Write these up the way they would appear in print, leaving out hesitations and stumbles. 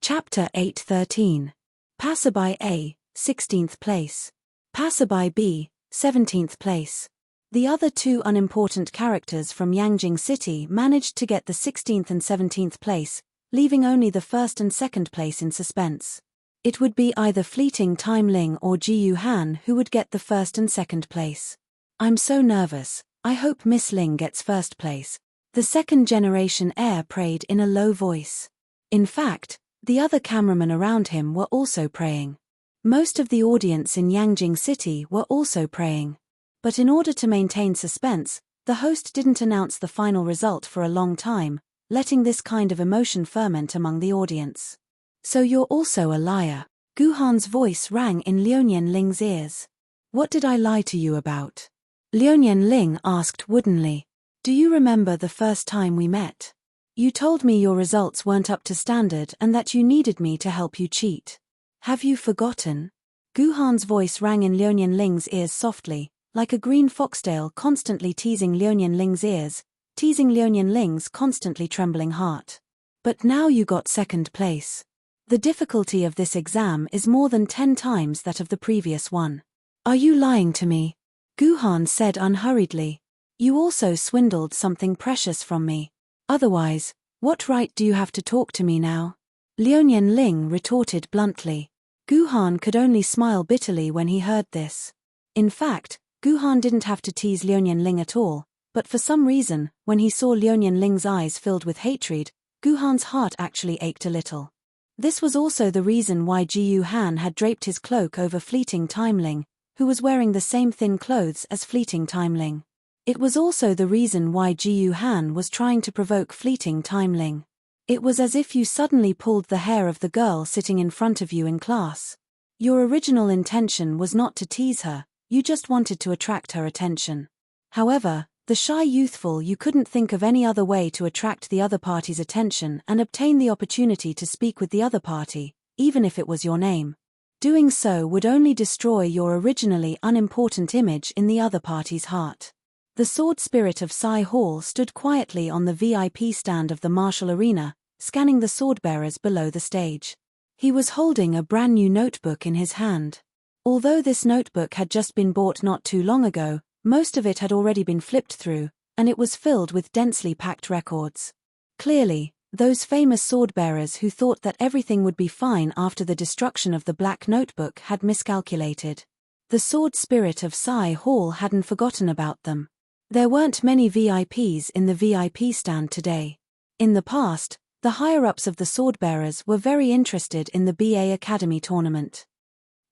Chapter 8:13. Passerby A, 16th place. Passerby B, 17th place. The other two unimportant characters from Yangjing City managed to get the 16th and 17th place, leaving only the first and second place in suspense. It would be either Fleeting Time Ling or Jiyu Han who would get the first and second place. "I'm so nervous, I hope Miss Ling gets first place," the second-generation heir prayed in a low voice. In fact, the other cameramen around him were also praying. Most of the audience in Yangjing City were also praying. But in order to maintain suspense, the host didn't announce the final result for a long time, letting this kind of emotion ferment among the audience. "So you're also a liar," Gu Han's voice rang in Liuyan Ling's ears. "What did I lie to you about?" Liuyan Ling asked woodenly. "Do you remember the first time we met? You told me your results weren't up to standard and that you needed me to help you cheat. Have you forgotten?" Gu Han's voice rang in Liuyan Ling's ears softly, like a green foxtail constantly teasing Liuyan Ling's ears, teasing Liuyan Ling's constantly trembling heart. "But now you got second place. The difficulty of this exam is more than 10 times that of the previous one. Are you lying to me?" Gu Han said unhurriedly. "You also swindled something precious from me. Otherwise, what right do you have to talk to me now?" Liuyan Ling retorted bluntly. Gu Han could only smile bitterly when he heard this. In fact, Gu Han didn't have to tease Liuyan Ling at all, but for some reason, when he saw Liuyan Ling's eyes filled with hatred, Gu Han's heart actually ached a little. This was also the reason why Jiyu Han had draped his cloak over Fleeting Time Ling, who was wearing the same thin clothes as Fleeting Time Ling. It was also the reason why Jiyu Han was trying to provoke Fleeting Time Ling. It was as if you suddenly pulled the hair of the girl sitting in front of you in class. Your original intention was not to tease her, you just wanted to attract her attention. However, the shy youthful, you couldn't think of any other way to attract the other party's attention and obtain the opportunity to speak with the other party, even if it was your name. Doing so would only destroy your originally unimportant image in the other party's heart. The sword spirit of Sai Hall stood quietly on the VIP stand of the martial arena, scanning the swordbearers below the stage. He was holding a brand new notebook in his hand. Although this notebook had just been bought not too long ago, most of it had already been flipped through, and it was filled with densely packed records. Clearly, those famous swordbearers who thought that everything would be fine after the destruction of the black notebook had miscalculated. The sword spirit of Sai Hall hadn't forgotten about them. There weren't many VIPs in the VIP stand today. In the past, the higher-ups of the swordbearers were very interested in the BA Academy tournament.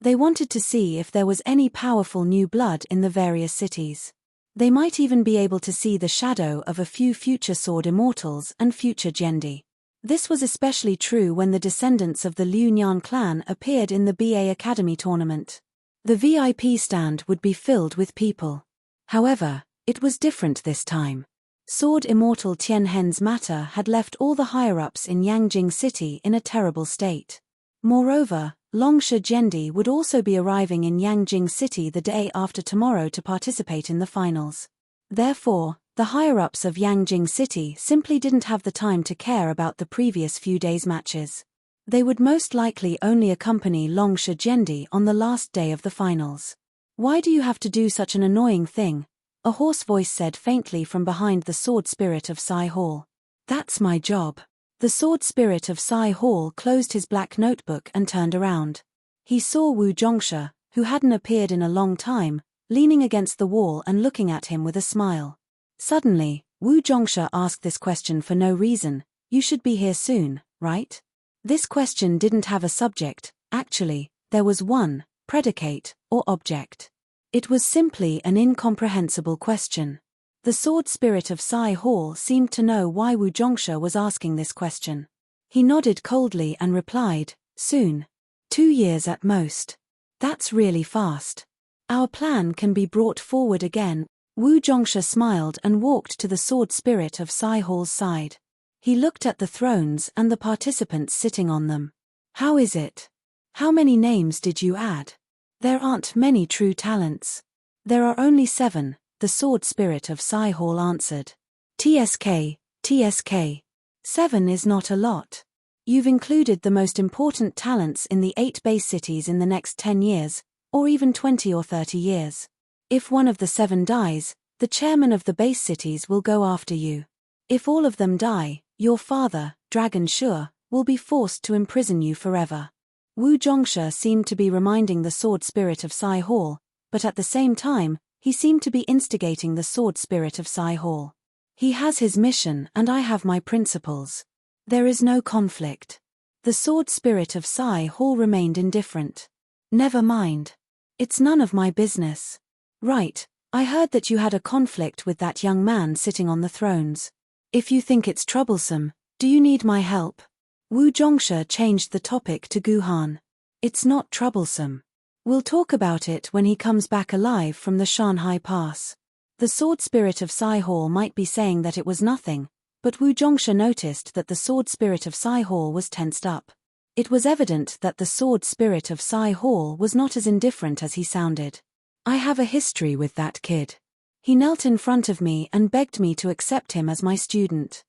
They wanted to see if there was any powerful new blood in the various cities. They might even be able to see the shadow of a few future sword immortals and future Gendi. This was especially true when the descendants of the Liu Nian clan appeared in the BA Academy tournament. The VIP stand would be filled with people. However, it was different this time. Sword Immortal Tian Hen's matter had left all the higher-ups in Yangjing City in a terrible state. Moreover, Longsha Gendi would also be arriving in Yangjing City the day after tomorrow to participate in the finals. Therefore, the higher-ups of Yangjing City simply didn't have the time to care about the previous few days' matches. They would most likely only accompany Longsha Gendi on the last day of the finals. "Why do you have to do such an annoying thing?" a hoarse voice said faintly from behind the sword spirit of Sai Hall. "That's my job." The sword spirit of Sai Hall closed his black notebook and turned around. He saw Wu Zhongsha, who hadn't appeared in a long time, leaning against the wall and looking at him with a smile. Suddenly, Wu Zhongsha asked this question for no reason. "You should be here soon, right?" This question didn't have a subject, actually, there was one, predicate, or object. It was simply an incomprehensible question. The sword spirit of Sai Hall seemed to know why Wu Zhongsha was asking this question. He nodded coldly and replied, "Soon. 2 years at most. That's really fast. Our plan can be brought forward again." Wu Zhongsha smiled and walked to the sword spirit of Sai Hall's side. He looked at the thrones and the participants sitting on them. "How is it? How many names did you add? There aren't many true talents." "There are only 7, the sword spirit of Sai Hall answered. "TSK, TSK. 7 is not a lot. You've included the most important talents in the 8 base cities in the next 10 years, or even 20 or 30 years. If one of the 7 dies, the chairman of the base cities will go after you. If all of them die, your father, Dragon Sure, will be forced to imprison you forever. Wu Zhongshe seemed to be reminding the sword spirit of Sai Hall, but at the same time, he seemed to be instigating the sword spirit of Sai Hall. He has his mission and I have my principles. There is no conflict. The sword spirit of Sai Hall remained indifferent. Never mind. It's none of my business. Right, I heard that you had a conflict with that young man sitting on the thrones. If you think it's troublesome, do you need my help? Wu Zhongshe changed the topic to Guhan. It's not troublesome. We'll talk about it when he comes back alive from the Shanhai Pass. The sword spirit of Sai Hall might be saying that it was nothing, but Wu Zhongshe noticed that the sword spirit of Sai Hall was tensed up. It was evident that the sword spirit of Sai Hall was not as indifferent as he sounded. I have a history with that kid. He knelt in front of me and begged me to accept him as my student.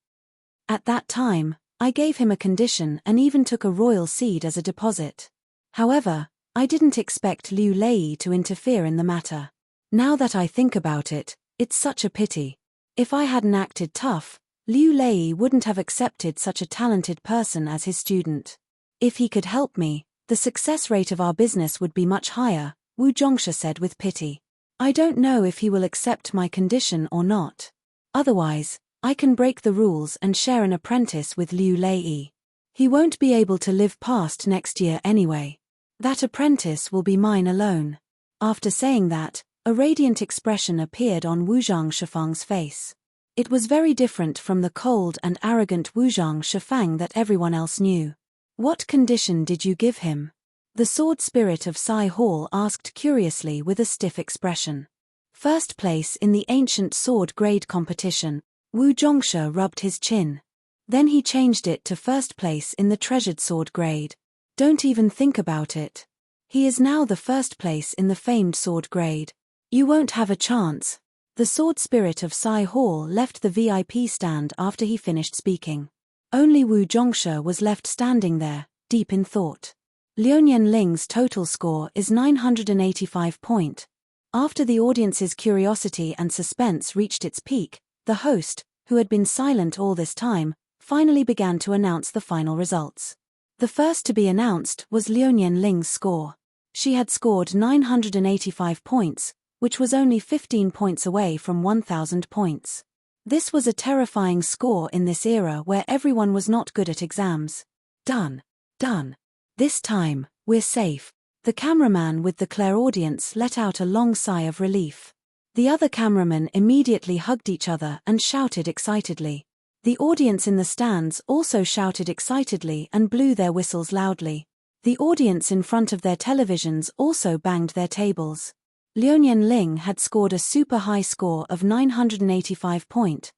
At that time, I gave him a condition and even took a royal seed as a deposit. However, I didn't expect Liu Lei to interfere in the matter. Now that I think about it, it's such a pity. If I hadn't acted tough, Liu Lei wouldn't have accepted such a talented person as his student. If he could help me, the success rate of our business would be much higher, Wu Zhongshe said with pity. I don't know if he will accept my condition or not. Otherwise, I can break the rules and share an apprentice with Liu Lei. He won't be able to live past next year anyway. That apprentice will be mine alone. After saying that, a radiant expression appeared on Wu Zhangshifang's face. It was very different from the cold and arrogant Wu Zhangshifang that everyone else knew. What condition did you give him? The sword spirit of Sai Hall asked curiously with a stiff expression. First place in the ancient sword grade competition, Wu Zhongshe rubbed his chin. Then he changed it to first place in the treasured sword grade. Don't even think about it. He is now the first place in the famed sword grade. You won't have a chance. The sword spirit of Sai Hall left the VIP stand after he finished speaking. Only Wu Zhongshe was left standing there, deep in thought. Liuyan Ling's total score is 985 point. After the audience's curiosity and suspense reached its peak, the host, who had been silent all this time, finally began to announce the final results. The first to be announced was Liuyan Ling's score. She had scored 985 points, which was only 15 points away from 1,000 points. This was a terrifying score in this era where everyone was not good at exams. Done. This time, we're safe. The cameraman with the clairaudience let out a long sigh of relief. The other cameramen immediately hugged each other and shouted excitedly. The audience in the stands also shouted excitedly and blew their whistles loudly. The audience in front of their televisions also banged their tables. Liuyan Ling had scored a super high score of 985 point.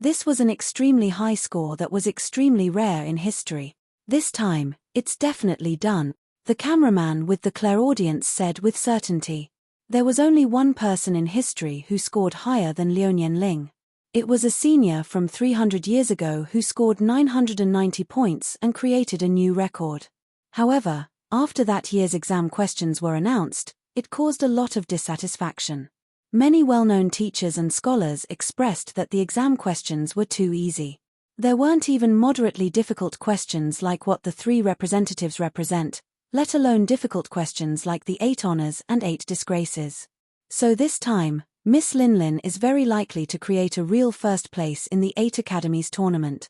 This was an extremely high score that was extremely rare in history. This time, it's definitely done, the cameraman with the clairaudience said with certainty. There was only one person in history who scored higher than Liuyan Ling. It was a senior from 300 years ago who scored 990 points and created a new record. However, after that year's exam questions were announced, it caused a lot of dissatisfaction. Many well-known teachers and scholars expressed that the exam questions were too easy. There weren't even moderately difficult questions like what the 3 representatives represent, let alone difficult questions like the 8 honors and 8 disgraces. So this time, Miss Linlin is very likely to create a real first place in the 8 Academies tournament.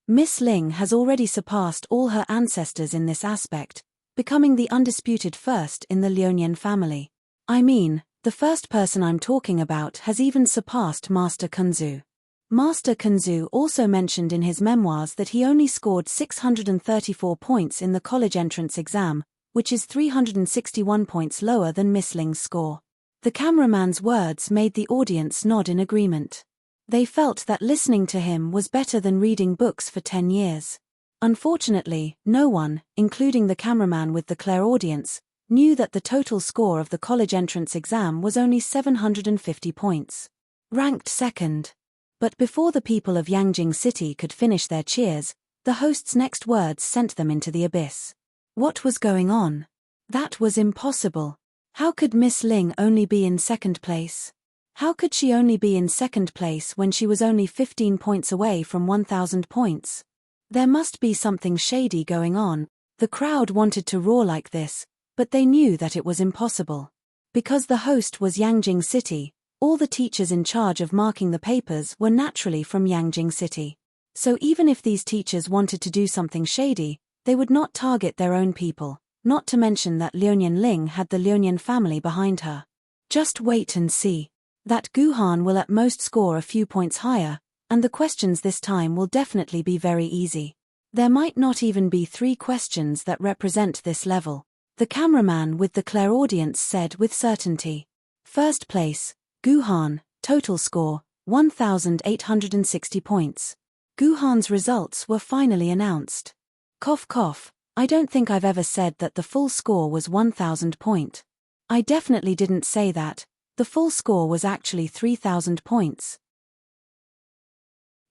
Miss Ling has already surpassed all her ancestors in this aspect, becoming the undisputed first in the Liuyan family. I mean, the first person I'm talking about has even surpassed Master Kunzu. Master Kunzu also mentioned in his memoirs that he only scored 634 points in the college entrance exam, which is 361 points lower than Miss Ling's score. The cameraman's words made the audience nod in agreement. They felt that listening to him was better than reading books for 10 years. Unfortunately, no one, including the cameraman with the clairaudience, knew that the total score of the college entrance exam was only 750 points. Ranked second. But before the people of Yangjing City could finish their cheers, The host's next words sent them into the abyss. What was going on? That was impossible. How could Miss Ling only be in second place? How could she only be in second place when she was only 15 points away from 1,000 points? There must be something shady going on. The crowd wanted to roar like this, but they knew that it was impossible. Because the host was Yangjing City, all the teachers in charge of marking the papers were naturally from Yangjing City. So even if these teachers wanted to do something shady, they would not target their own people, not to mention that Liunian Ling had the Liunian family behind her. Just wait and see. That Guhan will at most score a few points higher, and the questions this time will definitely be very easy. There might not even be 3 questions that represent this level. The cameraman with the clairaudience said with certainty. First place, Guhan, total score, 1,860 points. Guhan's results were finally announced. Cough cough, I don't think I've ever said that the full score was 1,000 point. I definitely didn't say that. The full score was actually 3,000 points.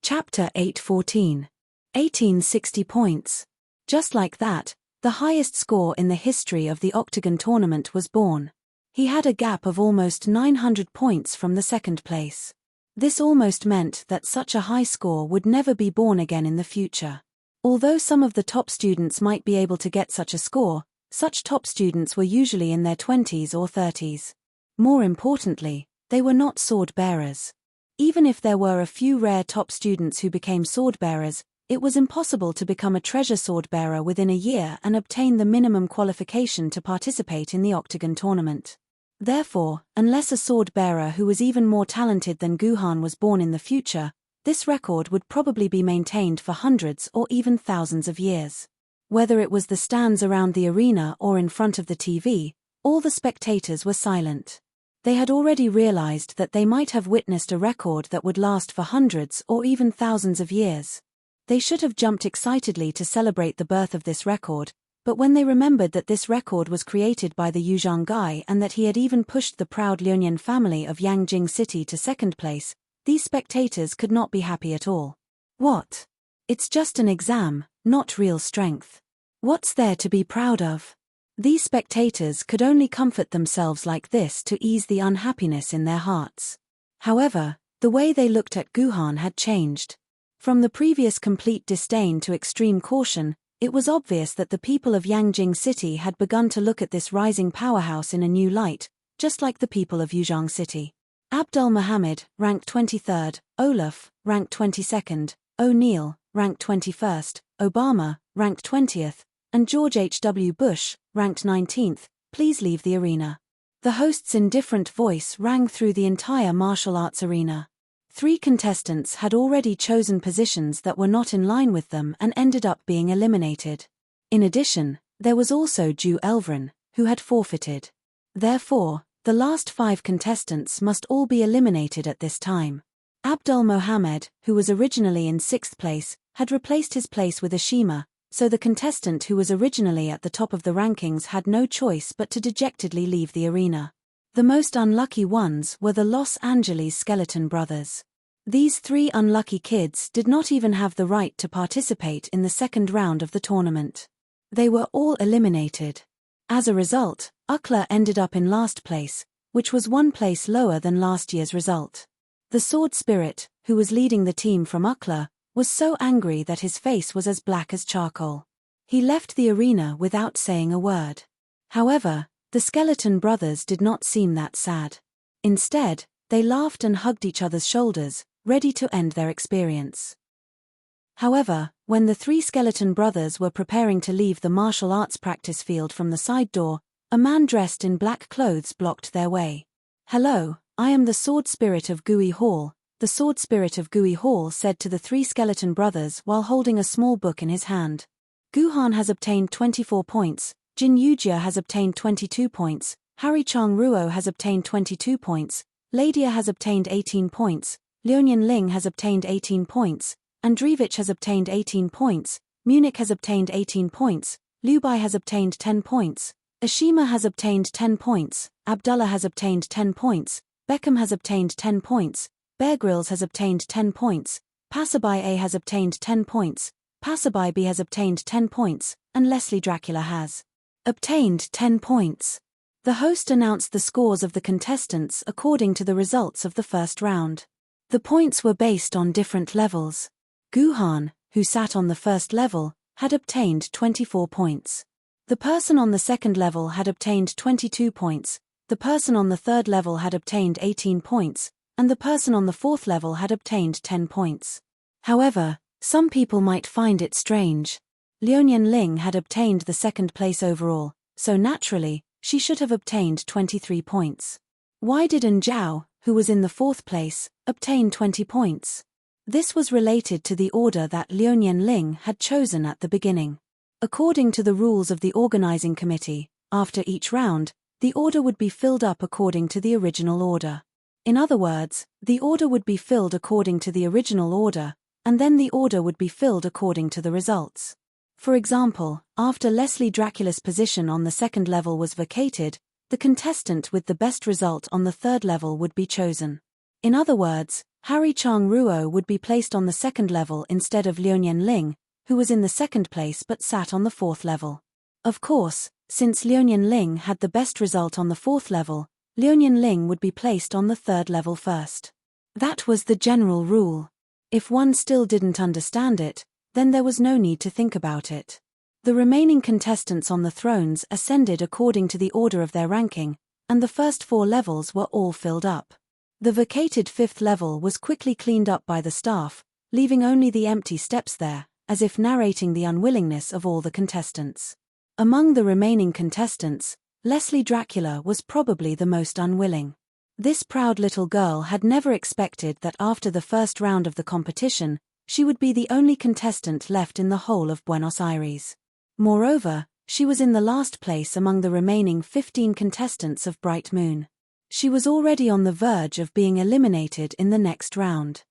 Chapter 8:14. 1860 points. Just like that, the highest score in the history of the Octagon tournament was born. He had a gap of almost 900 points from the second place. This almost meant that such a high score would never be born again in the future. Although some of the top students might be able to get such a score, such top students were usually in their 20s or 30s. More importantly, they were not sword bearers. Even if there were a few rare top students who became sword bearers, it was impossible to become a treasure sword bearer within a year and obtain the minimum qualification to participate in the Octagon tournament. Therefore, unless a sword bearer who was even more talented than Guhan was born in the future, this record would probably be maintained for hundreds or even thousands of years. Whether it was the stands around the arena or in front of the TV, all the spectators were silent. They had already realized that they might have witnessed a record that would last for hundreds or even thousands of years. They should have jumped excitedly to celebrate the birth of this record, but when they remembered that this record was created by the Yuzhang guy and that he had even pushed the proud Liunian family of Yangjing City to second place, these spectators could not be happy at all. What? It's just an exam, not real strength. What's there to be proud of? These spectators could only comfort themselves like this to ease the unhappiness in their hearts. However, the way they looked at Guhan had changed. From the previous complete disdain to extreme caution, it was obvious that the people of Yangjing City had begun to look at this rising powerhouse in a new light, just like the people of Yuzhang City. Abdul Muhammad, ranked 23rd, Olaf, ranked 22nd, O'Neill, ranked 21st, Obama, ranked 20th, and George H.W. Bush, ranked 19th, please leave the arena. The host's indifferent voice rang through the entire martial arts arena. 3 contestants had already chosen positions that were not in line with them and ended up being eliminated. In addition, there was also Ju Elvrin, who had forfeited. Therefore, the last 5 contestants must all be eliminated at this time. Abdul Mohammed, who was originally in 6th place, had replaced his place with Ashima, so the contestant who was originally at the top of the rankings had no choice but to dejectedly leave the arena. The most unlucky ones were the Los Angeles Skeleton Brothers. These 3 unlucky kids did not even have the right to participate in the second round of the tournament. They were all eliminated. As a result, Ukla ended up in last place, which was 1 place lower than last year's result. The sword spirit, who was leading the team from Ukla, was so angry that his face was as black as charcoal. He left the arena without saying a word. However, the Skeleton Brothers did not seem that sad. Instead, they laughed and hugged each other's shoulders, ready to end their experience. However, when the 3 Skeleton Brothers were preparing to leave the martial arts practice field from the side door, a man dressed in black clothes blocked their way. "Hello, I am the Sword Spirit of Gui Hall," the Sword Spirit of Gui Hall said to the 3 Skeleton Brothers while holding a small book in his hand. Guhan has obtained 24 points, Jin Yujia has obtained 22 points, Harry Chong Ruo has obtained 22 points, Ladia has obtained 18 points, Liunian Ling has obtained 18 points, Andreevich has obtained 18 points, Munich has obtained 18 points, Lubai has obtained 10 points, Ashima has obtained 10 points, Abdullah has obtained 10 points, Beckham has obtained 10 points, Bear Grylls has obtained 10 points, Passerby A has obtained 10 points, Passerby B has obtained 10 points, and Leslie Dracula has obtained 10 points. The host announced the scores of the contestants according to the results of the first round. The points were based on different levels. Guhan, who sat on the first level, had obtained 24 points. The person on the second level had obtained 22 points, the person on the third level had obtained 18 points, and the person on the fourth level had obtained 10 points. However, some people might find it strange. Liuyan Ling had obtained the second place overall, so naturally, she should have obtained 23 points. Why did An Zhao, who was in the fourth place, obtain 20 points? This was related to the order that Liuyan Ling had chosen at the beginning. According to the rules of the organizing committee, after each round, the order would be filled up according to the original order. In other words, the order would be filled according to the original order, and then the order would be filled according to the results. For example, after Leslie Dracula's position on the second level was vacated, the contestant with the best result on the third level would be chosen. In other words, Harry Chang Ruo would be placed on the second level instead of Liuyan Ling, who was in the second place but sat on the fourth level. Of course, since Liuyan Ling had the best result on the fourth level, Liuyan Ling would be placed on the third level first. That was the general rule. If one still didn't understand it, then there was no need to think about it. The remaining contestants on the thrones ascended according to the order of their ranking, and the first 4 levels were all filled up. The vacated 5th level was quickly cleaned up by the staff, leaving only the empty steps there, as if narrating the unwillingness of all the contestants. Among the remaining contestants, Leslie Dracula was probably the most unwilling. This proud little girl had never expected that after the first round of the competition, she would be the only contestant left in the whole of Buenos Aires. Moreover, she was in the last place among the remaining 15 contestants of Bright Moon. She was already on the verge of being eliminated in the next round.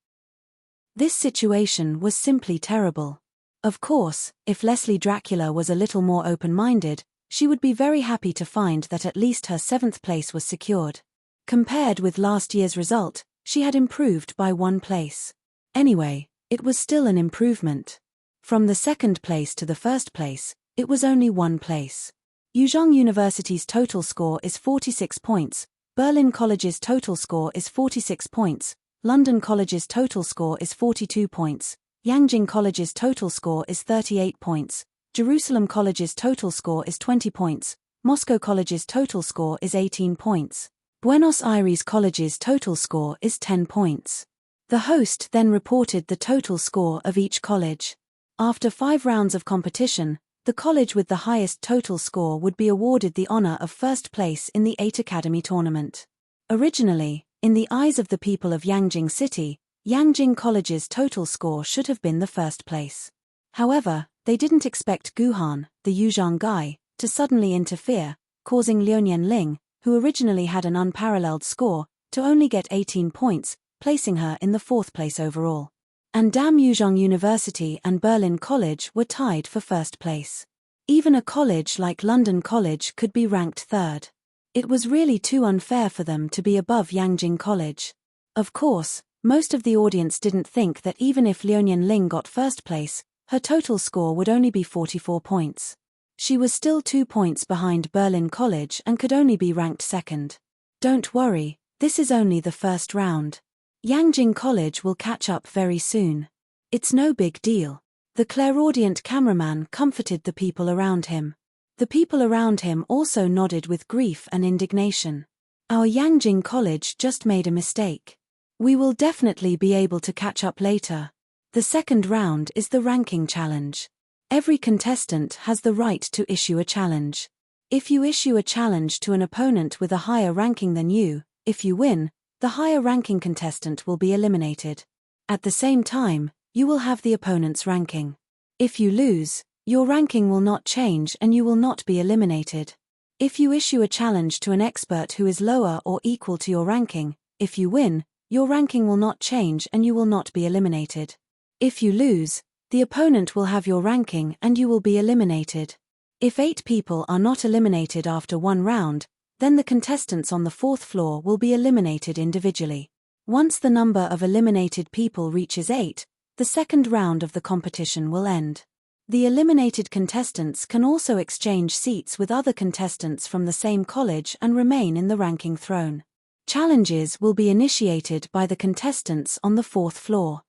This situation was simply terrible. Of course, if Leslie Dracula was a little more open-minded, she would be very happy to find that at least her 7th place was secured. Compared with last year's result, she had improved by 1 place. Anyway, it was still an improvement. From the 2nd place to the 1st place, it was only 1 place. Yuzhong University's total score is 46 points, Berlin College's total score is 46 points, London College's total score is 42 points, Yangjing College's total score is 38 points, Jerusalem College's total score is 20 points, Moscow College's total score is 18 points, Buenos Aires College's total score is 10 points. The host then reported the total score of each college. After 5 rounds of competition, the college with the highest total score would be awarded the honor of first place in the 8 Academy tournament. Originally, in the eyes of the people of Yangjing City, Yangjing College's total score should have been the first place. However, they didn't expect Guhan, the Yuzhong guy, to suddenly interfere, causing Liuyan Ling, who originally had an unparalleled score, to only get 18 points, placing her in the 4th place overall. And Dam Yuzhong University and Berlin College were tied for first place. Even a college like London College could be ranked 3rd. It was really too unfair for them to be above Yangjing College. Of course, most of the audience didn't think that even if Liuyan Ling got first place, her total score would only be 44 points. She was still 2 points behind Berlin College and could only be ranked 2nd. Don't worry, this is only the first round. Yangjing College will catch up very soon. It's no big deal. The clairaudient cameraman comforted the people around him. The people around him also nodded with grief and indignation. Our Yangjing College just made a mistake. We will definitely be able to catch up later. The second round is the ranking challenge. Every contestant has the right to issue a challenge. If you issue a challenge to an opponent with a higher ranking than you, if you win, the higher ranking contestant will be eliminated. At the same time, you will have the opponent's ranking. If you lose, your ranking will not change and you will not be eliminated. If you issue a challenge to an expert who is lower or equal to your ranking, if you win, your ranking will not change and you will not be eliminated. If you lose, the opponent will have your ranking and you will be eliminated. If 8 people are not eliminated after 1 round, then the contestants on the 4th floor will be eliminated individually. Once the number of eliminated people reaches 8, the second round of the competition will end. The eliminated contestants can also exchange seats with other contestants from the same college and remain in the ranking throne. Challenges will be initiated by the contestants on the 4th floor.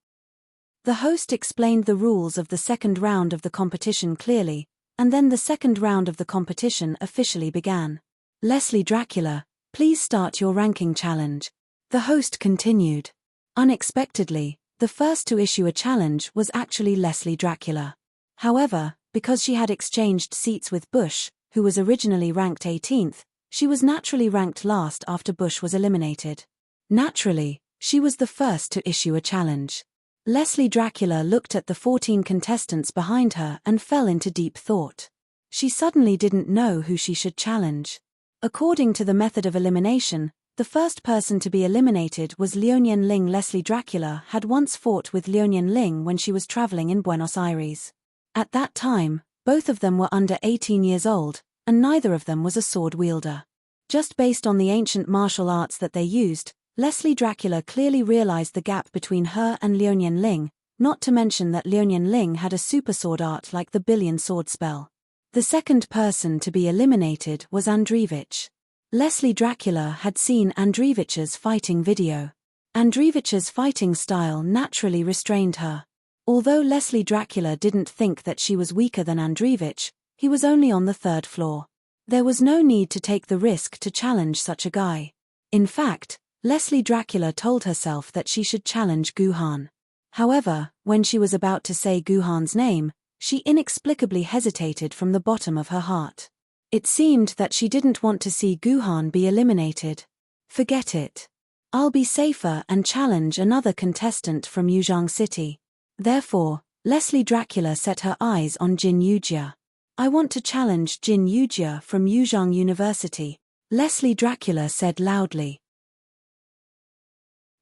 The host explained the rules of the second round of the competition clearly, and then the second round of the competition officially began. Leslie Dracula, please start your ranking challenge. The host continued. Unexpectedly, the first to issue a challenge was actually Leslie Dracula. However, because she had exchanged seats with Bush, who was originally ranked 18th, she was naturally ranked last after Bush was eliminated. Naturally, she was the first to issue a challenge. Leslie Dracula looked at the 14 contestants behind her and fell into deep thought. She suddenly didn't know who she should challenge. According to the method of elimination, the first person to be eliminated was Liunian Ling. Leslie Dracula had once fought with Liunian Ling when she was traveling in Buenos Aires. At that time, both of them were under 18 years old, and neither of them was a sword wielder. Just based on the ancient martial arts that they used, Leslie Dracula clearly realized the gap between her and Liunian Ling, not to mention that Liunian Ling had a super sword art like the billion sword spell. The second person to be eliminated was Andreevich. Leslie Dracula had seen Andreevich's fighting video. Andreevich's fighting style naturally restrained her. Although Leslie Dracula didn't think that she was weaker than Andreevich, he was only on the 3rd floor. There was no need to take the risk to challenge such a guy. In fact, Leslie Dracula told herself that she should challenge Guhan. However, when she was about to say Guhan's name, she inexplicably hesitated from the bottom of her heart. It seemed that she didn't want to see Guhan be eliminated. Forget it. I'll be safer and challenge another contestant from Yuzhang City. Therefore, Leslie Dracula set her eyes on Jin Yujia. I want to challenge Jin Yujia from Yuzhang University, Leslie Dracula said loudly.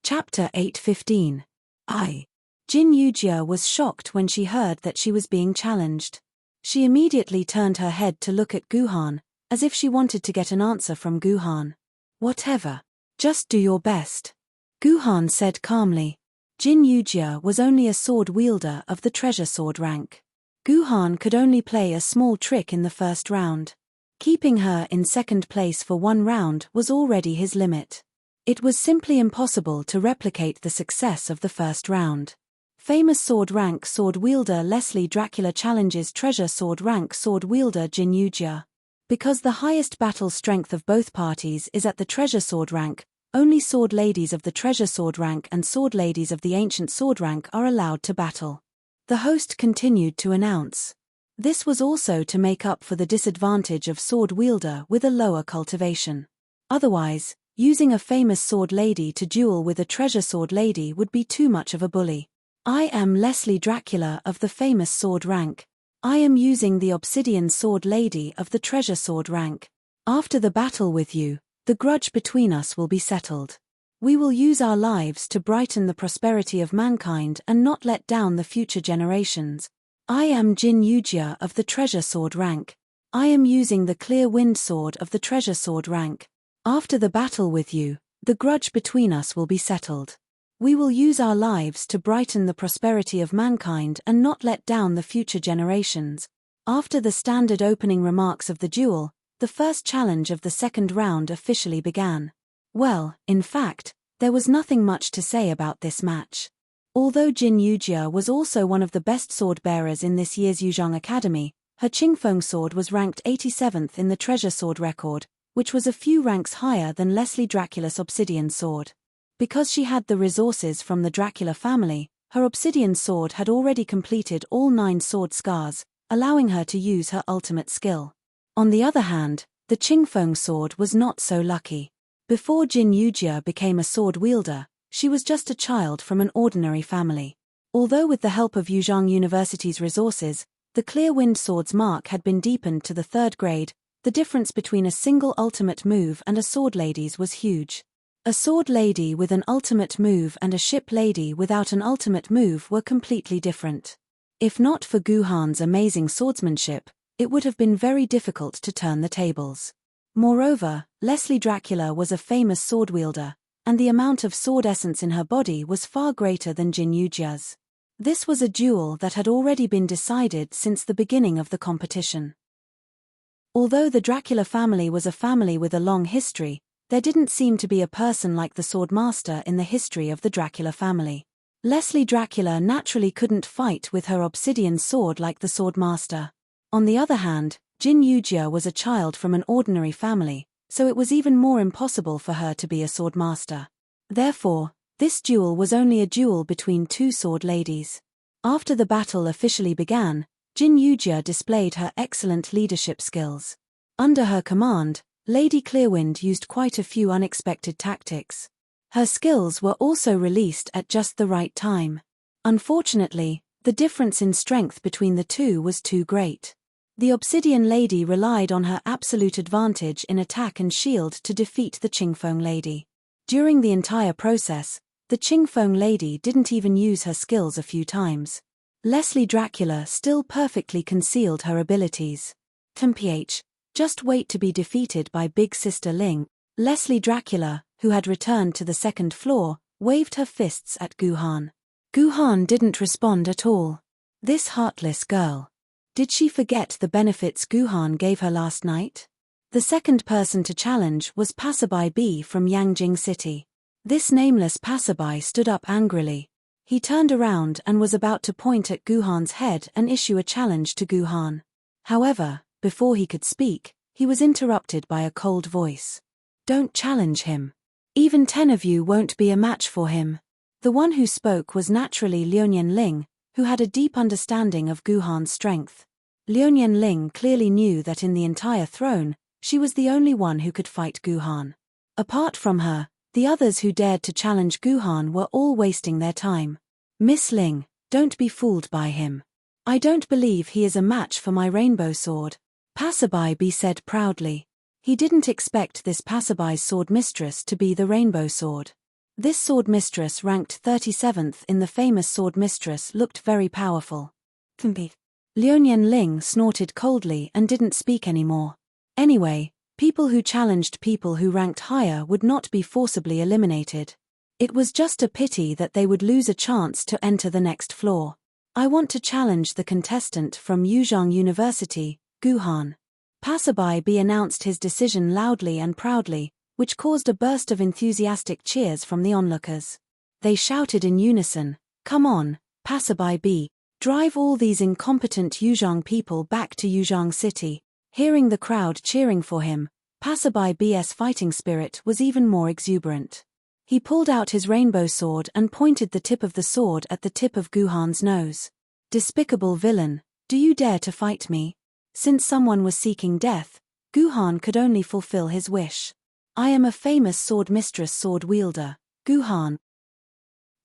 Chapter 8:15. Jin Yujia was shocked when she heard that she was being challenged. She immediately turned her head to look at Guhan, as if she wanted to get an answer from Guhan. Whatever. Just do your best. Guhan said calmly. Jin Yujia was only a sword wielder of the treasure sword rank. Guhan could only play a small trick in the first round. Keeping her in second place for one round was already his limit. It was simply impossible to replicate the success of the first round. Famous sword rank sword wielder Leslie Dracula challenges treasure sword rank sword wielder Jin Yujia. Because the highest battle strength of both parties is at the treasure sword rank, only sword ladies of the treasure sword rank and sword ladies of the ancient sword rank are allowed to battle. The host continued to announce. This was also to make up for the disadvantage of sword wielder with a lower cultivation. Otherwise, using a famous sword lady to duel with a treasure sword lady would be too much of a bully. I am Leslie Dracula of the famous sword rank. I am using the obsidian sword lady of the treasure sword rank. After the battle with you, the grudge between us will be settled. We will use our lives to brighten the prosperity of mankind and not let down the future generations. I am Jin Yujia of the treasure sword rank. I am using the clear wind sword of the treasure sword rank. After the battle with you, the grudge between us will be settled. We will use our lives to brighten the prosperity of mankind and not let down the future generations. After the standard opening remarks of the duel, the first challenge of the second round officially began. Well, in fact, there was nothing much to say about this match. Although Jin Yujia was also one of the best sword bearers in this year's Yuzhang Academy, her Qingfeng sword was ranked 87th in the treasure sword record, which was a few ranks higher than Leslie Dracula's obsidian sword. Because she had the resources from the Dracula family, her obsidian sword had already completed all 9 sword scars, allowing her to use her ultimate skill. On the other hand, the Qingfeng sword was not so lucky. Before Jin Yujia became a sword wielder, she was just a child from an ordinary family. Although with the help of Yuzhang University's resources, the clear wind sword's mark had been deepened to the 3rd grade, the difference between a single ultimate move and a sword lady's was huge. A sword lady with an ultimate move and a ship lady without an ultimate move were completely different. If not for Guhan's amazing swordsmanship, it would have been very difficult to turn the tables. Moreover, Leslie Dracula was a famous sword wielder, and the amount of sword essence in her body was far greater than Jin Yujia's. This was a duel that had already been decided since the beginning of the competition. Although the Dracula family was a family with a long history, there didn't seem to be a person like the Swordmaster in the history of the Dracula family. Leslie Dracula naturally couldn't fight with her obsidian sword like the Swordmaster. On the other hand, Jin Yujia was a child from an ordinary family, so it was even more impossible for her to be a Swordmaster. Therefore, this duel was only a duel between two sword ladies. After the battle officially began, Jin Yujia displayed her excellent leadership skills. Under her command, Lady Clearwind used quite a few unexpected tactics. Her skills were also released at just the right time. Unfortunately, the difference in strength between the two was too great. The Obsidian Lady relied on her absolute advantage in attack and shield to defeat the Qingfeng Lady. During the entire process, the Qingfeng Lady didn't even use her skills a few times. Leslie Dracula still perfectly concealed her abilities. TMPH, just wait to be defeated by Big Sister Ling. Leslie Dracula, who had returned to the second floor, waved her fists at Guhan. Guhan didn't respond at all. This heartless girl. Did she forget the benefits Guhan gave her last night? The second person to challenge was Passerby B from Yangjing City. This nameless passerby stood up angrily. He turned around and was about to point at Guhan's head and issue a challenge to Guhan. However, before he could speak, he was interrupted by a cold voice. Don't challenge him. Even 10 of you won't be a match for him. The one who spoke was naturally Liuonian Ling, who had a deep understanding of Guhan's strength. Liuonian Ling clearly knew that in the entire throne, she was the only one who could fight Guhan. Apart from her, the others who dared to challenge Guhan were all wasting their time. Miss Ling, don't be fooled by him. I don't believe he is a match for my rainbow sword, Passerby B said proudly. He didn't expect this passerby's sword mistress to be the rainbow sword. This sword mistress ranked 37th in the famous sword mistress looked very powerful. Liuonian Ling snorted coldly and didn't speak anymore. Anyway, people who challenged people who ranked higher would not be forcibly eliminated. It was just a pity that they would lose a chance to enter the next floor. I want to challenge the contestant from Yuzhang University, Guhan. Passerby B announced his decision loudly and proudly, which caused a burst of enthusiastic cheers from the onlookers. They shouted in unison, "Come on, Passerby B, drive all these incompetent Yuzhang people back to Yuzhang City." Hearing the crowd cheering for him, Passerby B's fighting spirit was even more exuberant. He pulled out his rainbow sword and pointed the tip of the sword at the tip of Guhan's nose. Despicable villain, do you dare to fight me? Since someone was seeking death, Guhan could only fulfill his wish. I am a famous sword mistress sword wielder, Guhan.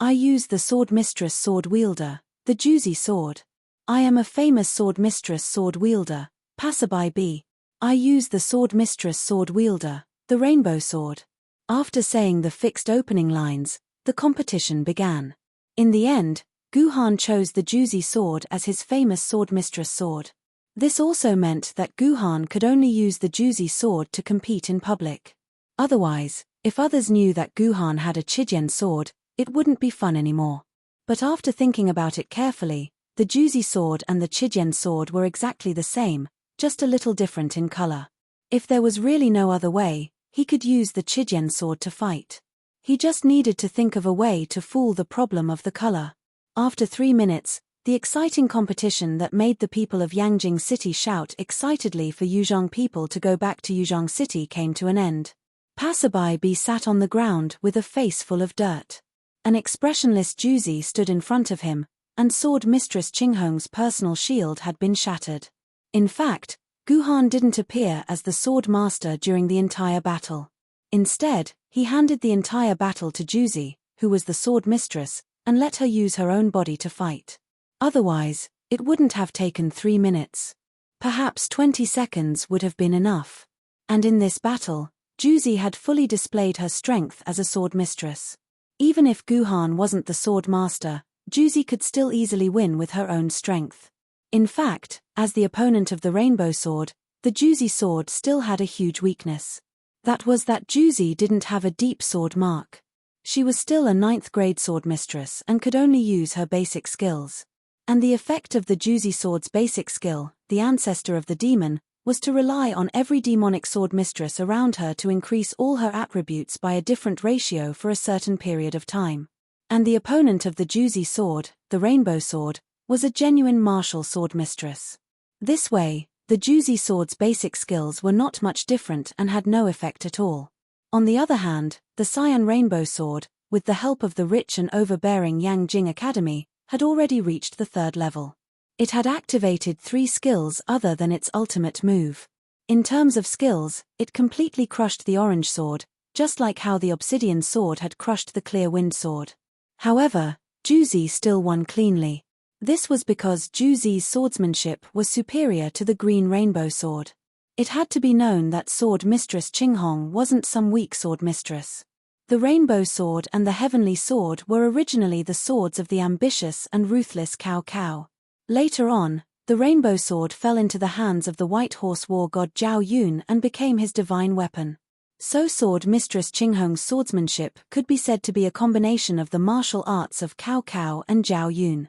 I use the sword mistress sword wielder, the Juzi sword. I am a famous sword mistress sword wielder, Passerby B. I use the sword mistress sword wielder, the rainbow sword. After saying the fixed opening lines, the competition began. In the end, Guhan chose the Juzi sword as his famous sword mistress sword. This also meant that Guhan could only use the Juzi sword to compete in public. Otherwise, if others knew that Guhan had a Chijian sword, it wouldn't be fun anymore. But after thinking about it carefully, the Juzi sword and the Chijian sword were exactly the same, just a little different in color. If there was really no other way, he could use the Chijian sword to fight. He just needed to think of a way to fool the problem of the color. After 3 minutes, the exciting competition that made the people of Yangjing City shout excitedly for Yuzhang people to go back to Yuzhang City came to an end. Passerby B sat on the ground with a face full of dirt. An expressionless Juzi stood in front of him, and sword mistress Qinghong's personal shield had been shattered. In fact, Guhan didn't appear as the sword master during the entire battle. Instead, he handed the entire battle to Juzi, who was the sword mistress, and let her use her own body to fight. Otherwise, it wouldn't have taken 3 minutes. Perhaps 20 seconds would have been enough. And in this battle, Juzi had fully displayed her strength as a sword mistress. Even if Guhan wasn't the sword master, Juzi could still easily win with her own strength. In fact, as the opponent of the rainbow sword, the Juzi sword still had a huge weakness. That was that Juzi didn't have a deep sword mark. She was still a 9th-grade swordmistress and could only use her basic skills. And the effect of the Juzi sword's basic skill, the ancestor of the demon, was to rely on every demonic swordmistress around her to increase all her attributes by a different ratio for a certain period of time. And the opponent of the Juzi sword, the rainbow sword, was a genuine martial swordmistress. This way, the Juzi sword's basic skills were not much different and had no effect at all. On the other hand, the cyan rainbow sword, with the help of the rich and overbearing Yang Jing Academy, had already reached the 3rd level. It had activated 3 skills other than its ultimate move. In terms of skills, it completely crushed the orange sword, just like how the obsidian sword had crushed the clear wind sword. However, Juzi still won cleanly. This was because Juzi's swordsmanship was superior to the green rainbow sword. It had to be known that sword mistress Qinghong wasn't some weak sword mistress. The rainbow sword and the heavenly sword were originally the swords of the ambitious and ruthless Cao Cao. Later on, the rainbow sword fell into the hands of the white horse war god Zhao Yun and became his divine weapon. So sword mistress Qinghong's swordsmanship could be said to be a combination of the martial arts of Cao Cao and Zhao Yun.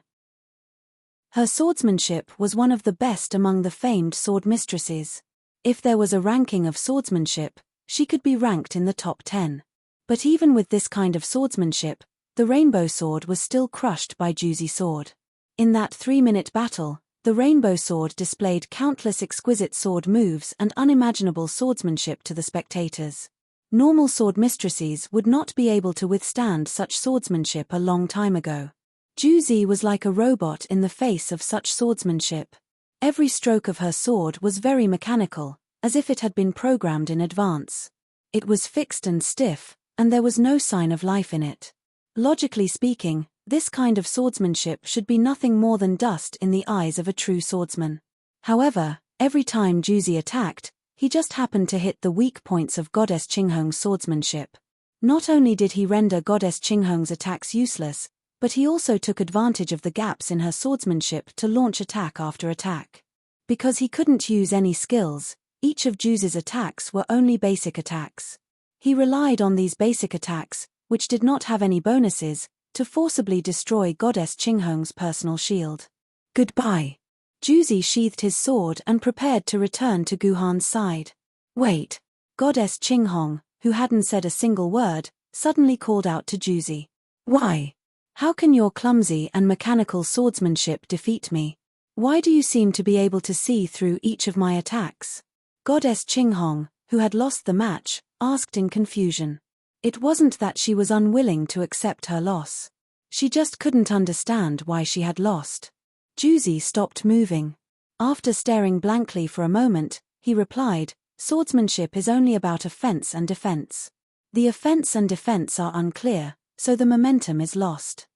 Her swordsmanship was one of the best among the famed sword mistresses. If there was a ranking of swordsmanship, she could be ranked in the top 10. But even with this kind of swordsmanship, the rainbow sword was still crushed by Juzi sword. In that 3-minute battle, the rainbow sword displayed countless exquisite sword moves and unimaginable swordsmanship to the spectators. Normal sword mistresses would not be able to withstand such swordsmanship a long time ago. Juzi was like a robot in the face of such swordsmanship. Every stroke of her sword was very mechanical, as if it had been programmed in advance. It was fixed and stiff, and there was no sign of life in it. Logically speaking, this kind of swordsmanship should be nothing more than dust in the eyes of a true swordsman. However, every time Juzi attacked, he just happened to hit the weak points of Goddess Qinghong's swordsmanship. Not only did he render Goddess Qinghong's attacks useless, but he also took advantage of the gaps in her swordsmanship to launch attack after attack. Because he couldn't use any skills, each of Juzi's attacks were only basic attacks. He relied on these basic attacks, which did not have any bonuses, to forcibly destroy Goddess Qinghong's personal shield. Goodbye. Juzi sheathed his sword and prepared to return to Guhan's side. Wait. Goddess Qinghong, who hadn't said a single word, suddenly called out to Juzi. Why? How can your clumsy and mechanical swordsmanship defeat me? Why do you seem to be able to see through each of my attacks? Goddess Qinghong, who had lost the match, asked in confusion. It wasn't that she was unwilling to accept her loss. She just couldn't understand why she had lost. Juzi stopped moving. After staring blankly for a moment, he replied, "Swordsmanship is only about offense and defense. The offense and defense are unclear, so the momentum is lost."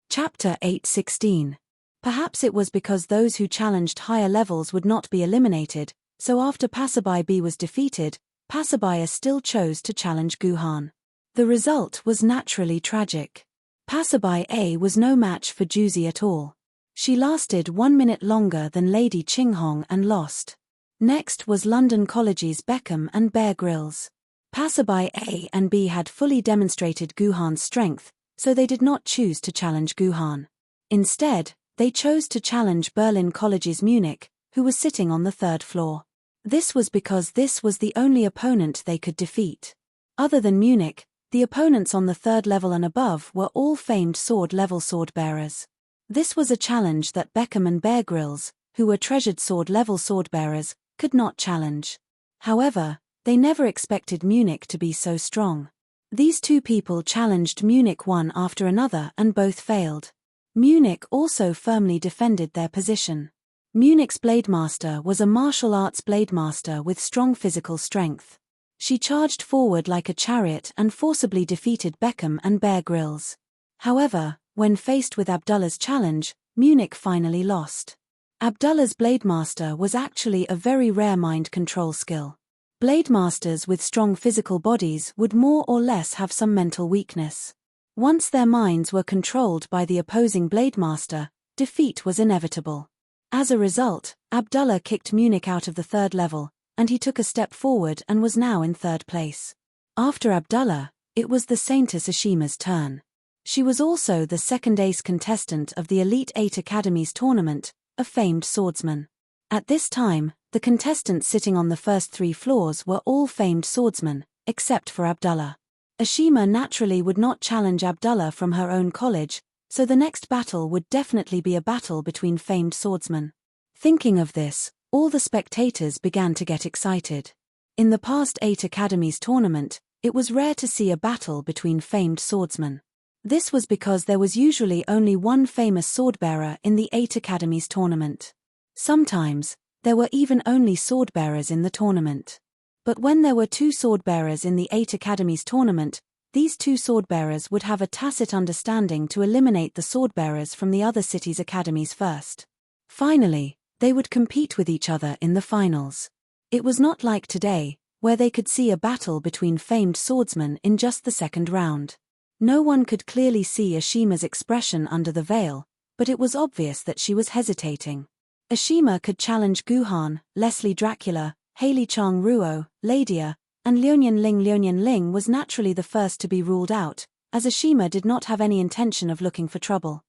Chapter 8:16. Perhaps it was because those who challenged higher levels would not be eliminated, so after Passerby B was defeated, Passerby A still chose to challenge Guhan. The result was naturally tragic. Passerby A was no match for Juzi at all. She lasted 1 minute longer than Lady Qinghong and lost. Next was London College's Beckham and Bear Grylls. Passerby A and B had fully demonstrated Guhan's strength, so they did not choose to challenge Guhan. Instead, they chose to challenge Berlin College's Munich, who was sitting on the 3rd floor. This was because this was the only opponent they could defeat. Other than Munich, the opponents on the 3rd level and above were all famed sword-level sword-bearers. This was a challenge that Beckham and Bear Grylls, who were treasured sword-level sword-bearers, could not challenge. However, they never expected Munich to be so strong. These two people challenged Munich one after another and both failed. Munich also firmly defended their position. Munich's Blademaster was a martial arts Blademaster with strong physical strength. She charged forward like a chariot and forcibly defeated Beckham and Bear Grylls. However, when faced with Abdullah's challenge, Munich finally lost. Abdullah's Blademaster was actually a very rare mind control skill. Blademasters with strong physical bodies would more or less have some mental weakness. Once their minds were controlled by the opposing Blademaster, defeat was inevitable. As a result, Abdullah kicked Munich out of the 3rd level, and he took a step forward and was now in 3rd place. After Abdullah, it was the Saintess Ashima's turn. She was also the second ace contestant of the Elite 8 Academies tournament, a famed swordsman. At this time, the contestants sitting on the first 3 floors were all famed swordsmen, except for Abdullah. Ashima naturally would not challenge Abdullah from her own college, so the next battle would definitely be a battle between famed swordsmen. Thinking of this, all the spectators began to get excited. In the past 8 Academies tournament, it was rare to see a battle between famed swordsmen. This was because there was usually only one famous swordbearer in the 8 Academies tournament. Sometimes, there were even only swordbearers in the tournament. But when there were 2 swordbearers in the 8 Academies tournament, these 2 swordbearers would have a tacit understanding to eliminate the swordbearers from the other cities' academies first. Finally, they would compete with each other in the finals. It was not like today, where they could see a battle between famed swordsmen in just the second round. No one could clearly see Ashima's expression under the veil, but it was obvious that she was hesitating. Ashima could challenge Guhan, Leslie Dracula, Haley Chong Ruo, Ladia, and Liunian Ling. Liunian Ling was naturally the first to be ruled out, as Ashima did not have any intention of looking for trouble.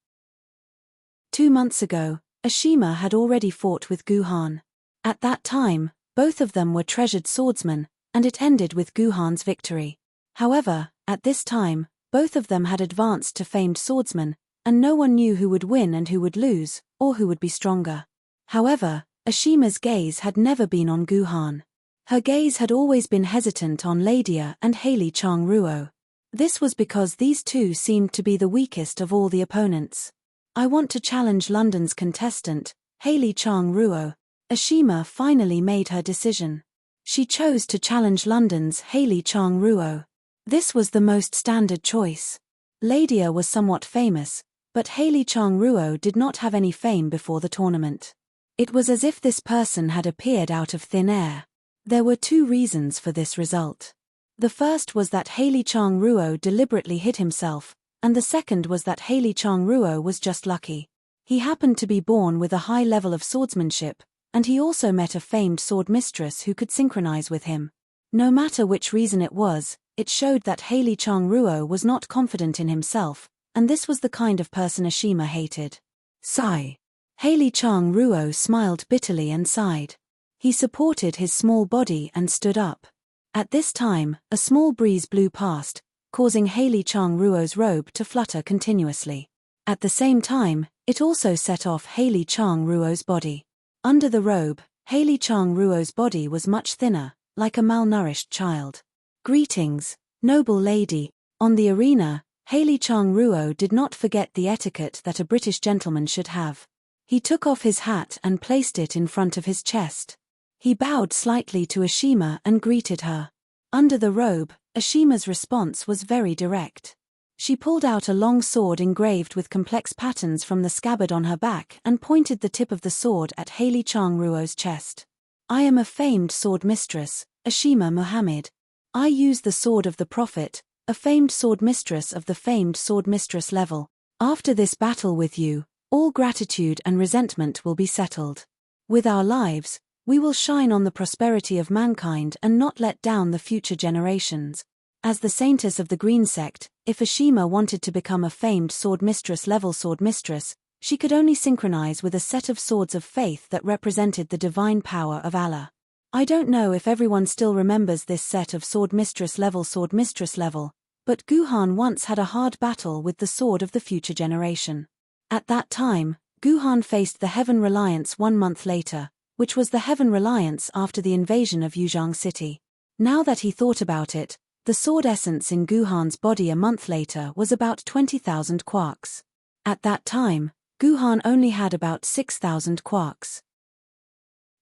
2 months ago, Ashima had already fought with Guhan. At that time, both of them were treasured swordsmen, and it ended with Guhan's victory. However, at this time, both of them had advanced to famed swordsmen, and no one knew who would win and who would lose, or who would be stronger. However, Ashima's gaze had never been on Guhan. Her gaze had always been hesitant on Ladia and Haley Chong Ruo. This was because these 2 seemed to be the weakest of all the opponents. I want to challenge London's contestant, Haley Chong Ruo. Ashima finally made her decision. She chose to challenge London's Haley Chong Ruo. This was the most standard choice. Ladia was somewhat famous, but Haley Chong Ruo did not have any fame before the tournament. It was as if this person had appeared out of thin air. There were 2 reasons for this result. The first was that Haley Chong Ruo deliberately hid himself, and the second was that Haley Chong Ruo was just lucky. He happened to be born with a high level of swordsmanship, and he also met a famed sword mistress who could synchronize with him. No matter which reason it was, it showed that Haley Chong Ruo was not confident in himself, and this was the kind of person Ashima hated. Sigh. Haley Chong Ruo smiled bitterly and sighed. He supported his small body and stood up. At this time, a small breeze blew past, causing Haley Chong Ruo's robe to flutter continuously. At the same time, it also set off Haley Chong Ruo's body. Under the robe, Haley Chong Ruo's body was much thinner, like a malnourished child. Greetings, noble lady. On the arena, Haley Chong Ruo did not forget the etiquette that a British gentleman should have. He took off his hat and placed it in front of his chest. He bowed slightly to Ashima and greeted her. Under the robe, Ashima's response was very direct. She pulled out a long sword engraved with complex patterns from the scabbard on her back and pointed the tip of the sword at Haley Chong Ruo's chest. I am a famed sword mistress, Ashima Muhammad. I use the sword of the Prophet, a famed sword mistress of the famed sword mistress level. After this battle with you, all gratitude and resentment will be settled. With our lives, we will shine on the prosperity of mankind and not let down the future generations. As the saintess of the Green Sect, if Ashima wanted to become a famed sword mistress level sword mistress, she could only synchronize with a set of swords of faith that represented the divine power of Allah. I don't know if everyone still remembers this set of sword mistress level, but Guhan once had a hard battle with the sword of the future generation. At that time, Guhan faced the Heaven Reliance 1 month later, which was the Heaven Reliance after the invasion of Yuzhang City. Now that he thought about it, the sword essence in Guhan's body a month later was about 20,000 quarks. At that time, Guhan only had about 6,000 quarks.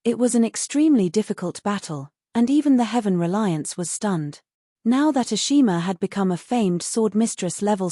It was an extremely difficult battle, and even the Heaven Reliance was stunned. Now that Ashima had become a famed sword mistress level,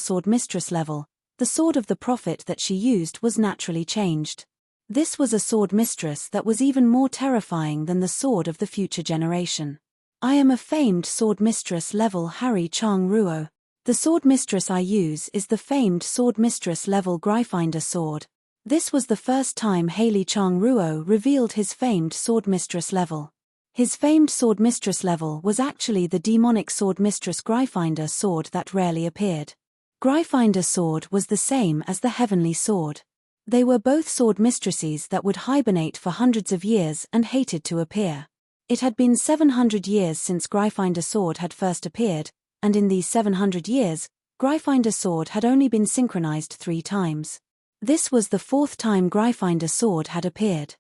the sword of the Prophet that she used was naturally changed. This was a sword mistress that was even more terrifying than the sword of the future generation. I am a famed sword mistress level Harry Chong Ruo. The sword mistress I use is the famed sword mistress level Gryfinder sword. This was the first time Haley Chong Ruo revealed his famed sword mistress level. His famed sword mistress level was actually the demonic sword mistress Gryffindor sword that rarely appeared. Gryffindor sword was the same as the heavenly sword. They were both sword mistresses that would hibernate for hundreds of years and hated to appear. It had been 700 years since Gryffindor sword had first appeared, and in these 700 years, Gryffindor sword had only been synchronized 3 times. This was the 4th time Gryffindor sword had appeared.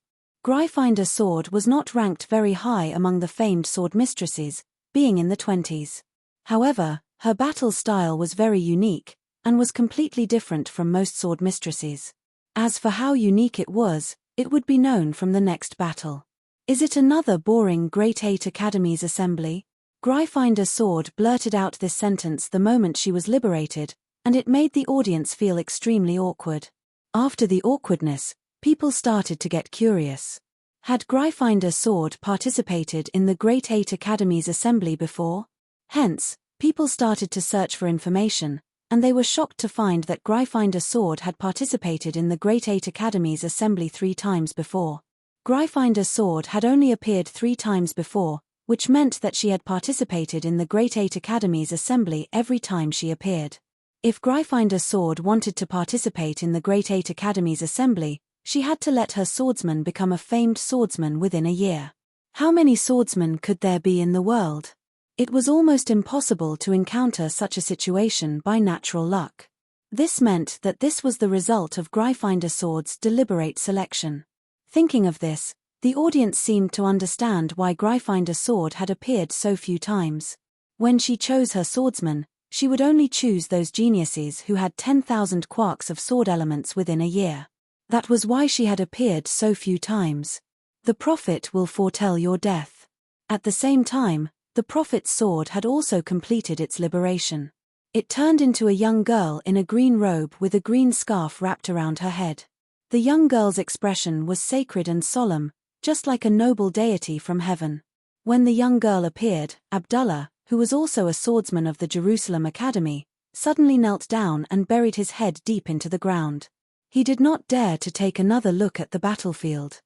Gryffindor sword was not ranked very high among the famed sword mistresses, being in the 20s. However, her battle style was very unique, and was completely different from most sword mistresses. As for how unique it would be known from the next battle. Is it another boring Great 8 Academy's assembly? Gryffindor sword blurted out this sentence the moment she was liberated, and it made the audience feel extremely awkward. After the awkwardness, people started to get curious. Had Gryffindor sword participated in the Great 8 Academy's assembly before? Hence, people started to search for information, and they were shocked to find that Gryffindor sword had participated in the Great 8 Academy's assembly 3 times before. Gryffindor sword had only appeared 3 times before, which meant that she had participated in the Great 8 Academy's assembly every time she appeared. If Gryffindor sword wanted to participate in the Great 8 Academy's assembly, she had to let her swordsman become a famed swordsman within a year. How many swordsmen could there be in the world? It was almost impossible to encounter such a situation by natural luck. This meant that this was the result of Gryffindor sword's deliberate selection. Thinking of this, the audience seemed to understand why Gryffindor sword had appeared so few times. When she chose her swordsman, she would only choose those geniuses who had 10,000 quarks of sword elements within a year. That was why she had appeared so few times. The prophet will foretell your death. At the same time, the prophet's sword had also completed its liberation. It turned into a young girl in a green robe with a green scarf wrapped around her head. The young girl's expression was sacred and solemn, just like a noble deity from heaven. When the young girl appeared, Abdullah, who was also a swordsman of the Jerusalem Academy, suddenly knelt down and buried his head deep into the ground. He did not dare to take another look at the battlefield.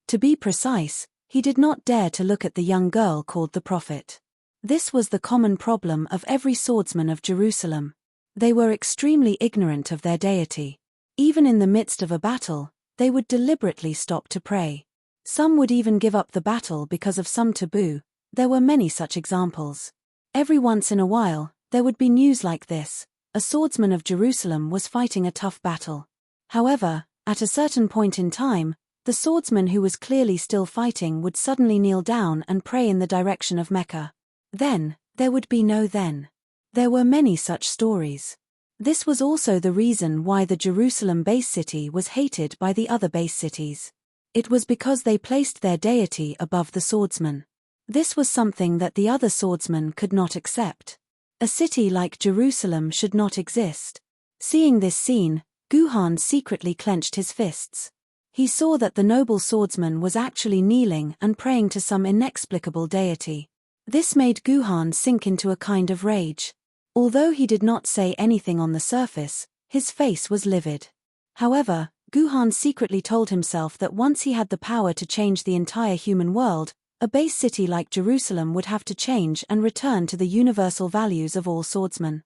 To be precise, he did not dare to look at the young girl called the prophet. This was the common problem of every swordsman of Jerusalem. They were extremely ignorant of their deity. Even in the midst of a battle, they would deliberately stop to pray. Some would even give up the battle because of some taboo. There were many such examples. Every once in a while, there would be news like this: a swordsman of Jerusalem was fighting a tough battle. However, at a certain point in time, the swordsman who was clearly still fighting would suddenly kneel down and pray in the direction of Mecca. Then, there would be no then. There were many such stories. This was also the reason why the Jerusalem base city was hated by the other base cities. It was because they placed their deity above the swordsman. This was something that the other swordsmen could not accept. A city like Jerusalem should not exist. Seeing this scene, Guhan secretly clenched his fists. He saw that the noble swordsman was actually kneeling and praying to some inexplicable deity. This made Guhan sink into a kind of rage. Although he did not say anything on the surface, his face was livid. However, Guhan secretly told himself that once he had the power to change the entire human world, a base city like Jerusalem would have to change and return to the universal values of all swordsmen.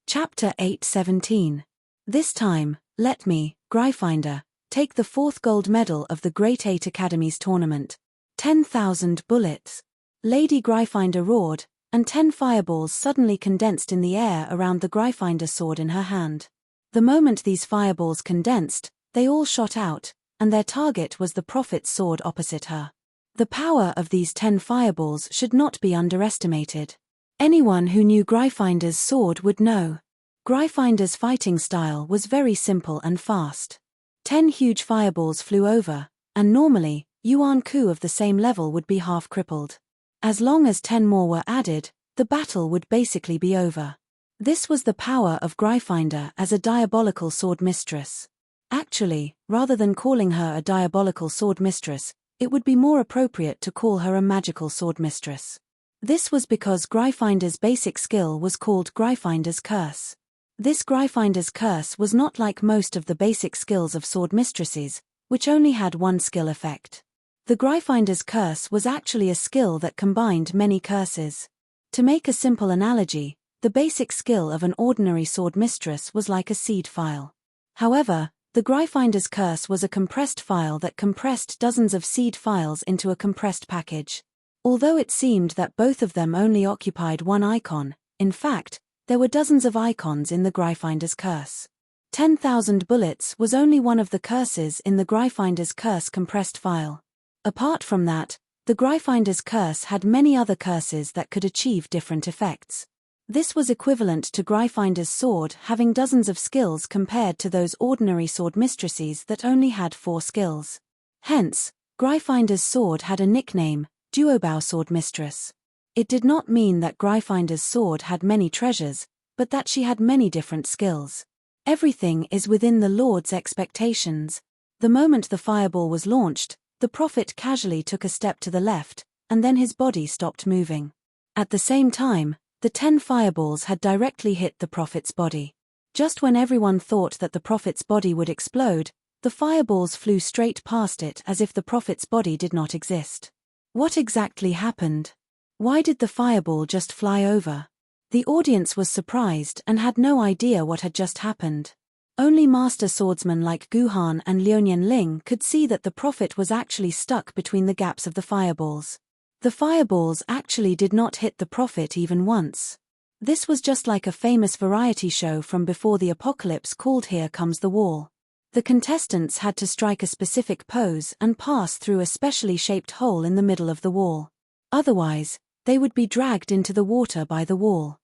Chapter 8:17. This time, let me, Gryffindor, take the 4th gold medal of the Great 8 Academy's tournament. 10,000 bullets. Lady Gryffindor roared, and 10 fireballs suddenly condensed in the air around the Gryffindor sword in her hand. The moment these fireballs condensed, they all shot out, and their target was the prophet's sword opposite her. The power of these 10 fireballs should not be underestimated. Anyone who knew Gryffindor's sword would know. Gryffindor's fighting style was very simple and fast. 10 huge fireballs flew over, and normally, Yuan Ku of the same level would be half crippled. As long as 10 more were added, the battle would basically be over. This was the power of Gryffindor as a diabolical sword mistress. Actually, rather than calling her a diabolical sword mistress, it would be more appropriate to call her a magical sword mistress. This was because Gryffindor's basic skill was called Gryffindor's Curse. This Gryffindor's Curse was not like most of the basic skills of sword mistresses, which only had one skill effect. The Gryfinder's curse was actually a skill that combined many curses. To make a simple analogy, the basic skill of an ordinary sword mistress was like a seed file. However, the Gryfinder's curse was a compressed file that compressed dozens of seed files into a compressed package. Although it seemed that both of them only occupied one icon, in fact, there were dozens of icons in the Gryfinder's curse. 10,000 bullets was only one of the curses in the Gryfinder's curse compressed file. Apart from that, the Gryfinder's curse had many other curses that could achieve different effects. This was equivalent to Gryfinder's sword having dozens of skills compared to those ordinary sword mistresses that only had 4 skills. Hence, Gryfinder's sword had a nickname, Duobow Sword Mistress. It did not mean that Gryfinder's sword had many treasures, but that she had many different skills. Everything is within the Lord's expectations. The moment the fireball was launched, the prophet casually took a step to the left, and then his body stopped moving. At the same time, the 10 fireballs had directly hit the prophet's body. Just when everyone thought that the prophet's body would explode, the fireballs flew straight past it as if the prophet's body did not exist. What exactly happened? Why did the fireball just fly over? The audience was surprised and had no idea what had just happened. Only master swordsmen like Guhan and Liuonian Ling could see that the prophet was actually stuck between the gaps of the fireballs. The fireballs actually did not hit the prophet even once. This was just like a famous variety show from before the apocalypse called Here Comes the Wall. The contestants had to strike a specific pose and pass through a specially shaped hole in the middle of the wall. Otherwise, they would be dragged into the water by the wall.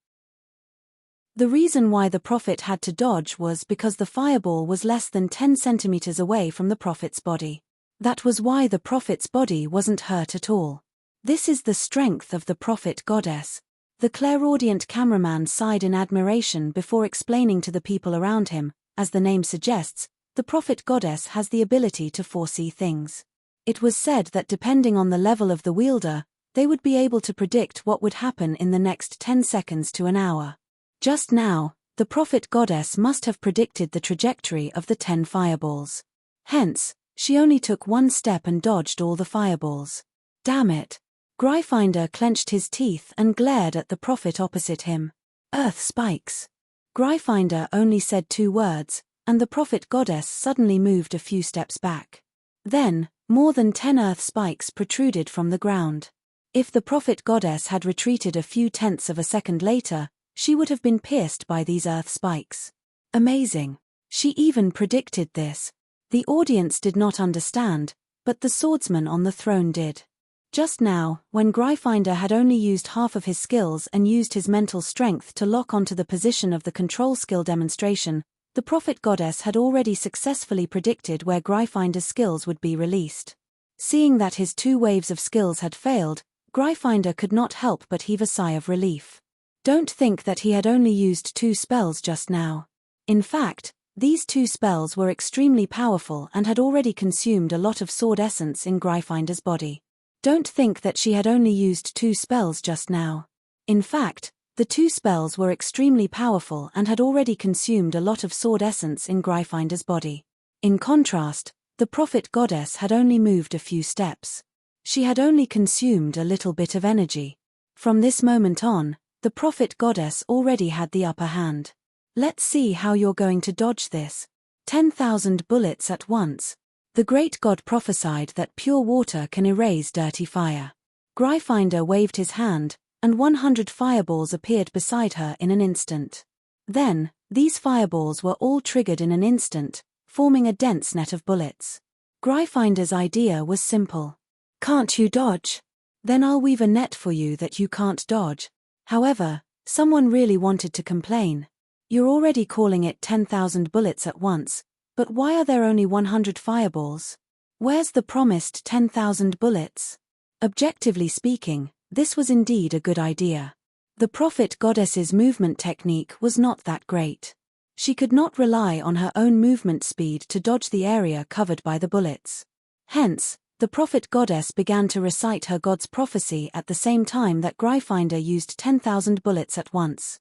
The reason why the prophet had to dodge was because the fireball was less than 10 centimeters away from the prophet's body. That was why the prophet's body wasn't hurt at all. This is the strength of the prophet goddess. The clairaudient cameraman sighed in admiration before explaining to the people around him, as the name suggests, the prophet goddess has the ability to foresee things. It was said that depending on the level of the wielder, they would be able to predict what would happen in the next 10 seconds to an hour. Just now, the prophet goddess must have predicted the trajectory of the 10 fireballs. Hence, she only took one step and dodged all the fireballs. Damn it! Gryfinder clenched his teeth and glared at the prophet opposite him. Earth spikes. Gryfinder only said 2 words, and the prophet goddess suddenly moved a few steps back. Then, more than 10 earth spikes protruded from the ground. If the prophet goddess had retreated a few tenths of a second later, she would have been pierced by these earth spikes. Amazing. She even predicted this. The audience did not understand, but the swordsman on the throne did. Just now, when Gryfinder had only used half of his skills and used his mental strength to lock onto the position of the control skill demonstration, the prophet goddess had already successfully predicted where Gryfinder's skills would be released. Seeing that his 2 waves of skills had failed, Gryfinder could not help but heave a sigh of relief. Don't think that he had only used 2 spells just now. In fact, these 2 spells were extremely powerful and had already consumed a lot of sword essence in Gryfinder's body. Don't think that she had only used 2 spells just now. In fact, the 2 spells were extremely powerful and had already consumed a lot of sword essence in Gryfinder's body. In contrast, the prophet goddess had only moved a few steps. She had only consumed a little bit of energy. From this moment on, the prophet goddess already had the upper hand. Let's see how you're going to dodge this. 10,000 bullets at once. The great god prophesied that pure water can erase dirty fire. Gryfinder waved his hand, and 100 fireballs appeared beside her in an instant. Then, these fireballs were all triggered in an instant, forming a dense net of bullets. Gryfinder's idea was simple. Can't you dodge? Then I'll weave a net for you that you can't dodge. However, someone really wanted to complain. You're already calling it 10,000 bullets at once, but why are there only 100 fireballs? Where's the promised 10,000 bullets? Objectively speaking, this was indeed a good idea. The prophet goddess's movement technique was not that great. She could not rely on her own movement speed to dodge the area covered by the bullets. Hence, the prophet goddess began to recite her god's prophecy at the same time that Gryfinder used 10,000 bullets at once.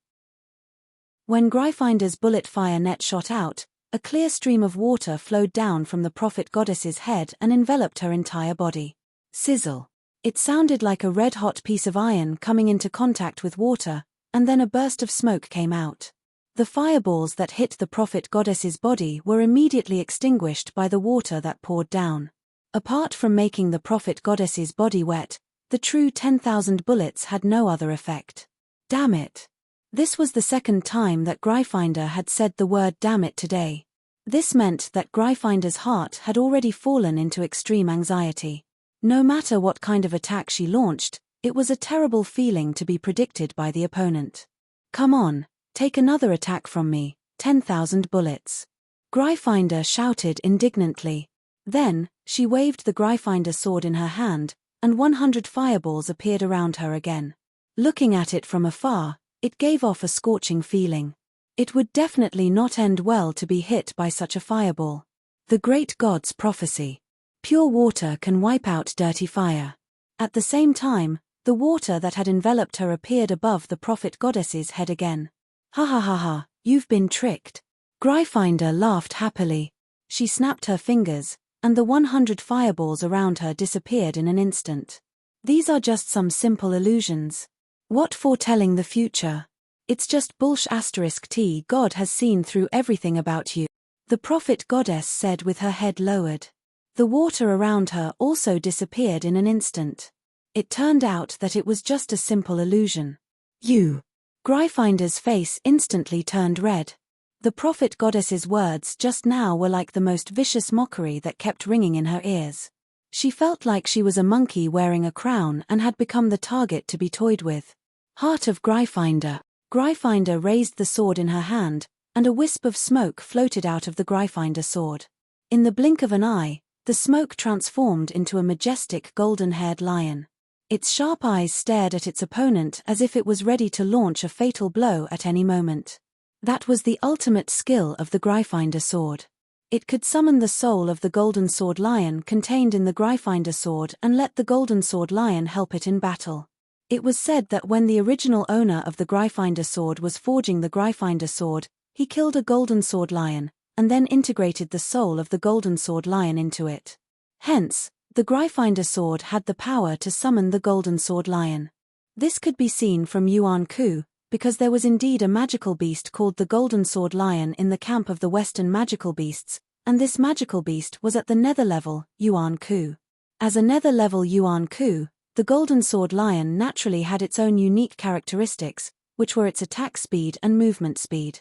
When Gryfinder's bullet fire net shot out, A clear stream of water flowed down from the prophet goddess's head and enveloped her entire body. Sizzle. It sounded like a red-hot piece of iron coming into contact with water, and then a burst of smoke came out. The fireballs that hit the prophet goddess's body were immediately extinguished by the water that poured down. Apart from making the prophet goddess's body wet, the true 10,000 bullets had no other effect. Damn it. This was the second time that Gryffindor had said the word damn it today. This meant that Gryffindor's heart had already fallen into extreme anxiety. No matter what kind of attack she launched, it was a terrible feeling to be predicted by the opponent. Come on, take another attack from me, 10,000 bullets. Gryffindor shouted indignantly. Then, she waved the Gryffindor sword in her hand, and 100 fireballs appeared around her again. Looking at it from afar, it gave off a scorching feeling. It would definitely not end well to be hit by such a fireball. The great god's prophecy. Pure water can wipe out dirty fire. At the same time, the water that had enveloped her appeared above the prophet goddess's head again. Ha ha ha ha, you've been tricked. Gryffindor laughed happily. She snapped her fingers, and the 100 fireballs around her disappeared in an instant. These are just some simple illusions. What foretelling the future? It's just **T. God has seen through everything about you. The prophet goddess said with her head lowered. The water around her also disappeared in an instant. It turned out that it was just a simple illusion. You. Gryffindor's face instantly turned red. The prophet goddess's words just now were like the most vicious mockery that kept ringing in her ears. She felt like she was a monkey wearing a crown and had become the target to be toyed with. Heart of Gryffindor. Gryffindor raised the sword in her hand, and a wisp of smoke floated out of the Gryffindor sword. In the blink of an eye, the smoke transformed into a majestic golden-haired lion. Its sharp eyes stared at its opponent as if it was ready to launch a fatal blow at any moment. That was the ultimate skill of the Gryffindor sword. It could summon the soul of the golden sword lion contained in the Gryffindor sword and let the golden sword lion help it in battle. It was said that when the original owner of the Gryffindor sword was forging the Gryffindor sword, he killed a golden sword lion, and then integrated the soul of the golden sword lion into it. Hence, the Gryffindor sword had the power to summon the golden sword lion. This could be seen from Yuan Ku, because there was indeed a magical beast called the golden sword lion in the camp of the Western magical beasts, and this magical beast was at the nether level, Yuan Ku. As a nether level Yuan Ku, the golden sword lion naturally had its own unique characteristics, which were its attack speed and movement speed.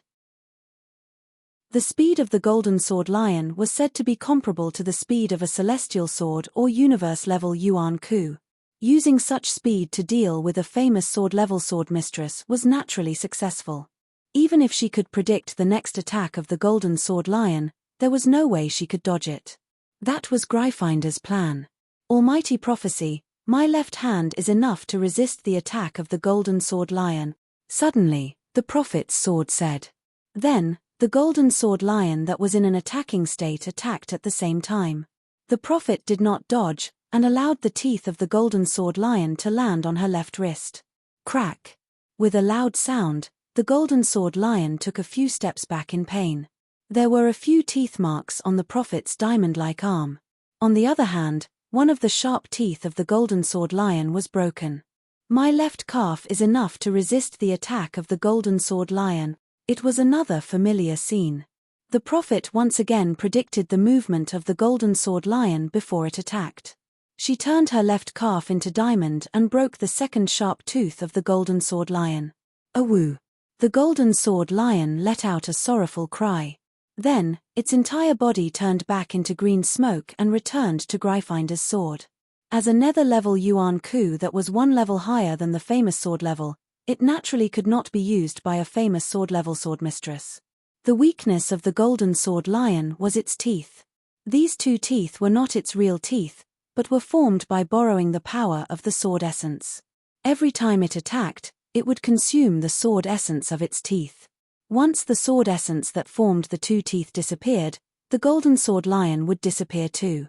The speed of the golden sword lion was said to be comparable to the speed of a celestial sword or universe-level Yuan Ku. Using such speed to deal with a famous sword-level sword mistress was naturally successful. Even if she could predict the next attack of the golden sword lion, there was no way she could dodge it. That was Gryffindor's plan. Almighty prophecy. My left hand is enough to resist the attack of the golden sword lion. Suddenly, the prophet's sword said. Then, the golden sword lion that was in an attacking state attacked at the same time. The prophet did not dodge, and allowed the teeth of the golden sword lion to land on her left wrist. Crack! With a loud sound, the golden sword lion took a few steps back in pain. There were a few teeth marks on the prophet's diamond-like arm. On the other hand, one of the sharp teeth of the golden sword lion was broken. My left calf is enough to resist the attack of the golden sword lion. It was another familiar scene. The prophet once again predicted the movement of the golden sword lion before it attacked. She turned her left calf into diamond and broke the second sharp tooth of the golden sword lion. Awoo! The golden sword lion let out a sorrowful cry. Then, its entire body turned back into green smoke and returned to Gryffindor's sword. As a nether-level Yuan Ku that was one level higher than the famous sword level, it naturally could not be used by a famous sword-level sword mistress. The weakness of the golden sword lion was its teeth. These two teeth were not its real teeth, but were formed by borrowing the power of the sword essence. Every time it attacked, it would consume the sword essence of its teeth. Once the sword essence that formed the two teeth disappeared, the golden sword lion would disappear too.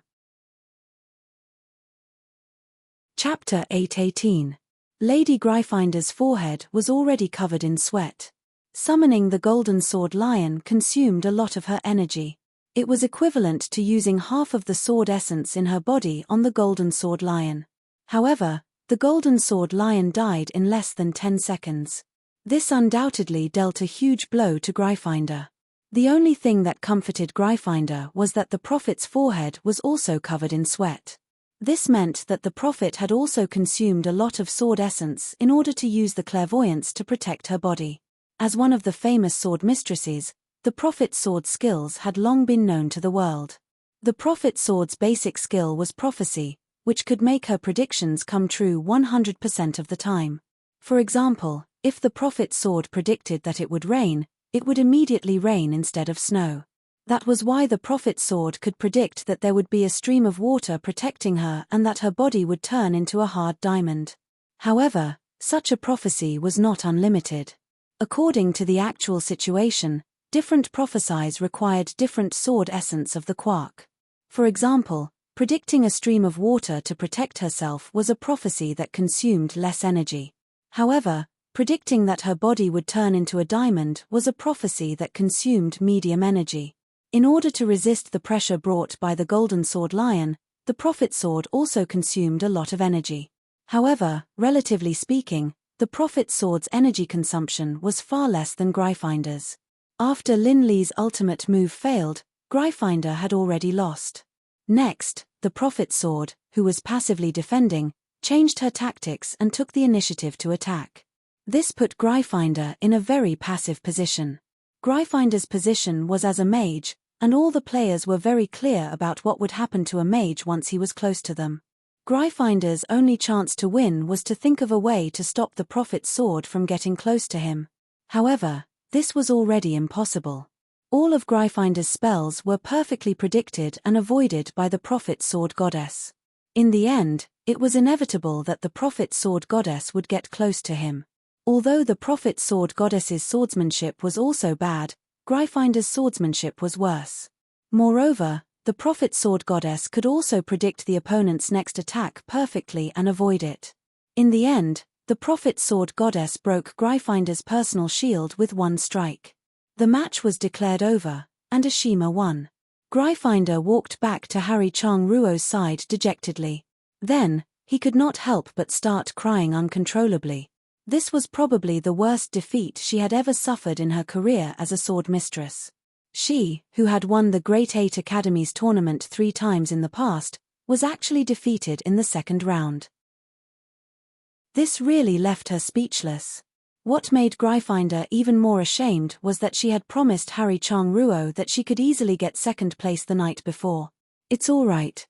Chapter 8:18. Lady Gryffindor's forehead was already covered in sweat. Summoning the Golden Sword Lion consumed a lot of her energy. It was equivalent to using half of the sword essence in her body on the Golden Sword Lion. However, the Golden Sword Lion died in less than 10 seconds. This undoubtedly dealt a huge blow to Gryffindor. The only thing that comforted Gryffindor was that the prophet's forehead was also covered in sweat. This meant that the prophet had also consumed a lot of sword essence in order to use the clairvoyance to protect her body. As one of the famous sword mistresses, the prophet's sword skills had long been known to the world. The prophet's sword's basic skill was prophecy, which could make her predictions come true 100% of the time. For example, if the prophet's sword predicted that it would rain, it would immediately rain instead of snow. That was why the prophet's sword could predict that there would be a stream of water protecting her and that her body would turn into a hard diamond. However, such a prophecy was not unlimited. According to the actual situation, different prophecies required different sword essence of the quark. For example, predicting a stream of water to protect herself was a prophecy that consumed less energy. However, predicting that her body would turn into a diamond was a prophecy that consumed medium energy. In order to resist the pressure brought by the Golden Sword Lion, the prophet's sword also consumed a lot of energy. However, relatively speaking, the prophet's sword's energy consumption was far less than Gryffindor's. After Linley's ultimate move failed, Gryffindor had already lost. Next, the prophet's sword, who was passively defending, changed her tactics and took the initiative to attack. This put Gryffindor in a very passive position. Gryffindor's position was as a mage, and all the players were very clear about what would happen to a mage once he was close to them. Gryffindor's only chance to win was to think of a way to stop the prophet's sword from getting close to him. However, this was already impossible. All of Gryffindor's spells were perfectly predicted and avoided by the prophet's sword goddess. In the end, it was inevitable that the prophet's sword goddess would get close to him. Although the prophet's sword goddess's swordsmanship was also bad, Gryffindor's swordsmanship was worse. Moreover, the prophet's sword goddess could also predict the opponent's next attack perfectly and avoid it. In the end, the prophet's sword goddess broke Gryffindor's personal shield with one strike. The match was declared over, and Ashima won. Gryffindor walked back to Harry Chang-Ruo's side dejectedly. Then, he could not help but start crying uncontrollably. This was probably the worst defeat she had ever suffered in her career as a sword mistress. She, who had won the Great Eight Academies tournament 3 times in the past, was actually defeated in the second round. This really left her speechless. What made Gryffindor even more ashamed was that she had promised Harry Chang-Ruo that she could easily get second place the night before. It's all right.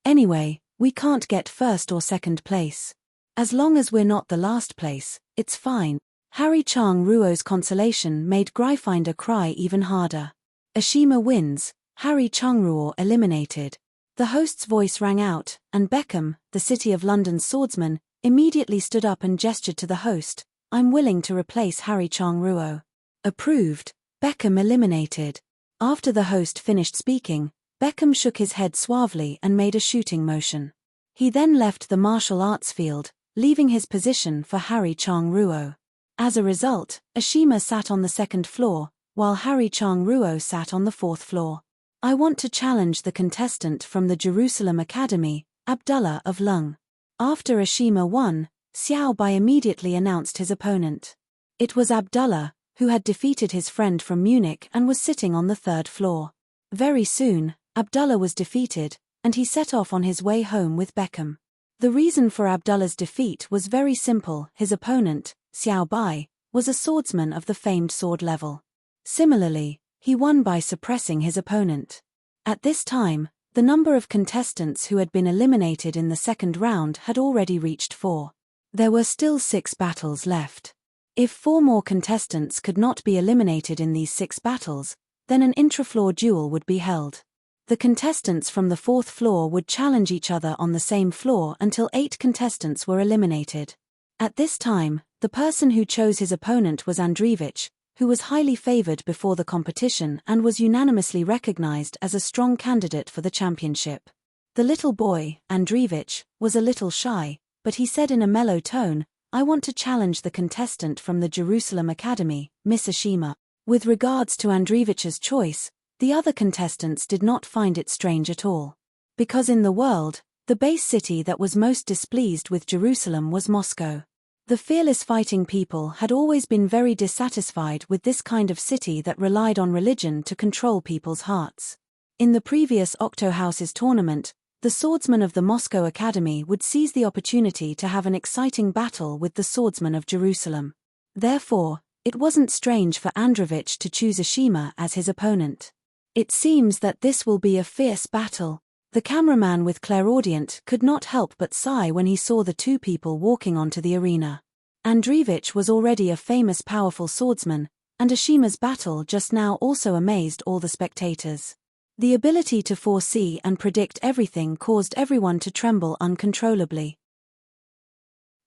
Anyway, we can't get first or second place. As long as we're not the last place, it's fine. Harry Chang-Ruo's consolation made Gryffindor cry even harder. Ashima wins, Harry Chang-Ruo eliminated. The host's voice rang out, and Beckham, the City of London's swordsman, immediately stood up and gestured to the host, "I'm willing to replace Harry Chang-Ruo." Approved, Beckham eliminated. After the host finished speaking, Beckham shook his head suavely and made a shooting motion. He then left the martial arts field, leaving his position for Harry Chang-Ruo. As a result, Ashima sat on the second floor, while Harry Chang-Ruo sat on the 4th floor. I want to challenge the contestant from the Jerusalem Academy, Abdullah of Lung. After Ashima won, Xiao Bai immediately announced his opponent. It was Abdullah, who had defeated his friend from Munich and was sitting on the 3rd floor. Very soon, Abdullah was defeated, and he set off on his way home with Beckham. The reason for Abdullah's defeat was very simple: his opponent, Xiao Bai, was a swordsman of the famed sword level. Similarly, he won by suppressing his opponent. At this time, the number of contestants who had been eliminated in the second round had already reached 4. There were still 6 battles left. If 4 more contestants could not be eliminated in these 6 battles, then an intra-floor duel would be held. The contestants from the 4th floor would challenge each other on the same floor until 8 contestants were eliminated. At this time, the person who chose his opponent was Andreevich, who was highly favored before the competition and was unanimously recognized as a strong candidate for the championship. The little boy, Andreevich, was a little shy, but he said in a mellow tone, I want to challenge the contestant from the Jerusalem Academy, Miss Ashima. With regards to Andreevich's choice, the other contestants did not find it strange at all. Because in the world, the base city that was most displeased with Jerusalem was Moscow. The fearless fighting people had always been very dissatisfied with this kind of city that relied on religion to control people's hearts. In the previous Octohouses tournament, the swordsman of the Moscow Academy would seize the opportunity to have an exciting battle with the swordsman of Jerusalem. Therefore, it wasn't strange for Andreevich to choose Ashima as his opponent. It seems that this will be a fierce battle. The cameraman with clairaudient could not help but sigh when he saw the two people walking onto the arena. Andreevich was already a famous powerful swordsman, and Ashima's battle just now also amazed all the spectators. The ability to foresee and predict everything caused everyone to tremble uncontrollably.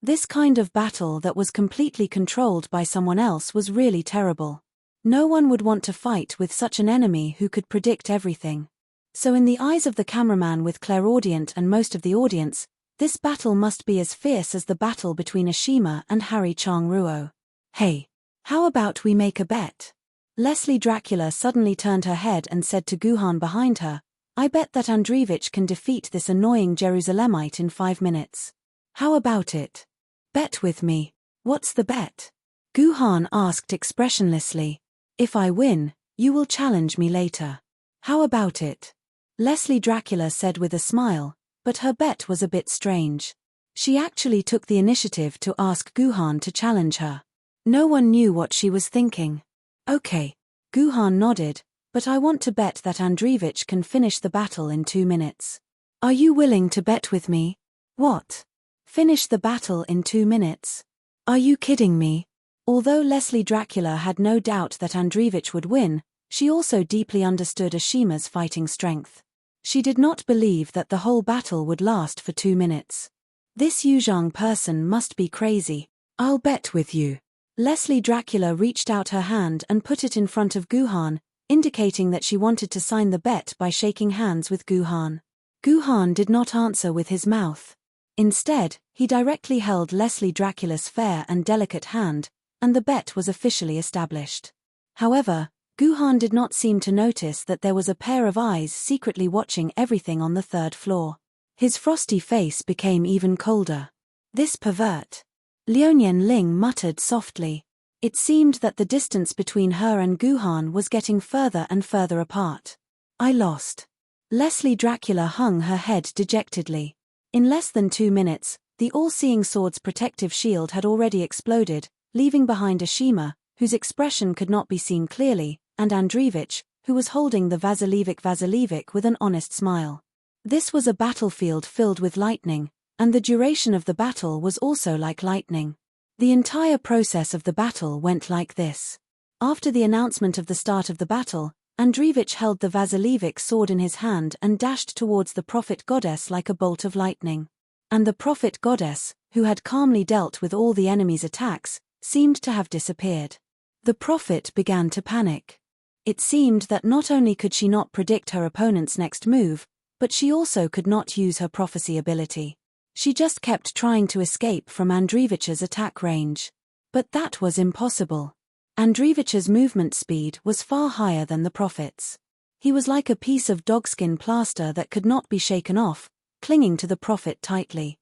This kind of battle that was completely controlled by someone else was really terrible. No one would want to fight with such an enemy who could predict everything. So in the eyes of the cameraman with clairaudient and most of the audience, this battle must be as fierce as the battle between Ashima and Harry Chang-ruo. Hey, how about we make a bet? Leslie Dracula suddenly turned her head and said to Guhan behind her, I bet that Andreevich can defeat this annoying Jerusalemite in 5 minutes. How about it? Bet with me. What's the bet? Guhan asked expressionlessly. If I win, you will challenge me later. How about it? Leslie Dracula said with a smile, but her bet was a bit strange. She actually took the initiative to ask Guhan to challenge her. No one knew what she was thinking. Okay. Guhan nodded, but I want to bet that Andreevich can finish the battle in 2 minutes. Are you willing to bet with me? What? Finish the battle in 2 minutes? Are you kidding me? Although Leslie Dracula had no doubt that Andreevich would win, she also deeply understood Ashima's fighting strength. She did not believe that the whole battle would last for 2 minutes. This Yuzhang person must be crazy. I'll bet with you. Leslie Dracula reached out her hand and put it in front of Guhan, indicating that she wanted to sign the bet by shaking hands with Guhan. Guhan did not answer with his mouth. Instead, he directly held Leslie Dracula's fair and delicate hand, and the bet was officially established. However, Guhan did not seem to notice that there was a pair of eyes secretly watching everything on the 3rd floor. His frosty face became even colder. This pervert. Liuyan Ling muttered softly. It seemed that the distance between her and Guhan was getting further and further apart. I lost. Leslie Dracula hung her head dejectedly. In less than 2 minutes, the all-seeing sword's protective shield had already exploded, leaving behind Ashima, whose expression could not be seen clearly, and Andreevich, who was holding the Vasilevich with an honest smile. This was a battlefield filled with lightning, and the duration of the battle was also like lightning. The entire process of the battle went like this. After the announcement of the start of the battle, Andreevich held the Vasilevich sword in his hand and dashed towards the prophet goddess like a bolt of lightning. And the prophet goddess, who had calmly dealt with all the enemy's attacks, seemed to have disappeared. The prophet began to panic. It seemed that not only could she not predict her opponent's next move, but she also could not use her prophecy ability. She just kept trying to escape from Andreevich's attack range. But that was impossible. Andreevich's movement speed was far higher than the prophet's. He was like a piece of dogskin plaster that could not be shaken off, clinging to the prophet tightly.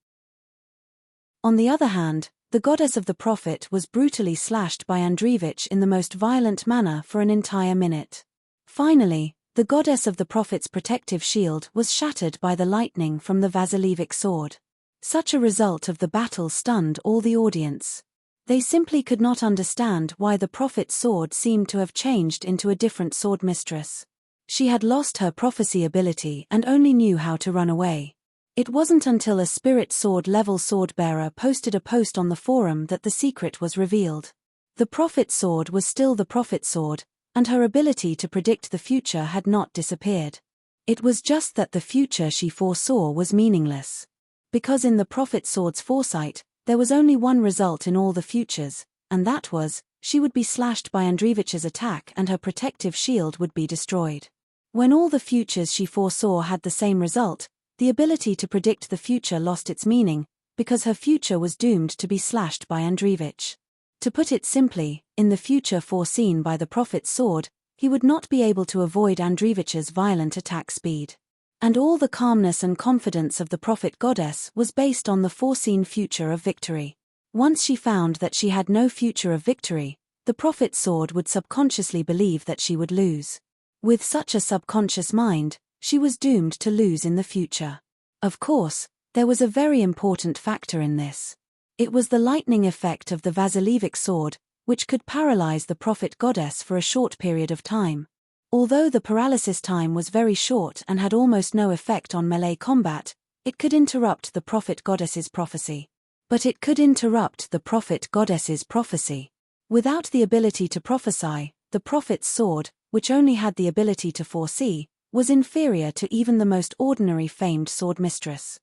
On the other hand, the goddess of the prophet was brutally slashed by Andreevich in the most violent manner for an entire minute. Finally, the goddess of the prophet's protective shield was shattered by the lightning from the Vasilevich sword. Such a result of the battle stunned all the audience. They simply could not understand why the prophet's sword seemed to have changed into a different sword mistress. She had lost her prophecy ability and only knew how to run away. It wasn't until a spirit sword level sword bearer posted a post on the forum that the secret was revealed. The prophet's sword was still the prophet's sword, and her ability to predict the future had not disappeared. It was just that the future she foresaw was meaningless. Because in the prophet's sword's foresight, there was only one result in all the futures, and that was, she would be slashed by Andreevich's attack and her protective shield would be destroyed. When all the futures she foresaw had the same result, the ability to predict the future lost its meaning, because her future was doomed to be slashed by Andreevich. To put it simply, in the future foreseen by the prophet's sword, he would not be able to avoid Andreevich's violent attack speed. And all the calmness and confidence of the prophet goddess was based on the foreseen future of victory. Once she found that she had no future of victory, the prophet's sword would subconsciously believe that she would lose. With such a subconscious mind, she was doomed to lose in the future. Of course, there was a very important factor in this. It was the lightning effect of the Vasilievic sword, which could paralyze the prophet goddess for a short period of time. Although the paralysis time was very short and had almost no effect on melee combat, it could interrupt the prophet goddess's prophecy. But it could interrupt the prophet goddess's prophecy. Without the ability to prophesy, the prophet's sword, which only had the ability to foresee, was inferior to even the most ordinary famed sword mistress.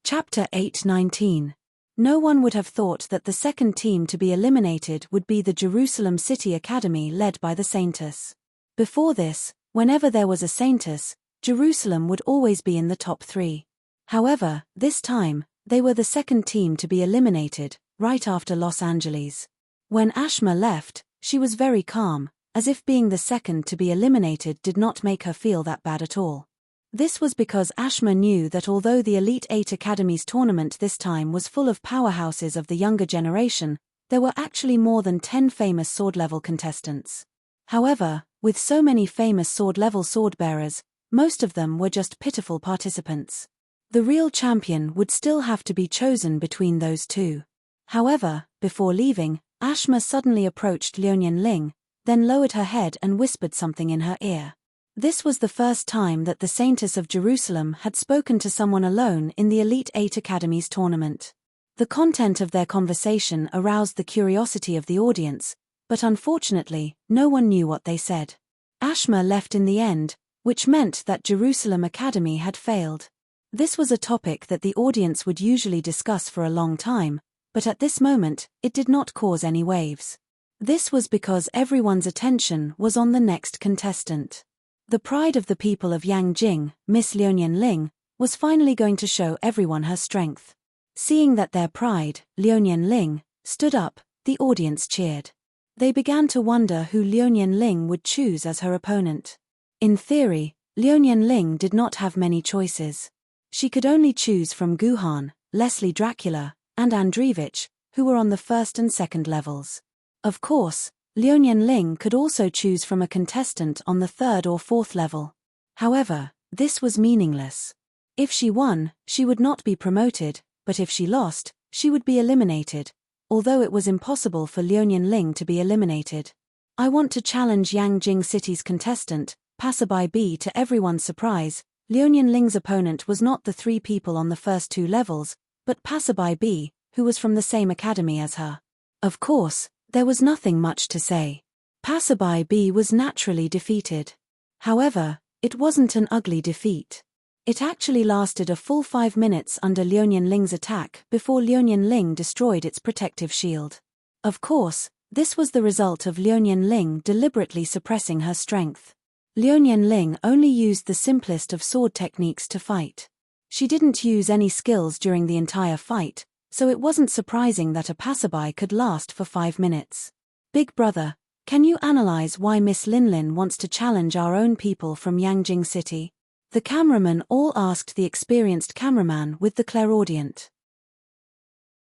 Chapter 8:19. No one would have thought that the second team to be eliminated would be the Jerusalem City Academy led by the Saintess. Before this, whenever there was a Saintess, Jerusalem would always be in the top 3. However, this time, they were the second team to be eliminated, right after Los Angeles. When Ashma left, she was very calm, as if being the second to be eliminated did not make her feel that bad at all. This was because Ashma knew that although the Elite 8 Academies tournament this time was full of powerhouses of the younger generation, there were actually more than 10 famous sword-level contestants. However, with so many famous sword-level sword-bearers, most of them were just pitiful participants. The real champion would still have to be chosen between those two. However, before leaving, Ashma suddenly approached Liuyan Ling, then lowered her head and whispered something in her ear. This was the first time that the Saintess of Jerusalem had spoken to someone alone in the Elite 8 Academies tournament. The content of their conversation aroused the curiosity of the audience, but unfortunately, no one knew what they said. Ashma left in the end, which meant that Jerusalem Academy had failed. This was a topic that the audience would usually discuss for a long time, but at this moment, it did not cause any waves. This was because everyone's attention was on the next contestant. The pride of the people of Yangjing, Miss Liuyan Ling, was finally going to show everyone her strength. Seeing that their pride, Liuyan Ling, stood up, the audience cheered. They began to wonder who Liuyan Ling would choose as her opponent. In theory, Liuyan Ling did not have many choices. She could only choose from Guhan, Leslie Dracula, and Andreevich, who were on the first and second levels. Of course, Liuyan Ling could also choose from a contestant on the third or fourth level. However, this was meaningless. If she won, she would not be promoted, but if she lost, she would be eliminated, although it was impossible for Liuyan Ling to be eliminated. I want to challenge Yangjing City's contestant, Passerby B. To everyone's surprise, Liuyan Ling's opponent was not the 3 people on the first 2 levels, but Passerby B., who was from the same academy as her. Of course, there was nothing much to say. Passerby B was naturally defeated. However, it wasn't an ugly defeat. It actually lasted a full 5 minutes under Liuyan Ling's attack before Liuyan Ling destroyed its protective shield. Of course, this was the result of Liuyan Ling deliberately suppressing her strength. Liuyan Ling only used the simplest of sword techniques to fight. She didn't use any skills during the entire fight, so it wasn't surprising that a passerby could last for 5 minutes. Big brother, can you analyze why Miss Linlin wants to challenge our own people from Yangjing City? The cameramen all asked the experienced cameraman with the clairaudient.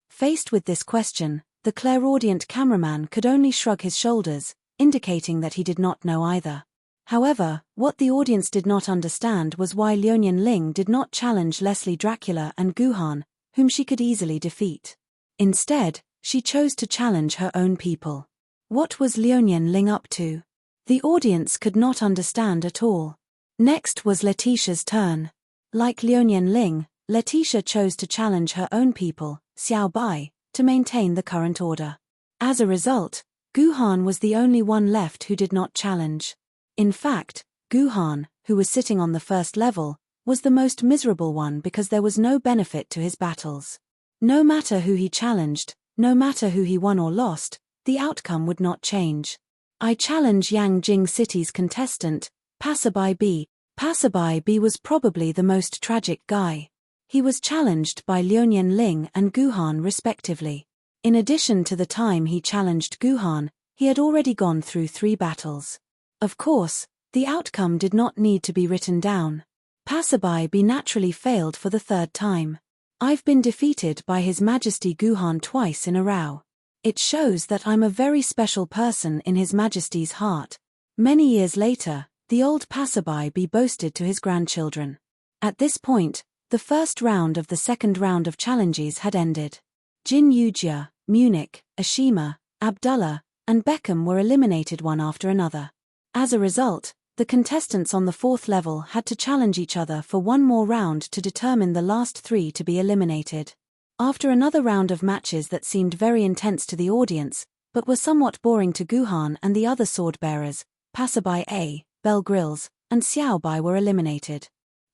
Faced with this question, the clairaudient cameraman could only shrug his shoulders, indicating that he did not know either. However, what the audience did not understand was why Liuyan Ling did not challenge Leslie Dracula and Guhan, whom she could easily defeat. Instead, she chose to challenge her own people. What was Liuyan Ling up to? The audience could not understand at all. Next was Letitia's turn. Like Liuyan Ling, Letitia chose to challenge her own people, Xiao Bai, to maintain the current order. As a result, Guhan was the only one left who did not challenge. In fact, Guhan, who was sitting on the first level, was the most miserable one because there was no benefit to his battles. No matter who he challenged, no matter who he won or lost, the outcome would not change. I challenge Yangjing City's contestant, Passerby B. Passerby B was probably the most tragic guy. He was challenged by Liuyan Ling and Guhan respectively. In addition to the time he challenged Guhan, he had already gone through 3 battles. Of course, the outcome did not need to be written down. Passerby B naturally failed for the 3rd time. I've been defeated by His Majesty Guhan twice in a row. It shows that I'm a very special person in His Majesty's heart. Many years later, the old Passerby B boasted to his grandchildren. At this point, the first round of the second round of challenges had ended. Jin Yujia, Munich, Ashima, Abdullah, and Beckham were eliminated one after another. As a result, the contestants on the 4th level had to challenge each other for one more round to determine the last 3 to be eliminated. After another round of matches that seemed very intense to the audience, but were somewhat boring to Guhan and the other sword-bearers, Passerby A, Bell Grills, and Xiao Bai were eliminated.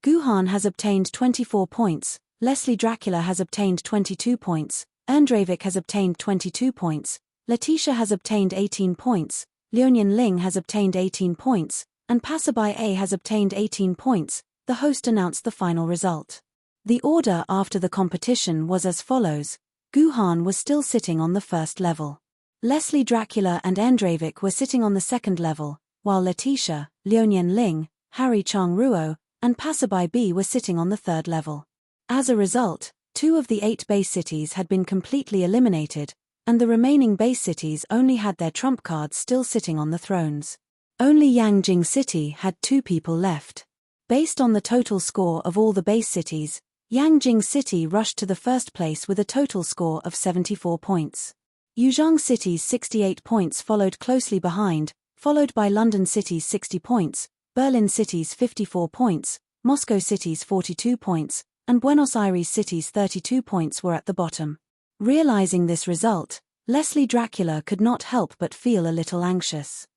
Guhan has obtained 24 points, Leslie Dracula has obtained 22 points, Erndravic has obtained 22 points, Letitia has obtained 18 points, Liuyan Ling has obtained 18 points, and Passerby A has obtained 18 points. The host announced the final result. The order after the competition was as follows. Guhan was still sitting on the 1st level. Leslie Dracula and Erndravic were sitting on the 2nd level, while Letitia, Liuyan Ling, Harry Chang Ruo, and Passerby B were sitting on the 3rd level. As a result, 2 of the 8 base cities had been completely eliminated, and the remaining base cities only had their trump cards still sitting on the thrones. Only Yangjing City had 2 people left. Based on the total score of all the base cities, Yangjing City rushed to the 1st place with a total score of 74 points. Yuzhong City's 68 points followed closely behind, followed by London City's 60 points, Berlin City's 54 points, Moscow City's 42 points, and Buenos Aires City's 32 points were at the bottom. Realizing this result, Leslie Dracula could not help but feel a little anxious.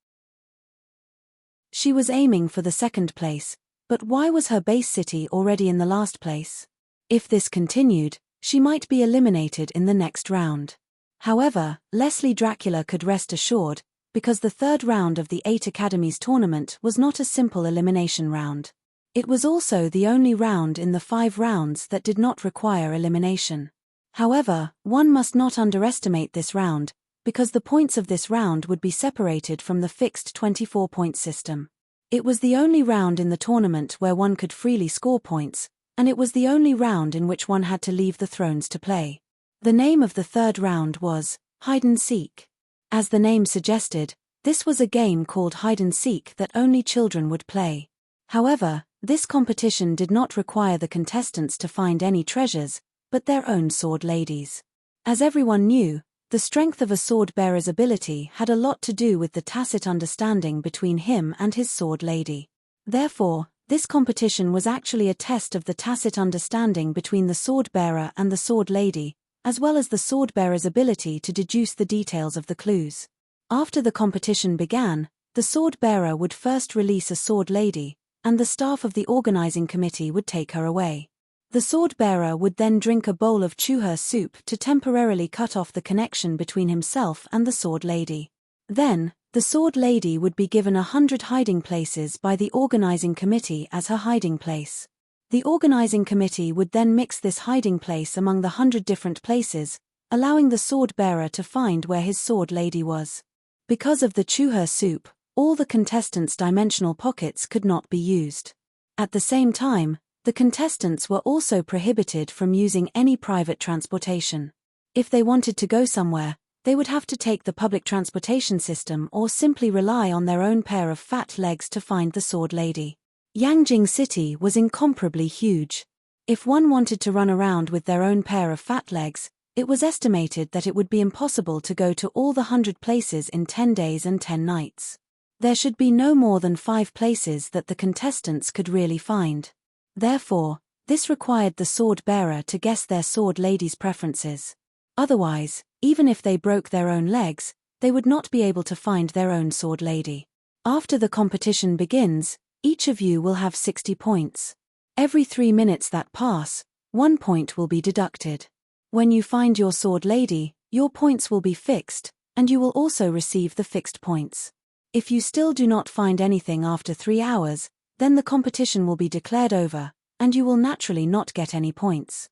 She was aiming for the 2nd place, but why was her base city already in the last place? If this continued, she might be eliminated in the next round. However, Leslie Dracula could rest assured, because the 3rd round of the 8 Academies tournament was not a simple elimination round. It was also the only round in the 5 rounds that did not require elimination. However, one must not underestimate this round, because the points of this round would be separated from the fixed 24-point system. It was the only round in the tournament where one could freely score points, and it was the only round in which one had to leave the thrones to play. The name of the 3rd round was hide-and-seek. As the name suggested, this was a game called hide-and-seek that only children would play. However, this competition did not require the contestants to find any treasures, but their own sword ladies. As everyone knew, the strength of a sword-bearer's ability had a lot to do with the tacit understanding between him and his sword lady. Therefore, this competition was actually a test of the tacit understanding between the sword-bearer and the sword lady, as well as the sword-bearer's ability to deduce the details of the clues. After the competition began, the sword-bearer would first release a sword lady, and the staff of the organizing committee would take her away. The sword-bearer would then drink a bowl of chuhe soup to temporarily cut off the connection between himself and the sword lady. Then, the sword lady would be given 100 hiding places by the organizing committee as her hiding place. The organizing committee would then mix this hiding place among the 100 different places, allowing the sword-bearer to find where his sword lady was. Because of the chuhe soup, all the contestants' dimensional pockets could not be used. At the same time, the contestants were also prohibited from using any private transportation. If they wanted to go somewhere, they would have to take the public transportation system or simply rely on their own pair of fat legs to find the sword lady. Yangjing City was incomparably huge. If one wanted to run around with their own pair of fat legs, it was estimated that it would be impossible to go to all the 100 places in 10 days and 10 nights. There should be no more than 5 places that the contestants could really find. Therefore, this required the sword-bearer to guess their sword lady's preferences. Otherwise, even if they broke their own legs, they would not be able to find their own sword lady. After the competition begins, each of you will have 60 points. Every 3 minutes that pass, 1 point will be deducted. When you find your sword lady, your points will be fixed, and you will also receive the fixed points. If you still do not find anything after 3 hours, Then the competition will be declared over, and you will naturally not get any points.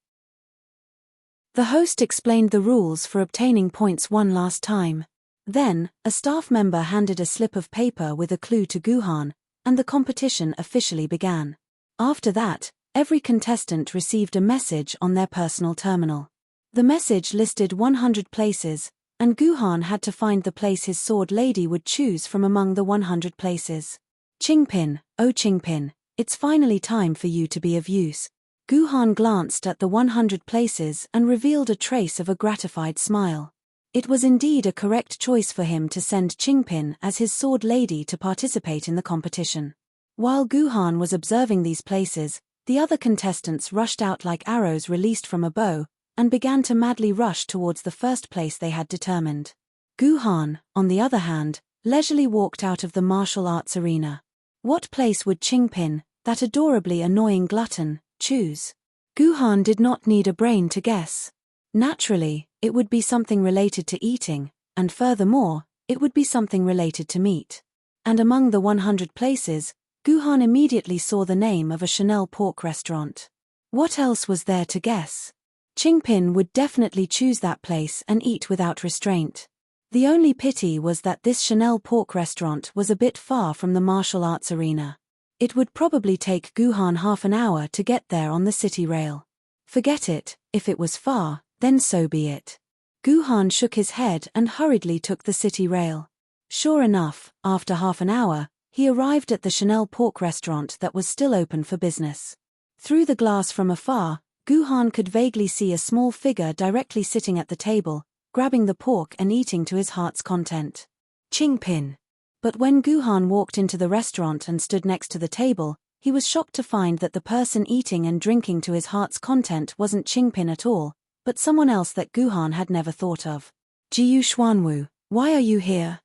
The host explained the rules for obtaining points one last time. Then, a staff member handed a slip of paper with a clue to Guhan, and the competition officially began. After that, every contestant received a message on their personal terminal. The message listed 100 places, and Guhan had to find the place his sword lady would choose from among the 100 places. Qingpin, oh Qingpin, it's finally time for you to be of use. Guhan glanced at the 100 places and revealed a trace of a gratified smile. It was indeed a correct choice for him to send Qingpin as his sword lady to participate in the competition. While Guhan was observing these places, the other contestants rushed out like arrows released from a bow, and began to madly rush towards the first place they had determined. Guhan, on the other hand, leisurely walked out of the martial arts arena. What place would Qingpin, that adorably annoying glutton, choose? Guhan did not need a brain to guess. Naturally, it would be something related to eating, and furthermore, it would be something related to meat. And among the 100 places, Guhan immediately saw the name of a Chanel pork restaurant. What else was there to guess? Qingpin would definitely choose that place and eat without restraint. The only pity was that this Chanel pork restaurant was a bit far from the martial arts arena. It would probably take Guhan half an hour to get there on the city rail. Forget it, if it was far, then so be it. Guhan shook his head and hurriedly took the city rail. Sure enough, after half an hour, he arrived at the Chanel pork restaurant that was still open for business. Through the glass from afar, Guhan could vaguely see a small figure directly sitting at the table, grabbing the pork and eating to his heart's content. Qingpin. But when Guhan walked into the restaurant and stood next to the table, he was shocked to find that the person eating and drinking to his heart's content wasn't Qingpin at all, but someone else that Guhan had never thought of. Jiyu Xuanwu, why are you here?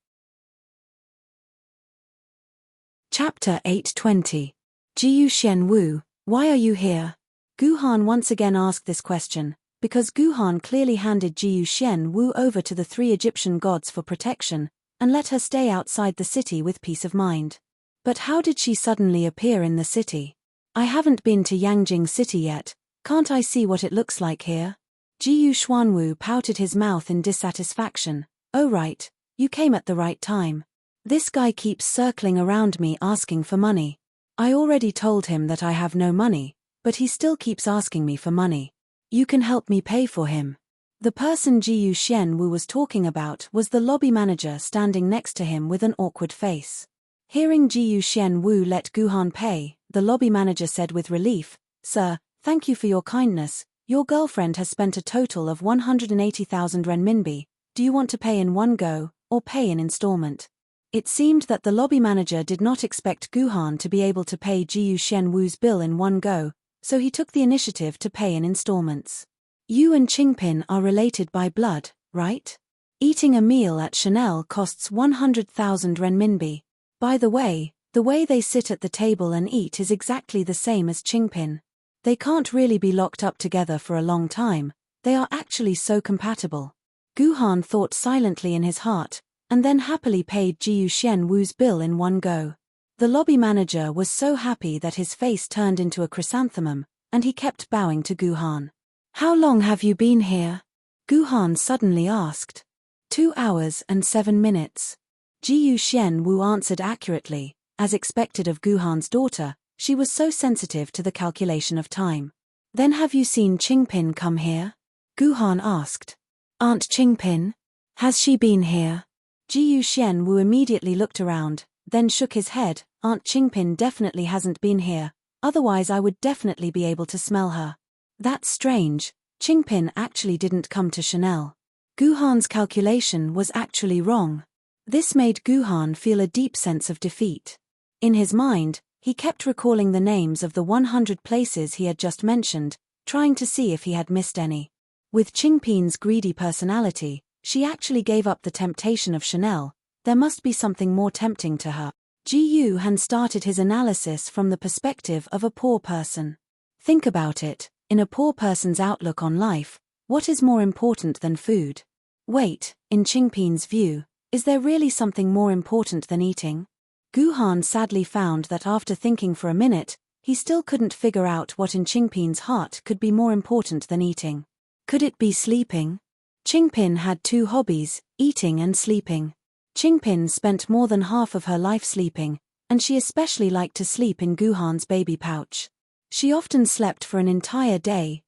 Chapter 820. Jiyu Xianwu, why are you here? Guhan once again asked this question, because Guhan clearly handed Jiyu Xianwu over to the 3 Egyptian gods for protection, and let her stay outside the city with peace of mind. But how did she suddenly appear in the city? I haven't been to Yangjing City yet, can't I see what it looks like here? Jiyu Xuanwu pouted his mouth in dissatisfaction. Oh right, you came at the right time. This guy keeps circling around me asking for money. I already told him that I have no money, but he still keeps asking me for money. You can help me pay for him. The person Jiyu Xianwu was talking about was the lobby manager standing next to him with an awkward face. Hearing Jiyu Xianwu let Guhan pay, the lobby manager said with relief, Sir, thank you for your kindness. Your girlfriend has spent a total of 180,000 renminbi. Do you want to pay in one go, or pay in installment? It seemed that the lobby manager did not expect Guhan to be able to pay Jiyu Xianwu's bill in one go, so he took the initiative to pay in installments. You and Qingpin are related by blood, right? Eating a meal at Chanel costs 100,000 renminbi. By the way they sit at the table and eat is exactly the same as Qingpin. They can't really be locked up together for a long time, they are actually so compatible. Guhan thought silently in his heart, and then happily paid Jiyu Xianwu's bill in one go. The lobby manager was so happy that his face turned into a chrysanthemum, and he kept bowing to Guhan. How long have you been here? Guhan suddenly asked. 2 hours and 7 minutes. Jiyu Xianwu answered accurately, as expected of Guhan's daughter. She was so sensitive to the calculation of time. Then have you seen Qingpin come here? Guhan asked. Aunt Qingpin? Has she been here? Jiyu Xianwu immediately looked around, then shook his head. Aunt Qingpin definitely hasn't been here, otherwise I would definitely be able to smell her. That's strange, Qingpin actually didn't come to Chanel. Guhan's calculation was actually wrong. This made Guhan feel a deep sense of defeat. In his mind, he kept recalling the names of the 100 places he had just mentioned, trying to see if he had missed any. With Qingpin's greedy personality, she actually gave up the temptation of Chanel. There must be something more tempting to her. Jiyu Han started his analysis from the perspective of a poor person. Think about it, in a poor person's outlook on life, what is more important than food? Wait, in Qingpin's view, is there really something more important than eating? Guhan sadly found that after thinking for a minute, he still couldn't figure out what in Qingpin's heart could be more important than eating. Could it be sleeping? Qingpin had two hobbies, eating and sleeping. Qingpin spent more than half of her life sleeping, and she especially liked to sleep in Guhan's baby pouch. She often slept for an entire day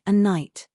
and night.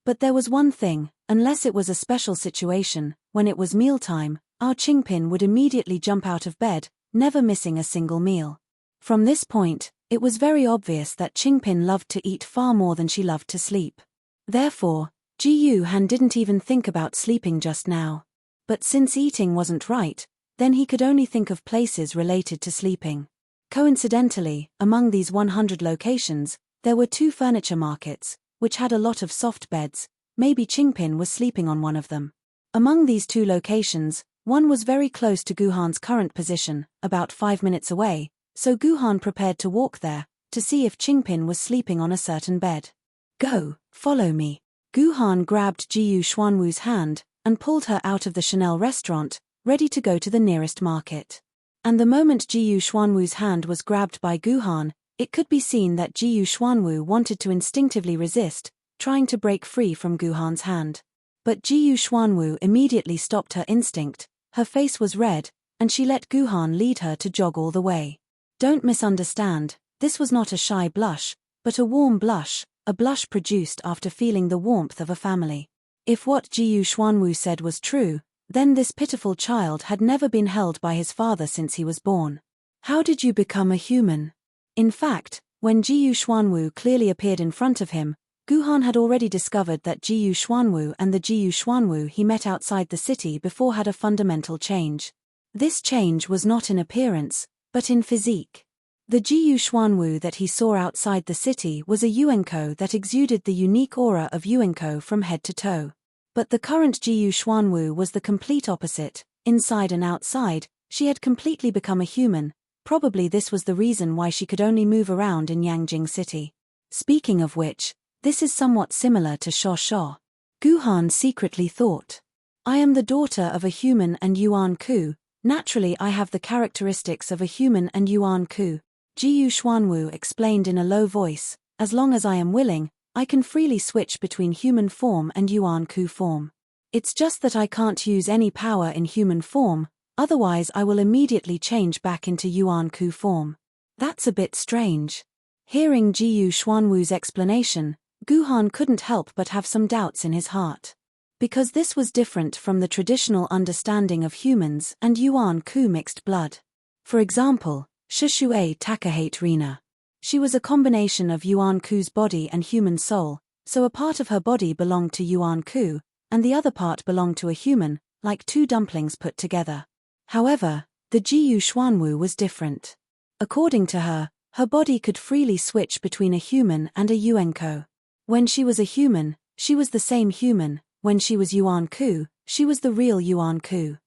But there was one thing, unless it was a special situation, when it was mealtime, our Qingpin would immediately jump out of bed, never missing a single meal. From this point, it was very obvious that Qingpin loved to eat far more than she loved to sleep. Therefore, Ji Han didn't even think about sleeping just now. But since eating wasn't right, then he could only think of places related to sleeping. Coincidentally, among these 100 locations, there were 2 furniture markets, which had a lot of soft beds. Maybe Qingpin was sleeping on one of them. Among these 2 locations, one was very close to Guhan's current position, about 5 minutes away, so Guhan prepared to walk there, to see if Qingpin was sleeping on a certain bed. Go, follow me. Guhan grabbed Jiyu Xuanwu's hand, and pulled her out of the Chanel restaurant, ready to go to the nearest market. And the moment Jiyu Xuanwu's hand was grabbed by Guhan, it could be seen that Jiyu Xuanwu wanted to instinctively resist, trying to break free from Guhan's hand. But Jiyu Xuanwu immediately stopped her instinct, her face was red, and she let Guhan lead her to jog all the way. Don't misunderstand, this was not a shy blush, but a warm blush, a blush produced after feeling the warmth of a family. If what Jiyu Xuanwu said was true, then this pitiful child had never been held by his father since he was born. How did you become a human? In fact, when Jiyu Xuanwu clearly appeared in front of him, Guhan had already discovered that Jiyu Xuanwu and the Jiyu Xuanwu he met outside the city before had a fundamental change. This change was not in appearance, but in physique. The Jiyu Xuanwu that he saw outside the city was a Yuanko that exuded the unique aura of Yuanko from head to toe. But the current Jiyu Xuanwu was the complete opposite. Inside and outside, she had completely become a human. Probably this was the reason why she could only move around in Yangjing City. Speaking of which, this is somewhat similar to Sho Sho. Guhan secretly thought. I am the daughter of a human and Yuan Ku. Naturally I have the characteristics of a human and Yuan Ku. Jiyu Xuanwu explained in a low voice, as long as I am willing, I can freely switch between human form and Yuan Ku form. It's just that I can't use any power in human form, otherwise I will immediately change back into Yuan Ku form. That's a bit strange. Hearing Jiyu Xuanwu's explanation, Guhan couldn't help but have some doubts in his heart. Because this was different from the traditional understanding of humans and Yuan Ku mixed blood. For example, Shishui Takahate Rina. She was a combination of Yuan Ku's body and human soul, so a part of her body belonged to Yuan Ku, and the other part belonged to a human, like 2 dumplings put together. However, the Jiyu Xuanwu was different. According to her, her body could freely switch between a human and a Yuanko. When she was a human, she was the same human. When she was Yuan Ku, she was the real Yuan Ku.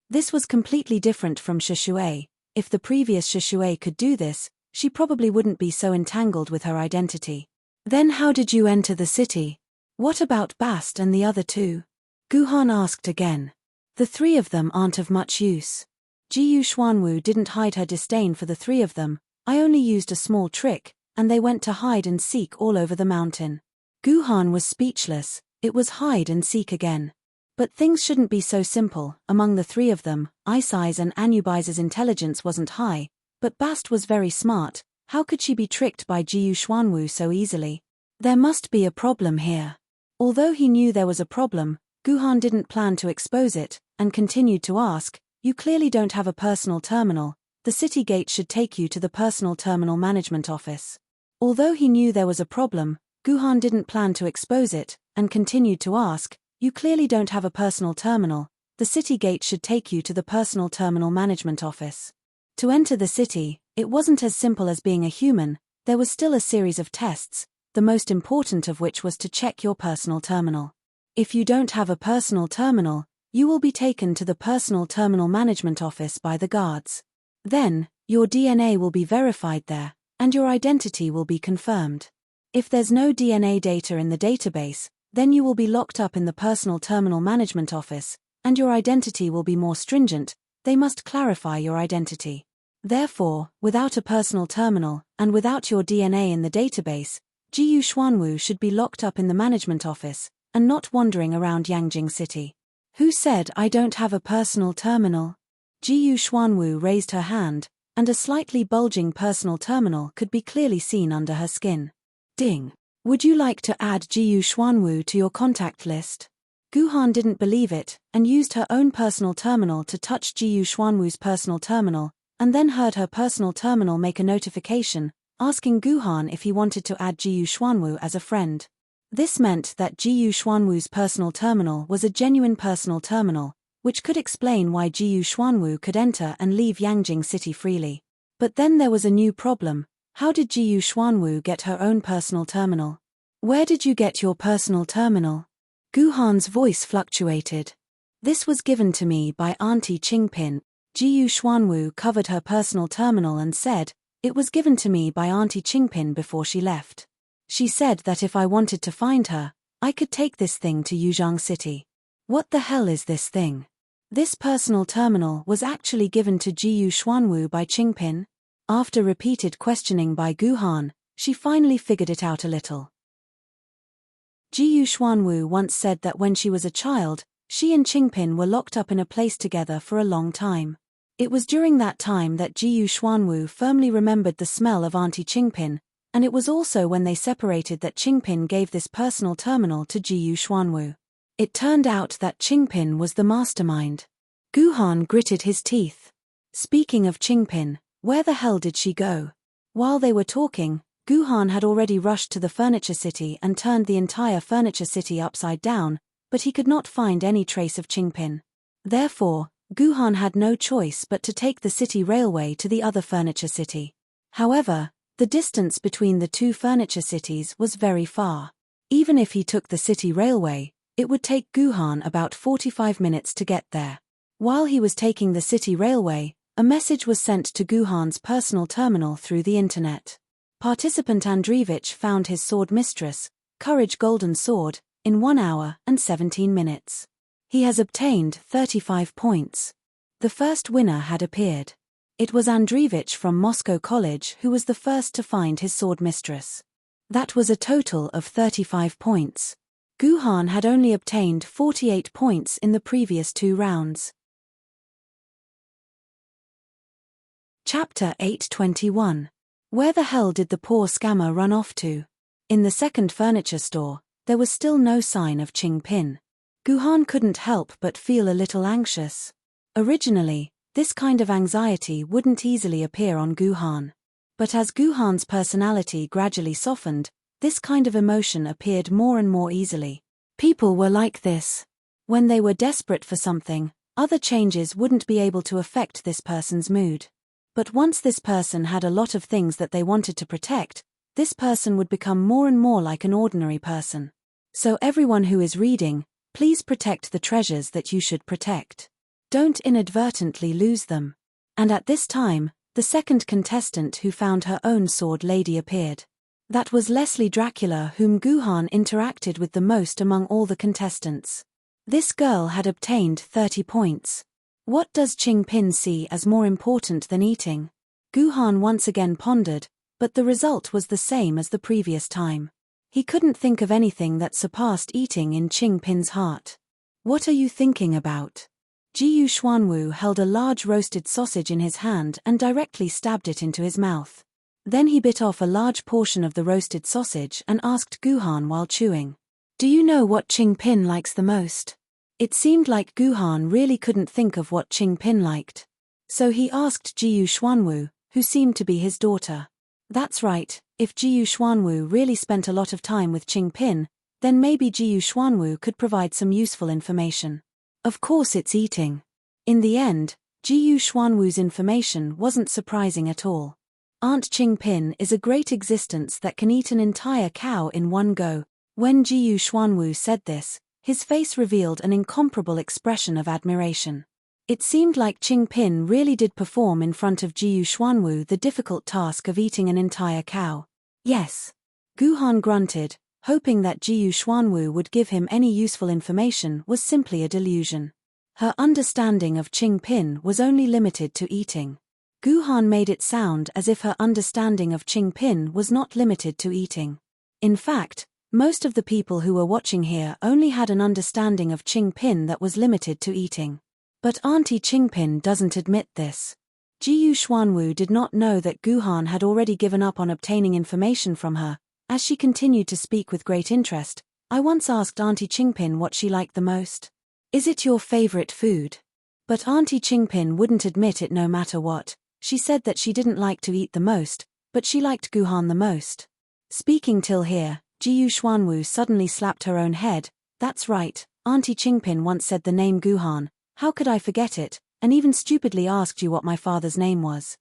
This was completely different from Shishui. If the previous Shishui could do this, she probably wouldn't be so entangled with her identity. Then how did you enter the city? What about Bast and the other 2? Guhan asked again. The 3 of them aren't of much use. Jiyu Xuanwu didn't hide her disdain for the 3 of them. I only used a small trick, and they went to hide and seek all over the mountain. Guhan was speechless. It was hide and seek again. But things shouldn't be so simple. Among the 3 of them, Isai's and Anubis's intelligence wasn't high, but Bast was very smart. How could she be tricked by Jiyu Xuanwu so easily? There must be a problem here. Although he knew there was a problem, Guhan didn't plan to expose it, and continued to ask, you clearly don't have a personal terminal. The city gate should take you to the personal terminal management office. Although he knew there was a problem, Guhan didn't plan to expose it, and continued to ask, you clearly don't have a personal terminal. The city gate should take you to the personal terminal management office. To enter the city, it wasn't as simple as being a human. There was still a series of tests, the most important of which was to check your personal terminal. If you don't have a personal terminal, you will be taken to the personal terminal management office by the guards. Then, your DNA will be verified there, and your identity will be confirmed. If there's no DNA data in the database, then you will be locked up in the personal terminal management office, and your identity will be more stringent, They must clarify your identity. Therefore, without a personal terminal, and without your DNA in the database, Jiyu Xuanwu should be locked up in the management office, and not wandering around Yangjing City. Who said I don't have a personal terminal? Jiyu Xuanwu raised her hand, and a slightly bulging personal terminal could be clearly seen under her skin. Ding. Would you like to add Jiyu Xuanwu to your contact list? Guhan didn't believe it, and used her own personal terminal to touch Jiyu Xuanwu's personal terminal, and then heard her personal terminal make a notification, asking Guhan if he wanted to add Jiyu Xuanwu as a friend. This meant that Jiyu Xuanwu's personal terminal was a genuine personal terminal, which could explain why Jiyu Xuanwu could enter and leave Yangjing City freely. But then there was a new problem. How did Jiyu Xuanwu get her own personal terminal? Where did you get your personal terminal? Guhan's voice fluctuated. This was given to me by Auntie Qingpin. Jiyu Xuanwu covered her personal terminal and said, "It was given to me by Auntie Qingpin before she left. She said that if I wanted to find her, I could take this thing to Yuzhang City." What the hell is this thing? This personal terminal was actually given to Jiyu Xuanwu by Qingpin? After repeated questioning by Guhan, she finally figured it out a little. Jiyu Xuanwu once said that when she was a child, she and Qingpin were locked up in a place together for a long time. It was during that time that Jiyu Xuanwu firmly remembered the smell of Auntie Qingpin, and it was also when they separated that Qingpin gave this personal terminal to Jiyu Xuanwu. It turned out that Qingpin was the mastermind. Guhan gritted his teeth. Speaking of Qingpin, where the hell did she go? While they were talking, Guhan had already rushed to the furniture city and turned the entire furniture city upside down, but he could not find any trace of Qingpin. Therefore, Guhan had no choice but to take the city railway to the other furniture city. However, the distance between the two furniture cities was very far. Even if he took the city railway, it would take Guhan about 45 minutes to get there. While he was taking the city railway, a message was sent to Guhan's personal terminal through the internet. Participant Andreevich found his sword mistress, Courage Golden Sword, in 1 hour and 17 minutes. He has obtained 35 points. The first winner had appeared. It was Andreevich from Moscow College who was the first to find his sword mistress. That was a total of 35 points. Guhan had only obtained 48 points in the previous 2 rounds. Chapter 821. Where the hell did the poor scammer run off to? In the second furniture store, there was still no sign of Qingpin. Guhan couldn't help but feel a little anxious. Originally, this kind of anxiety wouldn't easily appear on Guhan. But as Guhan's personality gradually softened, this kind of emotion appeared more and more easily. People were like this. When they were desperate for something, other changes wouldn't be able to affect this person's mood. But once this person had a lot of things that they wanted to protect, this person would become more and more like an ordinary person. So everyone who is reading, please protect the treasures that you should protect. Don't inadvertently lose them. And at this time, the second contestant who found her own sword lady appeared. That was Leslie Dracula, whom Guhan interacted with the most among all the contestants. This girl had obtained 30 points. What does Qingpin see as more important than eating? Guhan once again pondered, but the result was the same as the previous time. He couldn't think of anything that surpassed eating in Qingpin's heart. What are you thinking about? Jiyu Xuanwu held a large roasted sausage in his hand and directly stabbed it into his mouth. Then he bit off a large portion of the roasted sausage and asked Guhan while chewing, "Do you know what Qingpin likes the most?" It seemed like Guhan really couldn't think of what Qingpin liked. So he asked Jiyu Xuanwu, who seemed to be his daughter. That's right, if Jiyu Xuanwu really spent a lot of time with Qingpin, then maybe Jiyu Xuanwu could provide some useful information. Of course it's eating. In the end, Jiyu Xuanwu's information wasn't surprising at all. Aunt Qingpin is a great existence that can eat an entire cow in one go. When Jiyu Xuanwu said this, his face revealed an incomparable expression of admiration. It seemed like Qingpin really did perform in front of Jiyu Xuanwu the difficult task of eating an entire cow. Yes. Guhan grunted, hoping that Jiyu Xuanwu would give him any useful information was simply a delusion. Her understanding of Qingpin was only limited to eating. Guhan made it sound as if her understanding of Qingpin was not limited to eating. In fact, most of the people who were watching here only had an understanding of Qingpin that was limited to eating. But Auntie Qingpin doesn't admit this. Jiyu Xuanwu did not know that Guhan had already given up on obtaining information from her. As she continued to speak with great interest, I once asked Auntie Qingpin what she liked the most. Is it your favorite food? But Auntie Qingpin wouldn't admit it no matter what. She said that she didn't like to eat the most, but she liked Guhan the most. Speaking till here, Jiyu Xuanwu suddenly slapped her own head. That's right, Auntie Qingpin once said the name Guhan. How could I forget it, and even stupidly asked you what my father's name was.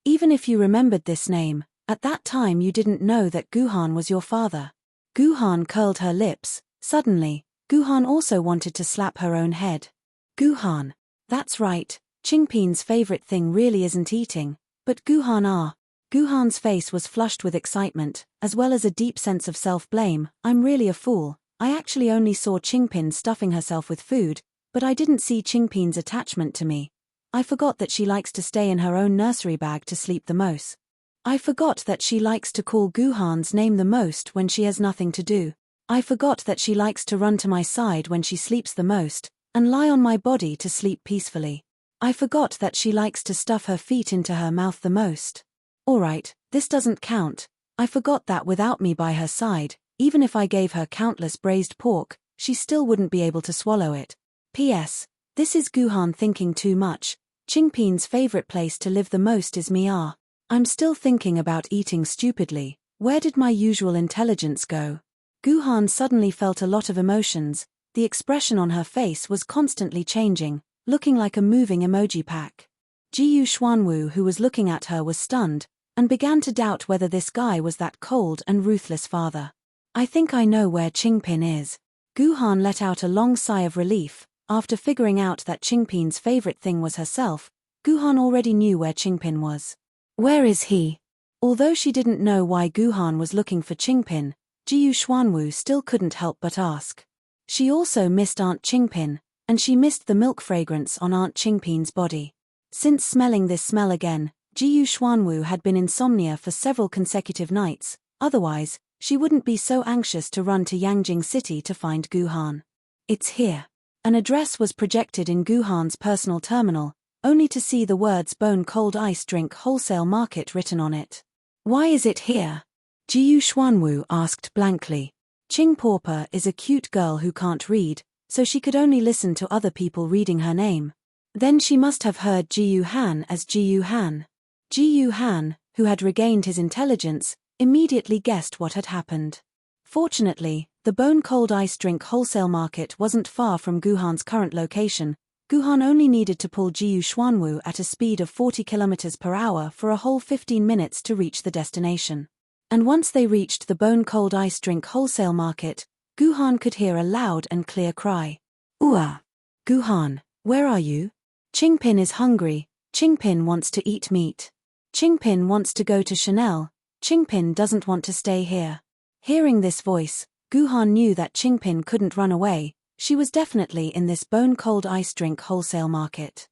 Even if you remembered this name, at that time you didn't know that Guhan was your father. Guhan curled her lips. Suddenly, Guhan also wanted to slap her own head. Guhan. That's right, Qingpin's favorite thing really isn't eating, but Guhan's face was flushed with excitement, as well as a deep sense of self-blame. I'm really a fool. I actually only saw Qingpin stuffing herself with food, but I didn't see Qingpin's attachment to me. I forgot that she likes to stay in her own nursery bag to sleep the most. I forgot that she likes to call Guhan's name the most when she has nothing to do. I forgot that she likes to run to my side when she sleeps the most, and lie on my body to sleep peacefully. I forgot that she likes to stuff her feet into her mouth the most. Alright, this doesn't count. I forgot that without me by her side, even if I gave her countless braised pork, she still wouldn't be able to swallow it. P.S. This is Guhan thinking too much. Qingpin's favorite place to live the most is Mia. I'm still thinking about eating stupidly. Where did my usual intelligence go? Guhan suddenly felt a lot of emotions. The expression on her face was constantly changing, looking like a moving emoji pack. Jiyu Xuanwu, who was looking at her, was stunned, and began to doubt whether this guy was that cold and ruthless father. I think I know where Qingpin is. Guhan let out a long sigh of relief. After figuring out that Qingpin's favorite thing was herself, Guhan already knew where Qingpin was. Where is he? Although she didn't know why Guhan was looking for Qingpin, Jiyu Xuanwu still couldn't help but ask. She also missed Aunt Qingpin, and she missed the milk fragrance on Aunt Qingpin's body. Since smelling this smell again, Jiyu Xuanwu had been insomnia for several consecutive nights. Otherwise, she wouldn't be so anxious to run to Yangjing City to find Guhan. It's here. An address was projected in Guhan's personal terminal, only to see the words Bone Cold Ice Drink Wholesale Market written on it. Why is it here? Jiyu Xuanwu asked blankly. Qing Pauper is a cute girl who can't read, so she could only listen to other people reading her name. Then she must have heard Jiyu Han as Jiyu Han. Jiyu Han, who had regained his intelligence, immediately guessed what had happened. Fortunately, the Bone Cold Ice Drink Wholesale Market wasn't far from Guhan's current location. Guhan only needed to pull Jiyu Xuanwu at a speed of 40 km per hour for a whole 15 minutes to reach the destination. And once they reached the Bone Cold Ice Drink Wholesale Market, Guhan could hear a loud and clear cry. Ooh! Guhan, where are you? Qingpin is hungry. Qingpin wants to eat meat. Qingpin wants to go to Chanel. Qingpin doesn't want to stay here. Hearing this voice, Guhan knew that Qingpin couldn't run away. She was definitely in this Bone Cold Ice Drink Wholesale Market.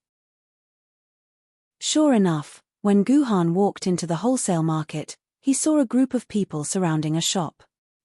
Sure enough, when Guhan walked into the wholesale market, he saw a group of people surrounding a shop.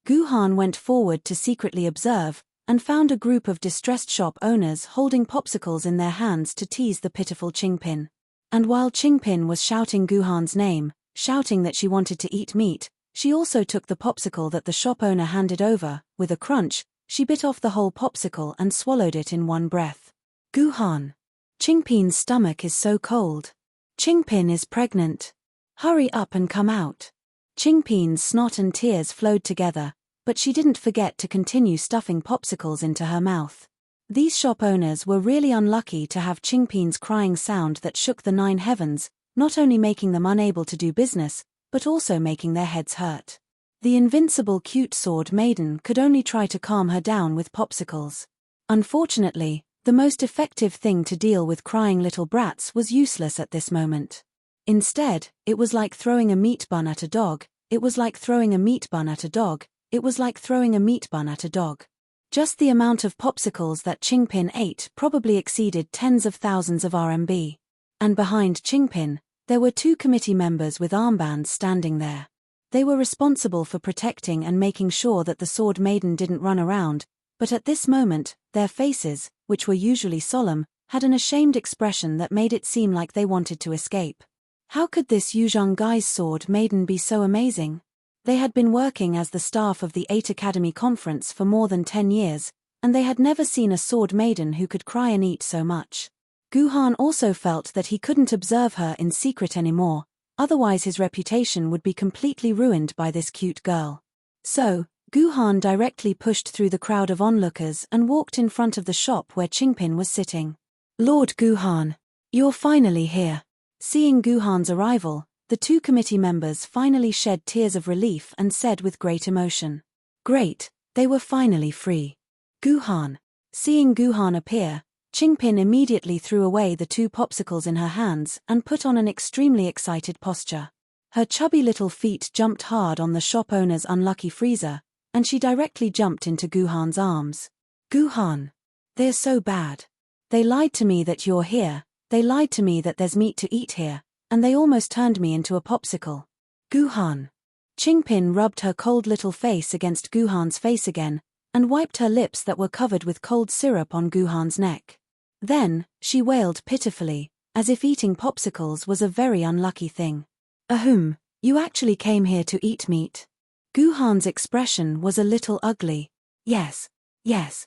Guhan went forward to secretly observe, and found a group of distressed shop owners holding popsicles in their hands to tease the pitiful Qingpin. And while Qingpin was shouting Guhan's name, shouting that she wanted to eat meat, she also took the popsicle that the shop owner handed over. With a crunch, she bit off the whole popsicle and swallowed it in one breath. Guhan. Qingpin's stomach is so cold. Qingpin is pregnant. Hurry up and come out. Qingpin's snot and tears flowed together, but she didn't forget to continue stuffing popsicles into her mouth. These shop owners were really unlucky to have Qingpin's crying sound that shook the 9 heavens, not only making them unable to do business, but also making their heads hurt. The invincible cute sword Maiden could only try to calm her down with popsicles. Unfortunately, the most effective thing to deal with crying little brats was useless at this moment. Instead, it was like throwing a meat bun at a dog. It was like throwing a meat bun at a dog. It was like throwing a meat bun at a dog. Just the amount of popsicles that Qingpin ate probably exceeded tens of thousands of RMB. And behind Qingpin, there were 2 committee members with armbands standing there. They were responsible for protecting and making sure that the sword maiden didn't run around, but at this moment, their faces, which were usually solemn, had an ashamed expression that made it seem like they wanted to escape. How could this Yuzhong Guy's sword maiden be so amazing? They had been working as the staff of the 8 Academy Conference for more than 10 years, and they had never seen a sword maiden who could cry and eat so much. Guhan also felt that he couldn't observe her in secret anymore, otherwise his reputation would be completely ruined by this cute girl. So, Guhan directly pushed through the crowd of onlookers and walked in front of the shop where Qingpin was sitting. "Lord Guhan, you're finally here." Seeing Guhan's arrival, the 2 committee members finally shed tears of relief and said with great emotion, "Great, they were finally free." Guhan. Seeing Guhan appear, Qingpin immediately threw away the 2 popsicles in her hands and put on an extremely excited posture. Her chubby little feet jumped hard on the shop owner's unlucky freezer, and she directly jumped into Guhan's arms. "Guhan. They're so bad. They lied to me that you're here, they lied to me that there's meat to eat here, and they almost turned me into a popsicle." Guhan. Qingpin rubbed her cold little face against Guhan's face again, and wiped her lips that were covered with cold syrup on Guhan's neck. Then, she wailed pitifully, as if eating popsicles was a very unlucky thing. "Ahem, you actually came here to eat meat?" Guhan's expression was a little ugly. "Yes, yes."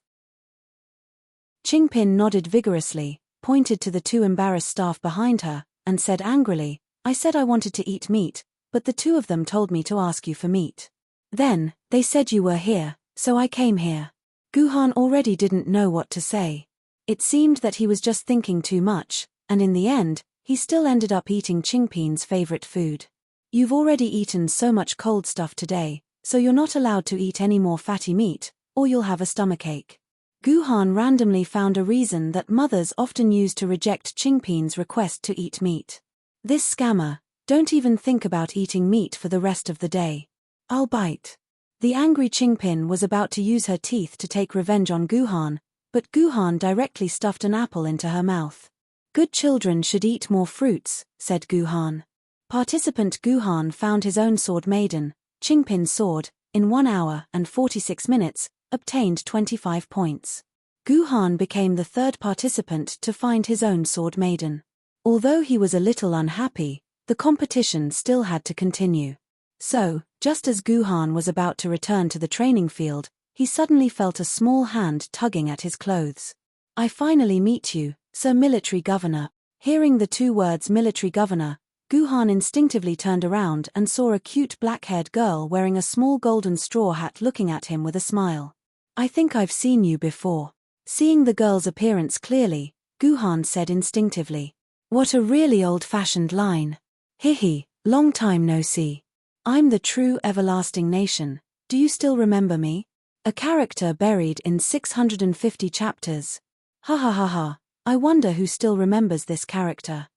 Qingpin nodded vigorously, pointed to the 2 embarrassed staff behind her, and said angrily, "I said I wanted to eat meat, but the 2 of them told me to ask you for meat. Then, they said you were here, so I came here." Guhan already didn't know what to say. It seemed that he was just thinking too much, and in the end, he still ended up eating Qingpin's favorite food. "You've already eaten so much cold stuff today, so you're not allowed to eat any more fatty meat, or you'll have a stomachache." Guhan randomly found a reason that mothers often use to reject Qingpin's request to eat meat. "This scammer, don't even think about eating meat for the rest of the day. I'll bite." The angry Qingpin was about to use her teeth to take revenge on Guhan, but Guhan directly stuffed an apple into her mouth. "Good children should eat more fruits," said Guhan. Participant Guhan found his own sword maiden, Qingpin's sword, in 1 hour and 46 minutes, obtained 25 points. Guhan became the 3rd participant to find his own sword maiden. Although he was a little unhappy, the competition still had to continue. So, just as Guhan was about to return to the training field, he suddenly felt a small hand tugging at his clothes. "I finally meet you, Sir Military Governor." Hearing the 2 words military governor, Guhan instinctively turned around and saw a cute black-haired girl wearing a small golden straw hat looking at him with a smile. "I think I've seen you before." Seeing the girl's appearance clearly, Guhan said instinctively, "What a really old-fashioned line. Hihi, long time no see. I'm the true everlasting nation, do you still remember me? A character buried in 650 chapters. Ha ha ha ha, I wonder who still remembers this character."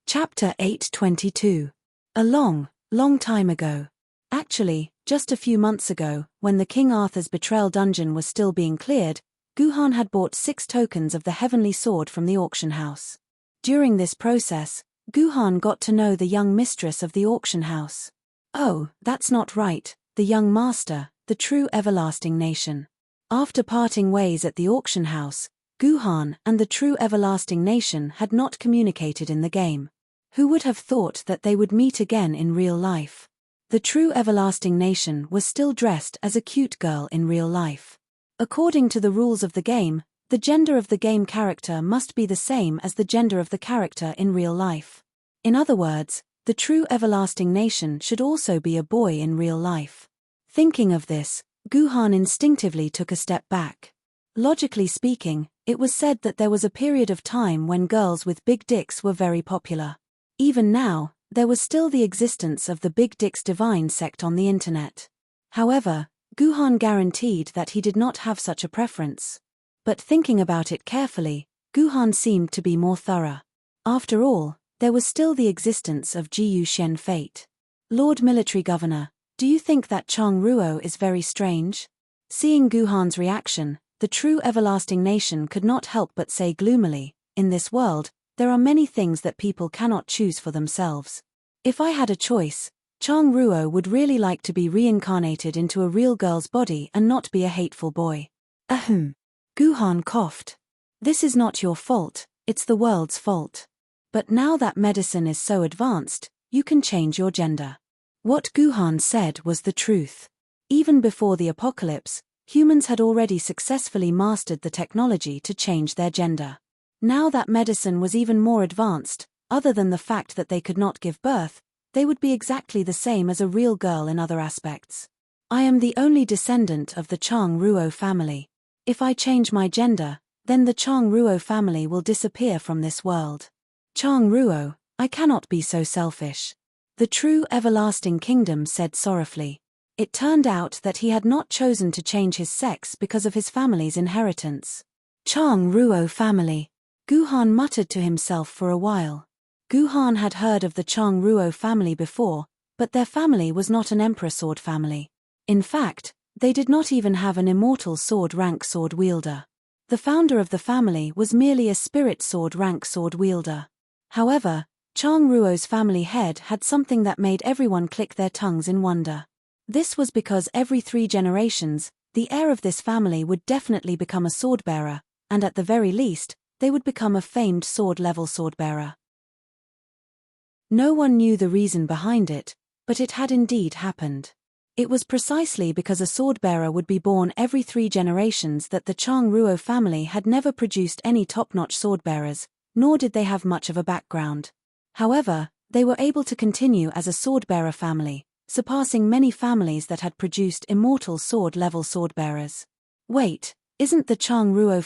Chapter 822. A long, long time ago. Actually, just a few months ago, when the King Arthur's betrayal dungeon was still being cleared, Guhan had bought 6 tokens of the heavenly sword from the auction house. During this process, Guhan got to know the young mistress of the auction house. Oh, that's not right, the young master, the true everlasting nation. After parting ways at the auction house, Guhan and the true everlasting nation had not communicated in the game. Who would have thought that they would meet again in real life? The true everlasting nation was still dressed as a cute girl in real life. According to the rules of the game, the gender of the game character must be the same as the gender of the character in real life. In other words, the true everlasting nation should also be a boy in real life. Thinking of this, Guhan instinctively took a step back. Logically speaking, it was said that there was a period of time when girls with big dicks were very popular. Even now, there was still the existence of the Big Dicks Divine sect on the internet. However, Guhan guaranteed that he did not have such a preference. But thinking about it carefully, Guhan seemed to be more thorough. After all, there was still the existence of Jiyu Shen fate. "Lord Military Governor, Do you think that Chang Ruo is very strange? Seeing Guhan's reaction, the true everlasting nation could not help but say gloomily, in this world, there are many things that people cannot choose for themselves. If I had a choice, Chang Ruo would really like to be reincarnated into a real girl's body and not be a hateful boy. Ahem. Guhan coughed. This is not your fault, it's the world's fault. But now that medicine is so advanced, you can change your gender. What Guhan said was the truth. Even before the apocalypse, humans had already successfully mastered the technology to change their gender. Now that medicine was even more advanced, other than the fact that they could not give birth, they would be exactly the same as a real girl in other aspects. I am the only descendant of the Chang Ruo family. If I change my gender, then the Chang Ruo family will disappear from this world. Chang Ruo, I cannot be so selfish. The true everlasting kingdom said sorrowfully. It turned out that he had not chosen to change his sex because of his family's inheritance. Chang Ruo family. Guhan muttered to himself for a while. Guhan had heard of the Chang Ruo family before, but their family was not an emperor sword family. In fact, they did not even have an immortal sword rank sword wielder. The founder of the family was merely a spirit sword rank sword wielder. However, Chang Ruo's family head had something that made everyone click their tongues in wonder. This was because every 3 generations, the heir of this family would definitely become a swordbearer, and at the very least, they would become a famed sword-level swordbearer. No one knew the reason behind it, but it had indeed happened. It was precisely because a swordbearer would be born every 3 generations that the Chang Ruo family had never produced any top-notch swordbearers, nor did they have much of a background. However, they were able to continue as a swordbearer family, surpassing many families that had produced immortal sword-level swordbearers. Wait, isn't the Chang Ruo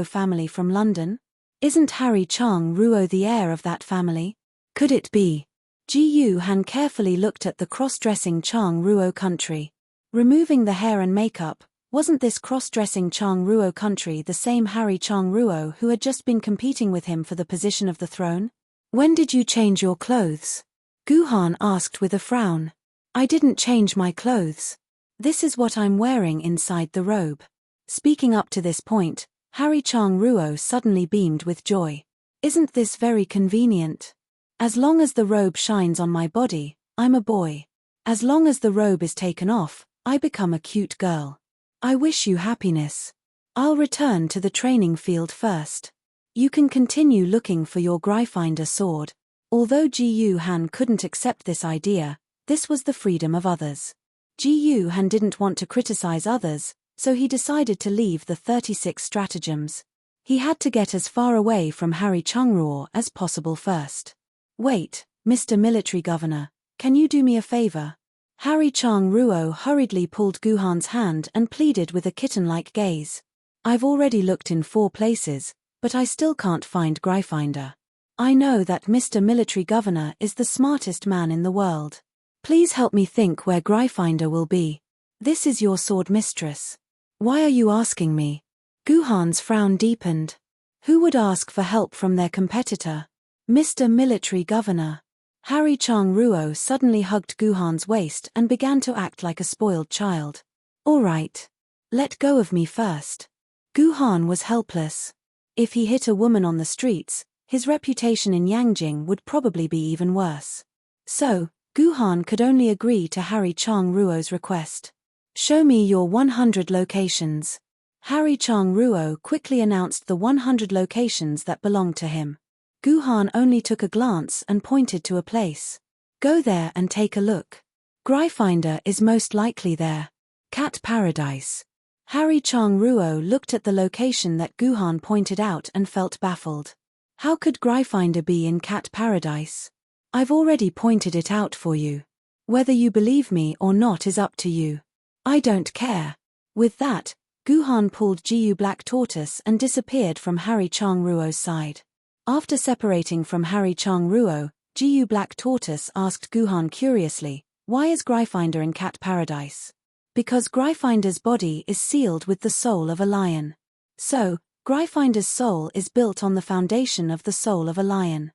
family from London? Isn't Harry Chang Ruo the heir of that family? Could it be? Ji Han carefully looked at the cross-dressing Chang Ruo country. Removing the hair and makeup, wasn't this cross-dressing Chang Ruo country the same Harry Chang Ruo who had just been competing with him for the position of the throne? When did you change your clothes? Guhan asked with a frown. I didn't change my clothes. This is what I'm wearing inside the robe. Speaking up to this point, Harry Chang Ruo suddenly beamed with joy. Isn't this very convenient? As long as the robe shines on my body, I'm a boy. As long as the robe is taken off, I become a cute girl. I wish you happiness. I'll return to the training field first. You can continue looking for your Gryffindor sword. Although Ji Han couldn't accept this idea, this was the freedom of others. Ji Han didn't want to criticize others, so he decided to leave the 36 stratagems. He had to get as far away from Harry Chang Ruo as possible first. Wait, Mr. Military Governor, can you do me a favor? Harry Chang Ruo hurriedly pulled Guhan's hand and pleaded with a kitten-like gaze. I've already looked in 4 places, but I still can't find Gryffindor. I know that Mr. Military Governor is the smartest man in the world. Please help me think where Gryffindor will be. This is your sword mistress. Why are you asking me? Guhan's frown deepened. Who would ask for help from their competitor? Mr. Military Governor. Harry Chang Ruo suddenly hugged Guhan's waist and began to act like a spoiled child. All right. Let go of me first. Guhan was helpless. If he hit a woman on the streets, his reputation in Yangjing would probably be even worse. So, Guhan could only agree to Harry Chang Ruo's request. Show me your 100 locations. Harry Chang Ruo quickly announced the 100 locations that belonged to him. Guhan only took a glance and pointed to a place. Go there and take a look. Gryffindor is most likely there. Cat Paradise. Harry Chang Ruo looked at the location that Guhan pointed out and felt baffled. How could Gryffindor be in Cat Paradise? I've already pointed it out for you. Whether you believe me or not is up to you. I don't care. With that, Guhan pulled Jiu Black Tortoise and disappeared from Harry Chang Ruo's side. After separating from Harry Chang Ruo, Jiu Black Tortoise asked Guhan curiously, why is Gryffindor in Cat Paradise? Because Gryffindor's body is sealed with the soul of a lion. So, Gryffindor's soul is built on the foundation of the soul of a lion.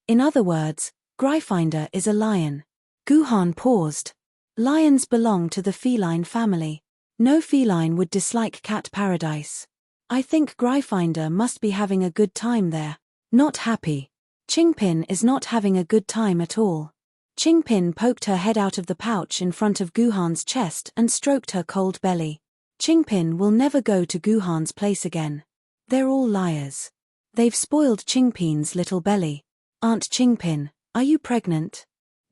In other words, Gryffindor is a lion. Guhan paused. Lions belong to the feline family. No feline would dislike cat paradise. I think Gryffindor must be having a good time there. Not happy. Qingpin is not having a good time at all. Qingpin poked her head out of the pouch in front of Guhan's chest and stroked her cold belly. Qingpin will never go to Guhan's place again. They're all liars. They've spoiled Qingpin's little belly. Aunt Qingpin, are you pregnant?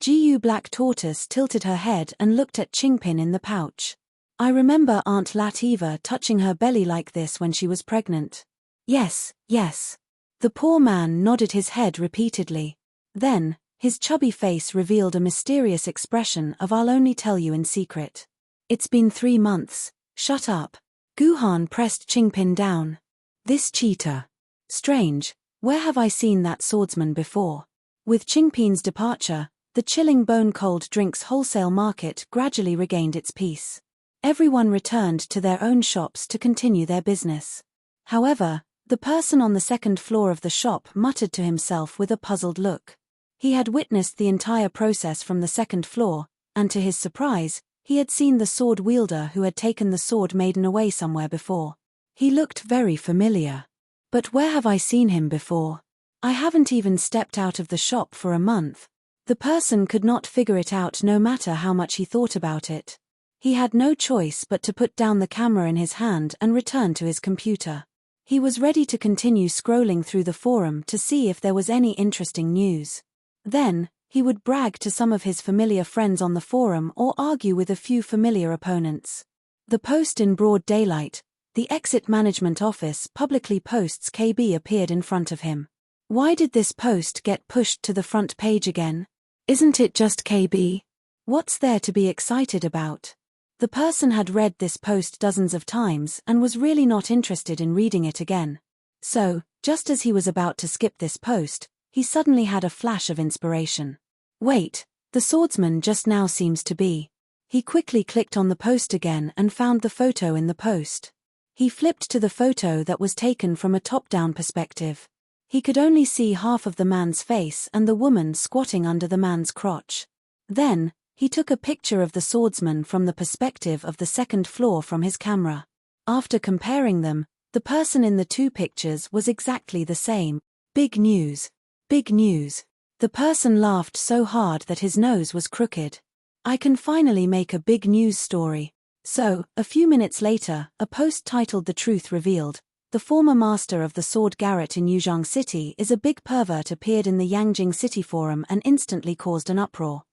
Gu Black Tortoise tilted her head and looked at Qingpin in the pouch. I remember Aunt Lativa touching her belly like this when she was pregnant. Yes, yes. The poor man nodded his head repeatedly. Then, his chubby face revealed a mysterious expression of "I'll only tell you in secret." It's been 3 months. Shut up. Guhan pressed Qingpin down. This cheater. Strange, where have I seen that swordsman before? With Qingpin's departure, the chilling bone-cold drinks wholesale market gradually regained its peace. Everyone returned to their own shops to continue their business. However, the person on the second floor of the shop muttered to himself with a puzzled look. He had witnessed the entire process from the second floor, and to his surprise, he had seen the sword wielder who had taken the sword Maiden away somewhere before. He looked very familiar. But where have I seen him before? I haven't even stepped out of the shop for a month. The person could not figure it out no matter how much he thought about it. He had no choice but to put down the camera in his hand and return to his computer. He was ready to continue scrolling through the forum to see if there was any interesting news. Then, he would brag to some of his familiar friends on the forum or argue with a few familiar opponents. The post in broad daylight, the Exit Management Office publicly posts KB appeared in front of him. Why did this post get pushed to the front page again? Isn't it just KB? What's there to be excited about? The person had read this post dozens of times and was really not interested in reading it again. So, just as he was about to skip this post, he suddenly had a flash of inspiration. Wait, the swordsman just now seems to be. He quickly clicked on the post again and found the photo in the post. He flipped to the photo that was taken from a top-down perspective. He could only see half of the man's face and the woman squatting under the man's crotch. Then, he took a picture of the swordsman from the perspective of the second floor from his camera. After comparing them, the person in the two pictures was exactly the same. Big news. Big news. The person laughed so hard that his nose was crooked. I can finally make a big news story. So, a few minutes later, a post titled "The Truth Revealed," the former master of the sword garret in Yuzhong City is a big pervert appeared in the Yangjing City forum and instantly caused an uproar.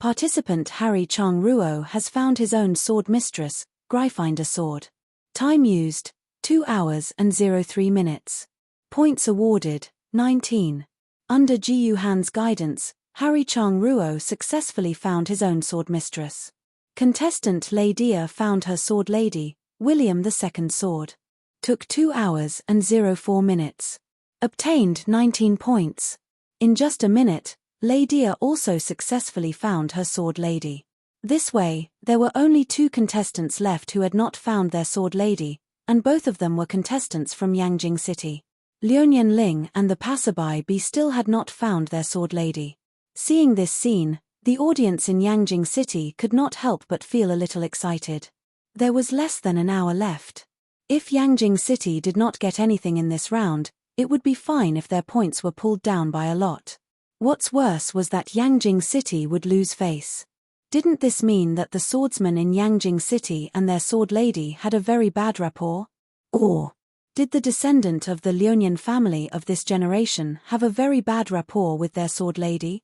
Participant Harry Chang Ruo has found his own sword mistress, Gryffindor sword. Time used, 2 hours and 03 minutes. Points awarded, 19. Under Ji Yuhan's guidance, Harry Chang Ruo successfully found his own sword mistress. Contestant Ladia found her sword lady, William II sword. Took 2 hours and 04 minutes. Obtained 19 points. In just a minute, Ladia also successfully found her sword lady. This way, there were only 2 contestants left who had not found their sword lady, and both of them were contestants from Yangjing City. Liuyan Ling and the passerby B still had not found their sword lady. Seeing this scene, the audience in Yangjing City could not help but feel a little excited. There was less than an hour left. If Yangjing City did not get anything in this round, it would be fine if their points were pulled down by a lot. What's worse was that Yangjing City would lose face. Didn't this mean that the swordsmen in Yangjing City and their sword lady had a very bad rapport? Or did the descendant of the Liuyan family of this generation have a very bad rapport with their sword lady?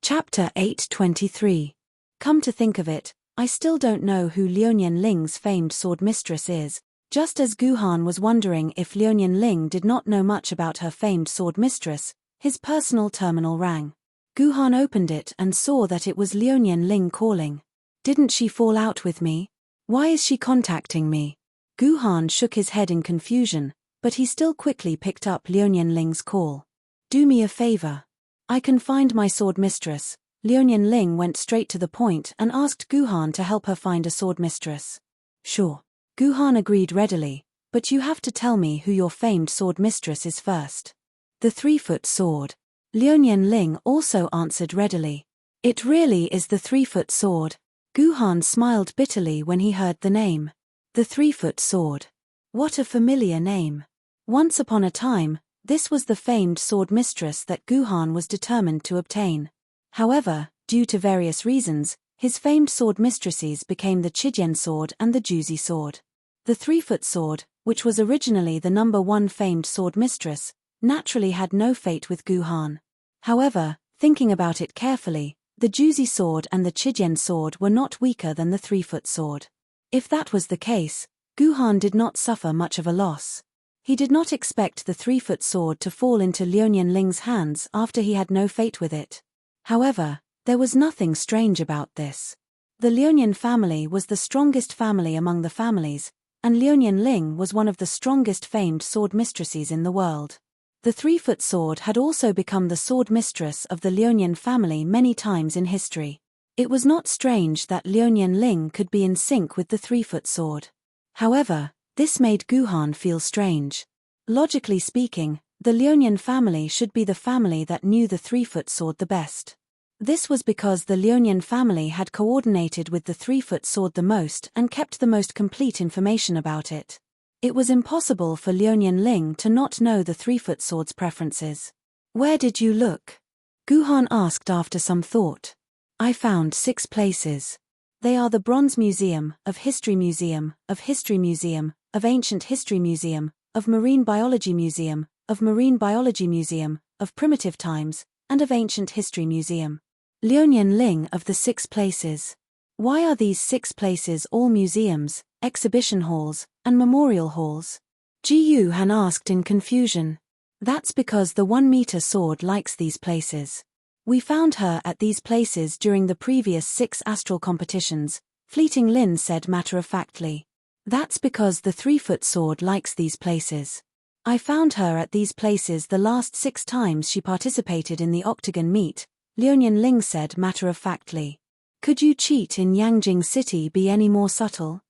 Chapter 823. Come to think of it, I still don't know who Liuyan Ling's famed sword mistress is. Just as Guhan was wondering if Liuyan Ling did not know much about her famed sword mistress, his personal terminal rang. Guhan opened it and saw that it was Liuyan Ling calling. Didn't she fall out with me? Why is she contacting me? Guhan shook his head in confusion, but he still quickly picked up Liuyan Ling's call. Do me a favor. I can find my sword mistress. Liuyan Ling went straight to the point and asked Guhan to help her find a sword mistress. Sure. Guhan agreed readily, but you have to tell me who your famed sword mistress is first. The 3-foot sword. Liuyan Ling also answered readily. It really is the 3-foot sword. Guhan smiled bitterly when he heard the name. The 3-foot sword. What a familiar name. Once upon a time, this was the famed sword mistress that Guhan was determined to obtain. However, due to various reasons, his famed sword mistresses became the Chijian sword and the Juzi sword. The 3-foot sword, which was originally the number 1 famed sword mistress, naturally had no fate with Guhan. However, thinking about it carefully, the Juzi sword and the Chijian sword were not weaker than the 3-foot sword. If that was the case, Guhan did not suffer much of a loss. He did not expect the 3-foot sword to fall into Liuyan Ling's hands after he had no fate with it. However, there was nothing strange about this. The Liuyan family was the strongest family among the families, and Liuyan Ling was one of the strongest famed sword mistresses in the world. The 3-foot sword had also become the sword mistress of the Liuyan family many times in history. It was not strange that Liuyan Ling could be in sync with the 3-foot sword. However, this made Guhan feel strange. Logically speaking, the Liuyan family should be the family that knew the 3-foot sword the best. This was because the Liuyan family had coordinated with the 3-foot sword the most and kept the most complete information about it. It was impossible for Liuyan Ling to not know the 3-foot sword's preferences. Where did you look? Guhan asked after some thought. I found 6 places. They are the Bronze Museum, of History Museum, of History Museum, of Ancient History Museum, of Marine Biology Museum, of Marine Biology Museum, of Primitive Times, and of Ancient History Museum. Liuyan Ling of the 6 places. Why are these 6 places all museums, exhibition halls, and memorial halls? Ji Han asked in confusion. That's because the 1-meter sword likes these places. We found her at these places during the previous 6 astral competitions, Fleeting Lin said matter-of-factly. That's because the 3-foot sword likes these places. I found her at these places the last 6 times she participated in the octagon meet, Liuyan Ling said matter-of-factly. Could you cheat in Yangjing City be any more subtle?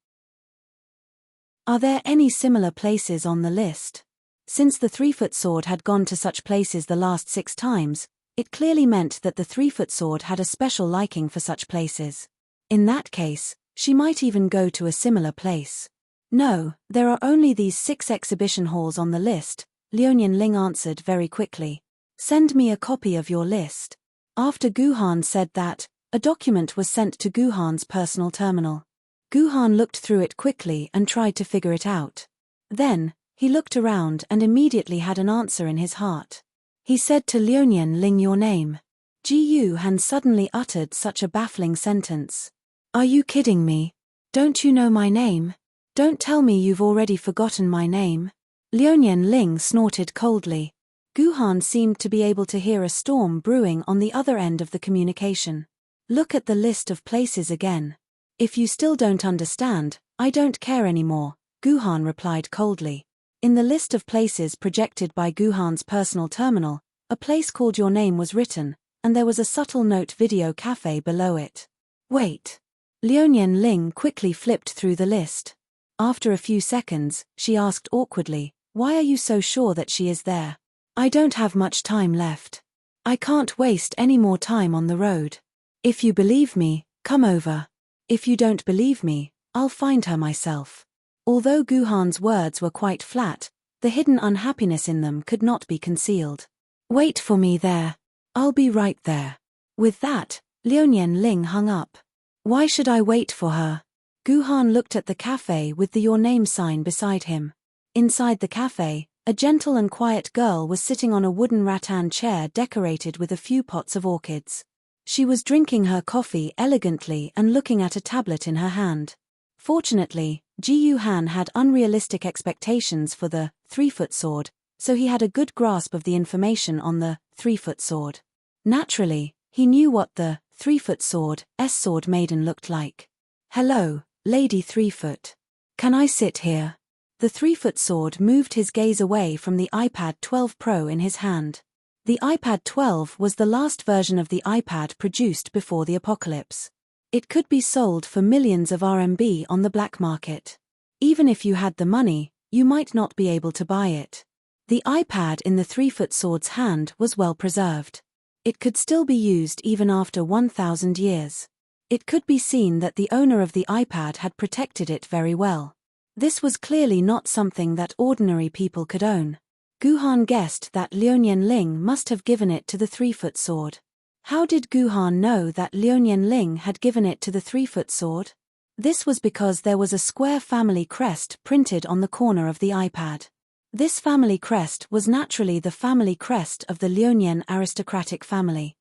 Are there any similar places on the list? Since the 3-foot sword had gone to such places the last 6 times, it clearly meant that the 3-foot sword had a special liking for such places. In that case, she might even go to a similar place. No, there are only these 6 exhibition halls on the list, Liuyan Ling answered very quickly. Send me a copy of your list. After Guhan said that, a document was sent to Guhan's personal terminal. Guhan looked through it quickly and tried to figure it out. Then, he looked around and immediately had an answer in his heart. He said to Liuyan Ling, your name. Ji Han suddenly uttered such a baffling sentence. Are you kidding me? Don't you know my name? Don't tell me you've already forgotten my name. Liuyan Ling snorted coldly. Guhan seemed to be able to hear a storm brewing on the other end of the communication. Look at the list of places again. If you still don't understand, I don't care anymore, Guhan replied coldly. In the list of places projected by Guhan's personal terminal, a place called Your Name was written, and there was a subtle note video cafe below it. Wait. Liuyan Ling quickly flipped through the list. After a few seconds, she asked awkwardly, why are you so sure that she is there? I don't have much time left. I can't waste any more time on the road. If you believe me, come over. If you don't believe me, I'll find her myself. Although Guhan's words were quite flat, the hidden unhappiness in them could not be concealed. Wait for me there. I'll be right there. With that, Liuyan Ling hung up. Why should I wait for her? Guhan looked at the cafe with the Your Name sign beside him. Inside the cafe, a gentle and quiet girl was sitting on a wooden rattan chair decorated with a few pots of orchids. She was drinking her coffee elegantly and looking at a tablet in her hand. Fortunately, Ji Han had unrealistic expectations for the 3-foot sword, so he had a good grasp of the information on the 3-foot sword. Naturally, he knew what the 3-foot sword, sword Maiden looked like. Hello, Lady 3-foot. Can I sit here? The 3-foot sword moved his gaze away from the iPad 12 Pro in his hand. The iPad 12 was the last version of the iPad produced before the apocalypse. It could be sold for millions of RMB on the black market. Even if you had the money, you might not be able to buy it. The iPad in the 3-foot sword's hand was well preserved. It could still be used even after 1,000 years. It could be seen that the owner of the iPad had protected it very well. This was clearly not something that ordinary people could own. Guhan guessed that Liuyan Ling must have given it to the 3-foot sword. How did Guhan know that Liuyan Ling had given it to the 3-foot sword? This was because there was a square family crest printed on the corner of the iPad. This family crest was naturally the family crest of the Liuyan aristocratic family.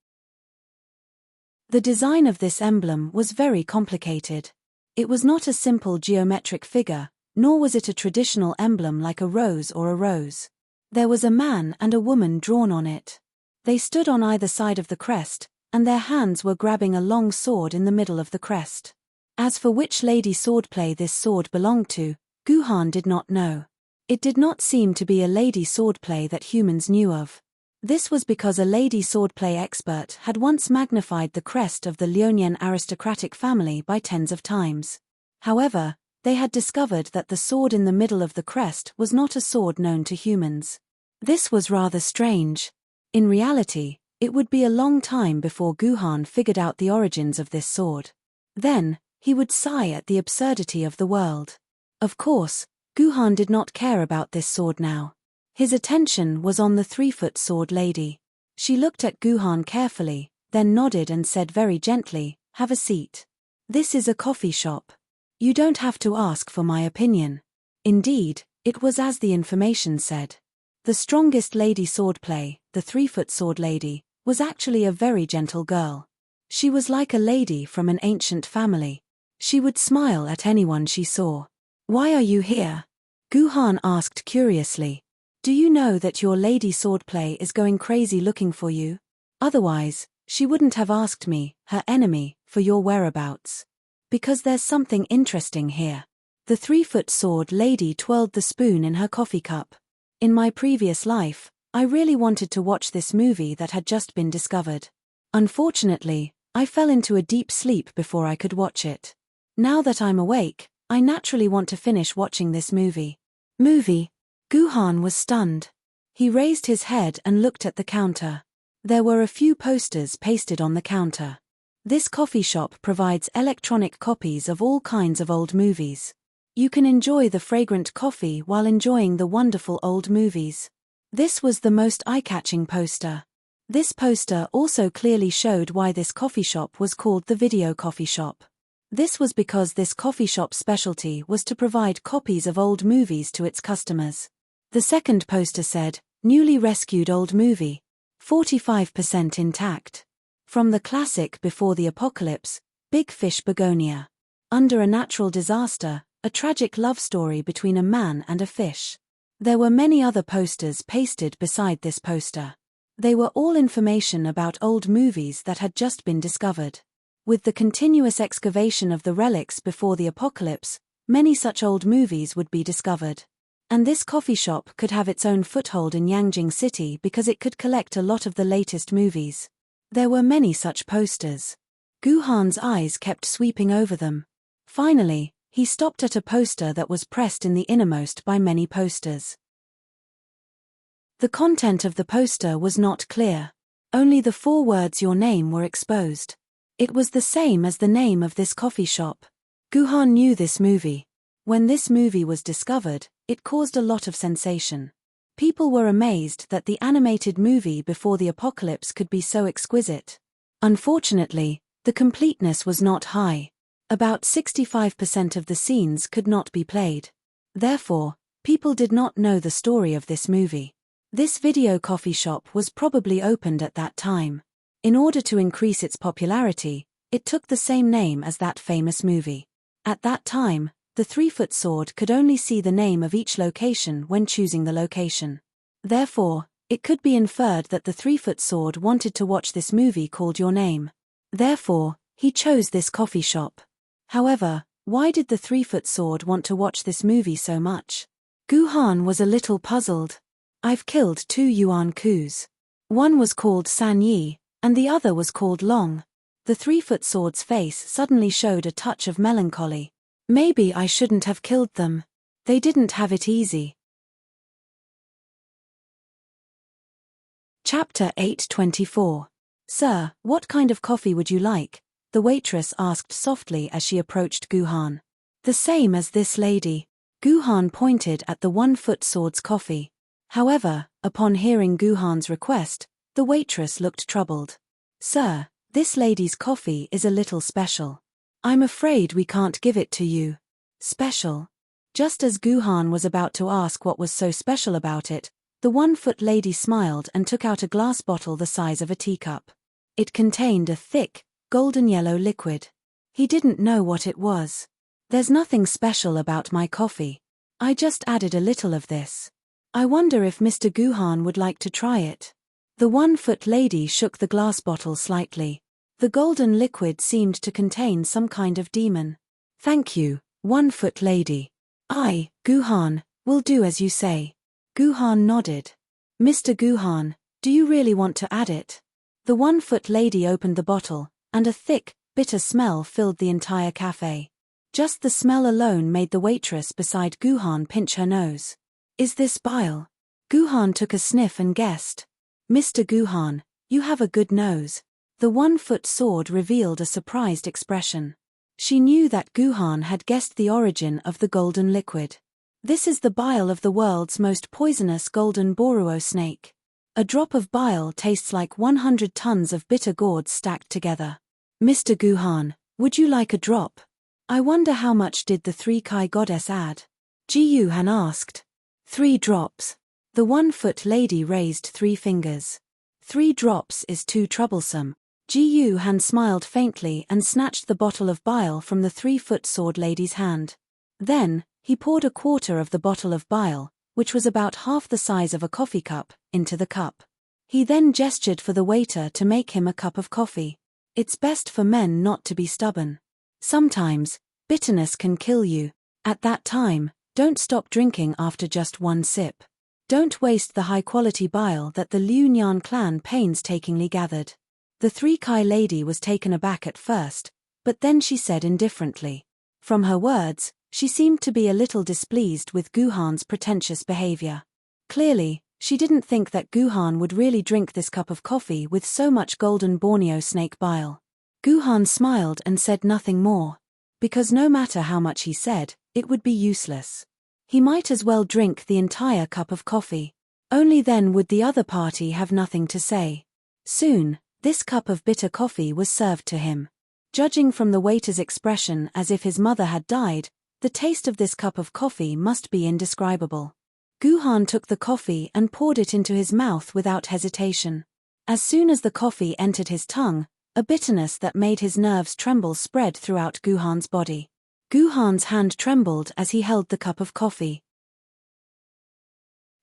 The design of this emblem was very complicated. It was not a simple geometric figure, nor was it a traditional emblem like a rose or a rose. There was a man and a woman drawn on it. They stood on either side of the crest, and their hands were grabbing a long sword in the middle of the crest. As for which lady swordplay this sword belonged to, Guhan did not know. It did not seem to be a lady swordplay that humans knew of. This was because a lady swordplay expert had once magnified the crest of the Liuyan aristocratic family by tens of times. However, they had discovered that the sword in the middle of the crest was not a sword known to humans. This was rather strange. In reality, it would be a long time before Guhan figured out the origins of this sword. Then, he would sigh at the absurdity of the world. Of course, Guhan did not care about this sword now. His attention was on the 3-foot sword lady. She looked at Guhan carefully, then nodded and said very gently, "Have a seat. This is a coffee shop. You don't have to ask for my opinion." Indeed, it was as the information said. The strongest lady swordplay, the 3-foot sword lady, was actually a very gentle girl. She was like a lady from an ancient family. She would smile at anyone she saw. "Why are you here?" Guhan asked curiously. "Do you know that your lady swordplay is going crazy looking for you? Otherwise, she wouldn't have asked me, her enemy, for your whereabouts. Because there's something interesting here." The 3-foot sword lady twirled the spoon in her coffee cup. "In my previous life, I really wanted to watch this movie that had just been discovered. Unfortunately, I fell into a deep sleep before I could watch it. Now that I'm awake, I naturally want to finish watching this movie." Movie? Guhan was stunned. He raised his head and looked at the counter. There were a few posters pasted on the counter. This coffee shop provides electronic copies of all kinds of old movies. You can enjoy the fragrant coffee while enjoying the wonderful old movies. This was the most eye-catching poster. This poster also clearly showed why this coffee shop was called the Video Coffee Shop. This was because this coffee shop's specialty was to provide copies of old movies to its customers. The second poster said, "Newly rescued old movie. 45% intact. From the classic Before the Apocalypse, Big Fish Begonia. Under a natural disaster, a tragic love story between a man and a fish." There were many other posters pasted beside this poster. They were all information about old movies that had just been discovered. With the continuous excavation of the relics before the apocalypse, many such old movies would be discovered. And this coffee shop could have its own foothold in Yangjing City because it could collect a lot of the latest movies. There were many such posters. Guhan's eyes kept sweeping over them. Finally, he stopped at a poster that was pressed in the innermost by many posters. The content of the poster was not clear. Only the 4 words "your name" were exposed. It was the same as the name of this coffee shop. Guhan knew this movie. When this movie was discovered, it caused a lot of sensation. People were amazed that the animated movie Before the Apocalypse could be so exquisite. Unfortunately, the completeness was not high. About 65% of the scenes could not be played. Therefore, people did not know the story of this movie. This video coffee shop was probably opened at that time. In order to increase its popularity, it took the same name as that famous movie. At that time, the 3-foot sword could only see the name of each location when choosing the location. Therefore, it could be inferred that the 3-foot sword wanted to watch this movie called Your Name. Therefore, he chose this coffee shop. However, why did the 3-foot sword want to watch this movie so much? Guhan was a little puzzled. "I've killed 2 Yuan Kus. One was called San Yi, and the other was called Long." The 3-foot sword's face suddenly showed a touch of melancholy. "Maybe I shouldn't have killed them. They didn't have it easy." Chapter 824. Sir, what kind of coffee would you like? The waitress asked softly as she approached Guhan. The same as this lady. Guhan pointed at the 1-foot sword's coffee. However, upon hearing Guhan's request, the waitress looked troubled. Sir, this lady's coffee is a little special. I'm afraid we can't give it to you. Special? Just as Guhan was about to ask what was so special about it, the 1-foot lady smiled and took out a glass bottle the size of a teacup. It contained a thick, golden yellow liquid. He didn't know what it was. There's nothing special about my coffee. I just added a little of this. I wonder if Mr. Guhan would like to try it. The 1-foot lady shook the glass bottle slightly. The golden liquid seemed to contain some kind of demon. Thank you, 1-foot lady. I, Guhan, will do as you say. Guhan nodded. Mr. Guhan, do you really want to add it? The 1-foot lady opened the bottle, and a thick, bitter smell filled the entire cafe. Just the smell alone made the waitress beside Guhan pinch her nose. Is this bile? Guhan took a sniff and guessed. Mr. Guhan, you have a good nose. The 1-foot sword revealed a surprised expression. She knew that Guhan had guessed the origin of the golden liquid. This is the bile of the world's most poisonous golden boruo snake. A drop of bile tastes like 100 tons of bitter gourds stacked together. Mr. Guhan, would you like a drop? I wonder how much did the 3-Kai goddess add? Ji Han asked. 3 drops. The 1-foot lady raised 3 fingers. 3 drops is too troublesome. Ji Han smiled faintly and snatched the bottle of bile from the 3-foot sword lady's hand. Then, he poured a quarter of the bottle of bile, which was about half the size of a coffee cup, into the cup. He then gestured for the waiter to make him a cup of coffee. It's best for men not to be stubborn. Sometimes, bitterness can kill you. At that time, don't stop drinking after just 1 sip. Don't waste the high-quality bile that the Liu Nian clan painstakingly gathered. The 3-Kai lady was taken aback at first, but then she said indifferently. From her words, she seemed to be a little displeased with Guhan's pretentious behavior. Clearly, she didn't think that Guhan would really drink this cup of coffee with so much golden Borneo snake bile. Guhan smiled and said nothing more. Because no matter how much he said, it would be useless. He might as well drink the entire cup of coffee. Only then would the other party have nothing to say. Soon, this cup of bitter coffee was served to him. Judging from the waiter's expression as if his mother had died, the taste of this cup of coffee must be indescribable. Guhan took the coffee and poured it into his mouth without hesitation. As soon as the coffee entered his tongue, a bitterness that made his nerves tremble spread throughout Guhan's body. Guhan's hand trembled as he held the cup of coffee.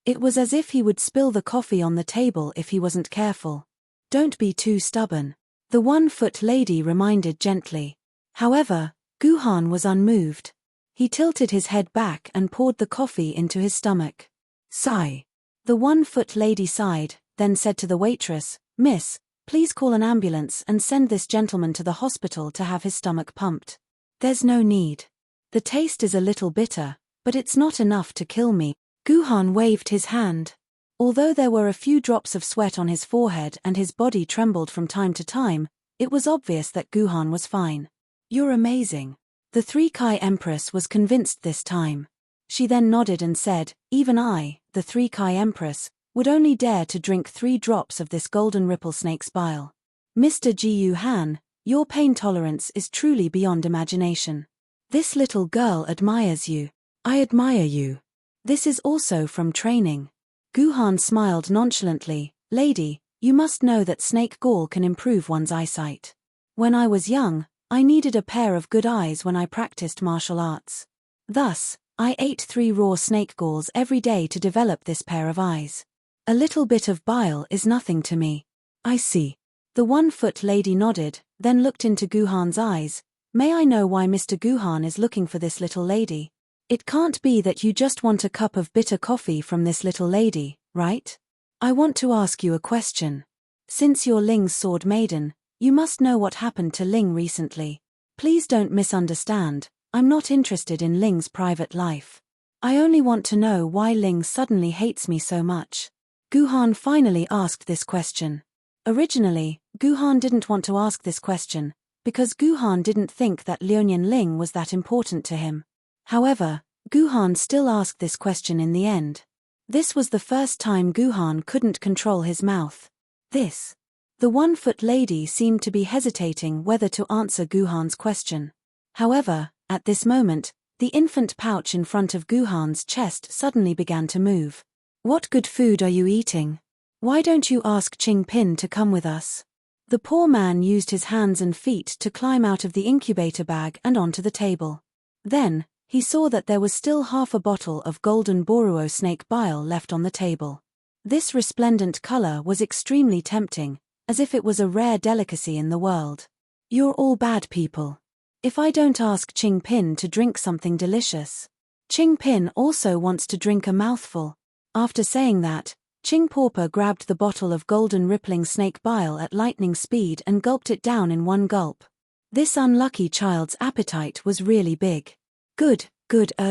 It was as if he would spill the coffee on the table if he wasn't careful. Don't be too stubborn, the 1-foot lady reminded gently. However, Guhan was unmoved. He tilted his head back and poured the coffee into his stomach. Sigh. The 1-foot lady sighed, then said to the waitress, Miss, please call an ambulance and send this gentleman to the hospital to have his stomach pumped. There's no need. The taste is a little bitter, but it's not enough to kill me. Guhan waved his hand. Although there were a few drops of sweat on his forehead and his body trembled from time to time, it was obvious that Guhan was fine. You're amazing. The 3-Kai Empress was convinced this time. She then nodded and said, even I, the 3-Kai Empress, would only dare to drink 3 drops of this golden ripple snake's bile. Mr. Ji Han, your pain tolerance is truly beyond imagination. This little girl admires you. I admire you. This is also from training. Guhan smiled nonchalantly. Lady, you must know that snake gall can improve one's eyesight. When I was young, I needed a pair of good eyes when I practiced martial arts. Thus, I ate 3 raw snake galls every day to develop this pair of eyes. A little bit of bile is nothing to me. I see. The 1-foot lady nodded, then looked into Guhan's eyes. May I know why Mr. Guhan is looking for this little lady? It can't be that you just want a cup of bitter coffee from this little lady, right? I want to ask you a question. Since you're Ling's sword maiden, you must know what happened to Ling recently. Please don't misunderstand, I'm not interested in Ling's private life. I only want to know why Ling suddenly hates me so much. Guhan finally asked this question. Originally, Guhan didn't want to ask this question, because Guhan didn't think that Liuyan Ling was that important to him. However, Guhan still asked this question in the end. This was the first time Guhan couldn't control his mouth. The 1-foot lady seemed to be hesitating whether to answer Guhan's question. However, at this moment, the infant pouch in front of Guhan's chest suddenly began to move. What good food are you eating? Why don't you ask Qingpin to come with us? The poor man used his hands and feet to climb out of the incubator bag and onto the table. Then, he saw that there was still half a bottle of golden boruo snake bile left on the table. This resplendent color was extremely tempting, as if it was a rare delicacy in the world. You're all bad people. If I don't ask Qingpin to drink something delicious. Qingpin also wants to drink a mouthful. After saying that, Qingporpa grabbed the bottle of golden rippling snake bile at lightning speed and gulped it down in one gulp. This unlucky child's appetite was really big. Good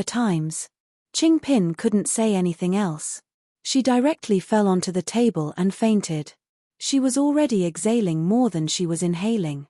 times. Qingpin couldn't say anything else. She directly fell onto the table and fainted. She was already exhaling more than she was inhaling.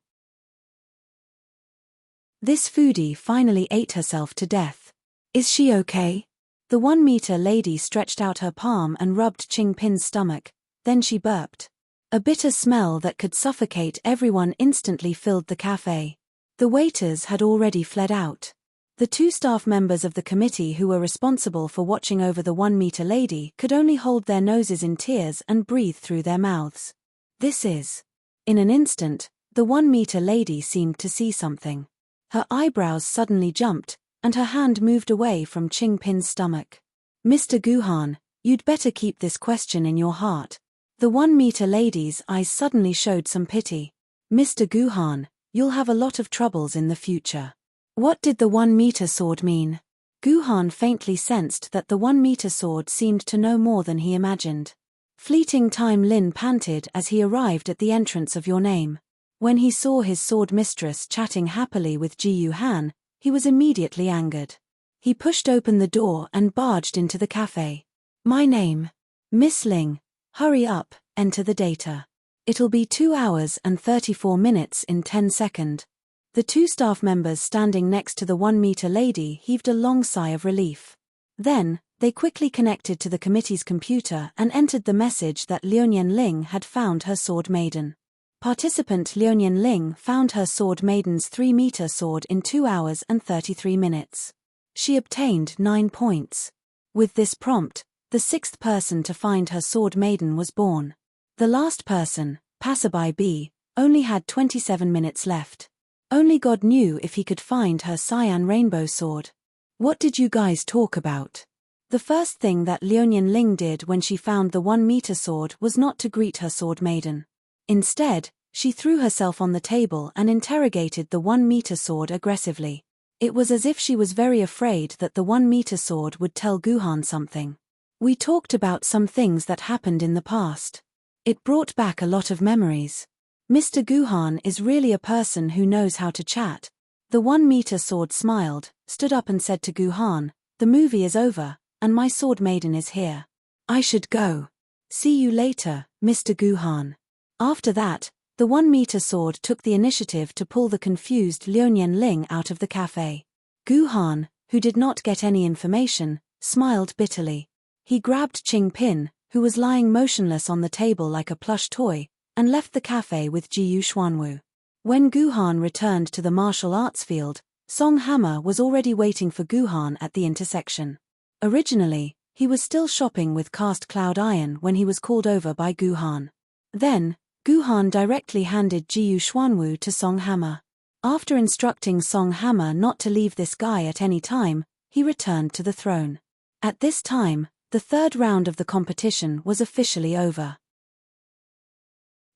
This foodie finally ate herself to death. Is she okay? The 1-meter lady stretched out her palm and rubbed Qingpin's stomach, then she burped. A bitter smell that could suffocate everyone instantly filled the cafe. The waiters had already fled out. The 2 staff members of the committee who were responsible for watching over the 1-meter lady could only hold their noses in tears and breathe through their mouths. In an instant, the 1-meter lady seemed to see something. Her eyebrows suddenly jumped, and her hand moved away from Qingpin's stomach. Mr. Guhan, you'd better keep this question in your heart. The 1-meter lady's eyes suddenly showed some pity. Mr. Guhan, you'll have a lot of troubles in the future. What did the 1-meter sword mean? Guhan faintly sensed that the 1-meter sword seemed to know more than he imagined. Fleeting time, Lin panted as he arrived at the entrance of Your Name. When he saw his sword mistress chatting happily with Ji Han, he was immediately angered. He pushed open the door and barged into the cafe. My name. Miss Ling. Hurry up, enter the data. It'll be 2 hours and 34 minutes in 10 seconds. The 2 staff members standing next to the 1-meter lady heaved a long sigh of relief. Then, they quickly connected to the committee's computer and entered the message that Liuyan Ling had found her sword maiden. Participant Liuyan Ling found her sword maiden's 3-meter sword in 2 hours and 33 minutes. She obtained 9 points. With this prompt, the 6th person to find her sword maiden was born. The last person, Passerby B, only had 27 minutes left. Only God knew if he could find her cyan rainbow sword. What did you guys talk about? The first thing that Liuyan Ling did when she found the 1-meter sword was not to greet her sword maiden. Instead, she threw herself on the table and interrogated the 1-meter sword aggressively. It was as if she was very afraid that the 1-meter sword would tell Guhan something. We talked about some things that happened in the past. It brought back a lot of memories. Mr. Guhan is really a person who knows how to chat. The 1-meter sword smiled, stood up and said to Guhan, the movie is over, and my sword maiden is here. I should go. See you later, Mr. Guhan. After that, the 1-meter sword took the initiative to pull the confused Liuyan Ling out of the cafe. Guhan, who did not get any information, smiled bitterly. He grabbed Qingpin, who was lying motionless on the table like a plush toy, and left the cafe with Jiyu Xuanwu. When Guhan returned to the martial arts field, Song Hammer was already waiting for Guhan at the intersection. Originally, he was still shopping with Cast Cloud Iron when he was called over by Guhan. Then, Guhan directly handed Jiyu Xuanwu to Song Hammer. After instructing Song Hammer not to leave this guy at any time, he returned to the throne. At this time, the 3rd round of the competition was officially over.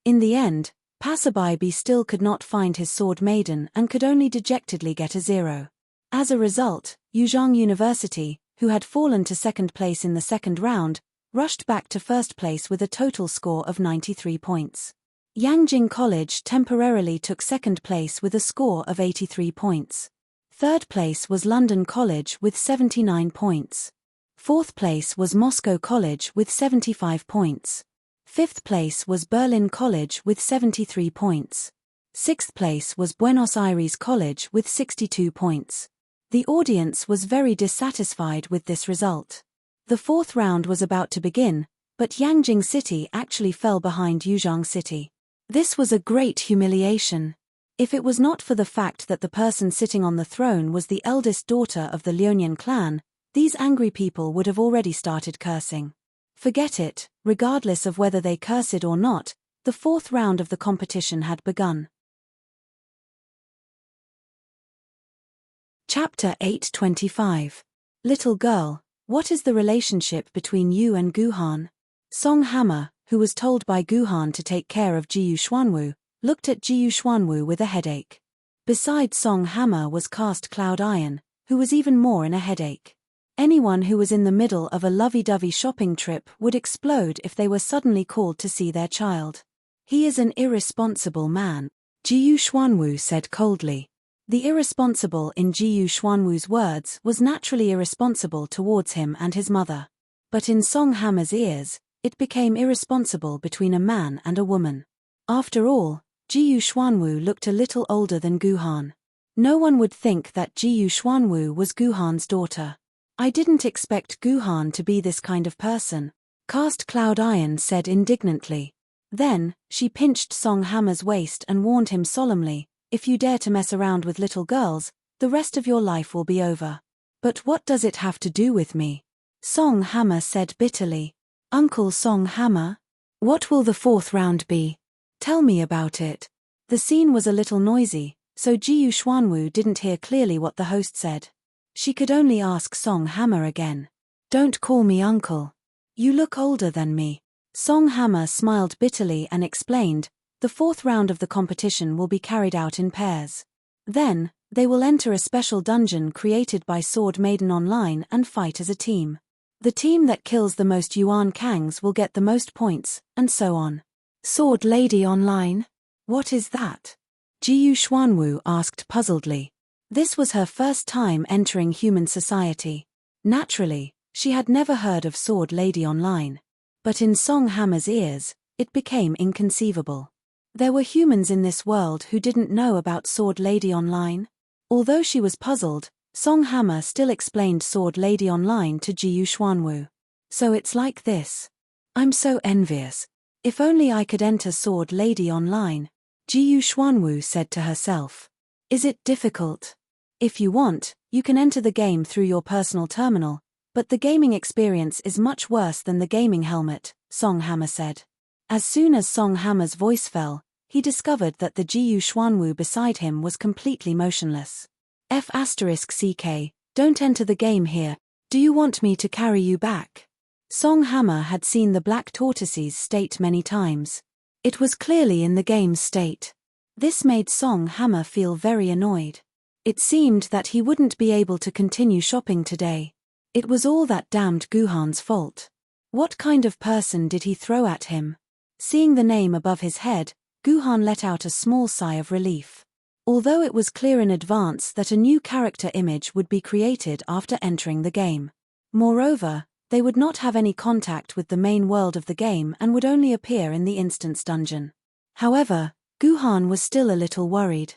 In the end, Passerby B still could not find his sword maiden and could only dejectedly get a 0. As a result, Yuzhang University, who had fallen to 2nd place in the 2nd round, rushed back to 1st place with a total score of 93 points. Yangjing College temporarily took 2nd place with a score of 83 points. 3rd place was London College with 79 points. Fourth place was Moscow College with 75 points. Fifth place was Berlin College with 73 points. Sixth place was Buenos Aires College with 62 points. The audience was very dissatisfied with this result. The fourth round was about to begin, but Yangjing City actually fell behind Yuzhong City. This was a great humiliation. If it was not for the fact that the person sitting on the throne was the eldest daughter of the Lionian clan, these angry people would have already started cursing. Forget it, regardless of whether they cursed or not, the fourth round of the competition had begun. Chapter 825. Little girl, what is the relationship between you and Guhan? Song Hammer, who was told by Guhan to take care of Jiyu Xuanwu, looked at Jiyu Xuanwu with a headache. Beside Song Hammer was Cast Cloud Iron, who was even more in a headache. Anyone who was in the middle of a lovey-dovey shopping trip would explode if they were suddenly called to see their child. He is an irresponsible man, Jiyu Xuanwu said coldly. The irresponsible in Jiyu Xuanwu's words was naturally irresponsible towards him and his mother. But in Song Hammer's ears, it became irresponsible between a man and a woman. After all, Jiyu Xuanwu looked a little older than Guhan. No one would think that Jiyu Xuanwu was Guhan's daughter. I didn't expect Guhan to be this kind of person, Cast Cloud Iron said indignantly. Then, she pinched Song Hammer's waist and warned him solemnly, if you dare to mess around with little girls, the rest of your life will be over. But what does it have to do with me? Song Hammer said bitterly. Uncle Song Hammer? What will the fourth round be? Tell me about it. The scene was a little noisy, so Jiyu Xuanwu didn't hear clearly what the host said. She could only ask Song Hammer again. Don't call me uncle. You look older than me. Song Hammer smiled bitterly and explained, the fourth round of the competition will be carried out in pairs. Then, they will enter a special dungeon created by Sword Maiden Online and fight as a team. The team that kills the most Yuan Kangs will get the most points, and so on. Sword Lady Online? What is that? Jiyu Xuanwu asked puzzledly. This was her first time entering human society. Naturally, she had never heard of Sword Lady Online. But in Song Hammer's ears, it became inconceivable. There were humans in this world who didn't know about Sword Lady Online. Although she was puzzled, Song Hammer still explained Sword Lady Online to Jiyu Xuanwu. So it's like this. I'm so envious. If only I could enter Sword Lady Online, Jiyu Xuanwu said to herself. Is it difficult? If you want, you can enter the game through your personal terminal, but the gaming experience is much worse than the gaming helmet, Song Hammer said. As soon as Song Hammer's voice fell, he discovered that the Jiyu Xuanwu beside him was completely motionless. F***CK, don't enter the game here, do you want me to carry you back? Song Hammer had seen the black tortoise's state many times. It was clearly in the game's state. This made Song Hammer feel very annoyed. It seemed that he wouldn't be able to continue shopping today. It was all that damned Guhan's fault. What kind of person did he throw at him? Seeing the name above his head, Guhan let out a small sigh of relief. Although it was clear in advance that a new character image would be created after entering the game. Moreover, they would not have any contact with the main world of the game and would only appear in the instance dungeon. However, Guhan was still a little worried.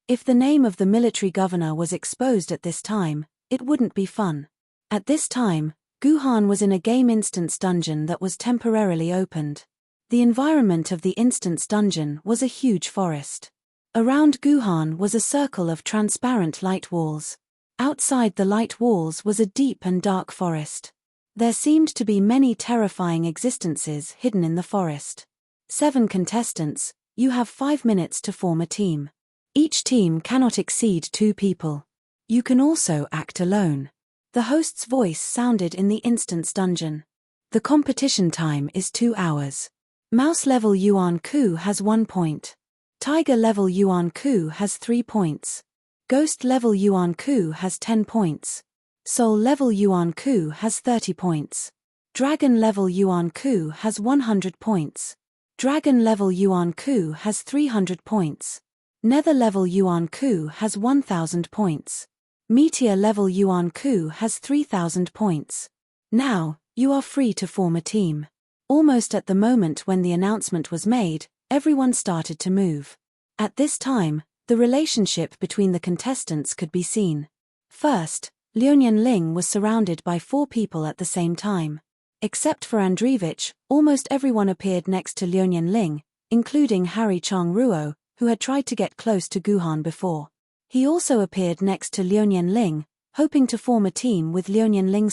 If the name of the military governor was exposed at this time, it wouldn't be fun. At this time, Guhan was in a game instance dungeon that was temporarily opened. The environment of the instance dungeon was a huge forest. Around Guhan was a circle of transparent light walls. Outside the light walls was a deep and dark forest. There seemed to be many terrifying existences hidden in the forest. 7 contestants, you have 5 minutes to form a team. Each team cannot exceed 2 people. You can also act alone. The host's voice sounded in the instance dungeon. The competition time is 2 hours. Mouse level Yuan Ku has 1 point. Tiger level Yuan Ku has 3 points. Ghost level Yuan Ku has 10 points. Soul level Yuan Ku has 30 points. Dragon level Yuan Ku has 100 points. Dragon level Yuan Ku has 300 points. Nether level Yuan Ku has 1000 points. Meteor level Yuan Ku has 3,000 points. Now, you are free to form a team. Almost at the moment when the announcement was made, everyone started to move. At this time, the relationship between the contestants could be seen. First, Liuyan Ling was surrounded by 4 people at the same time. Except for Andreevich, almost everyone appeared next to Liuyan Ling, including Harry Chong Ruo, who had tried to get close to Guhan before. He also appeared next to Liuyan Ling, hoping to form a team with Liuyan Ling.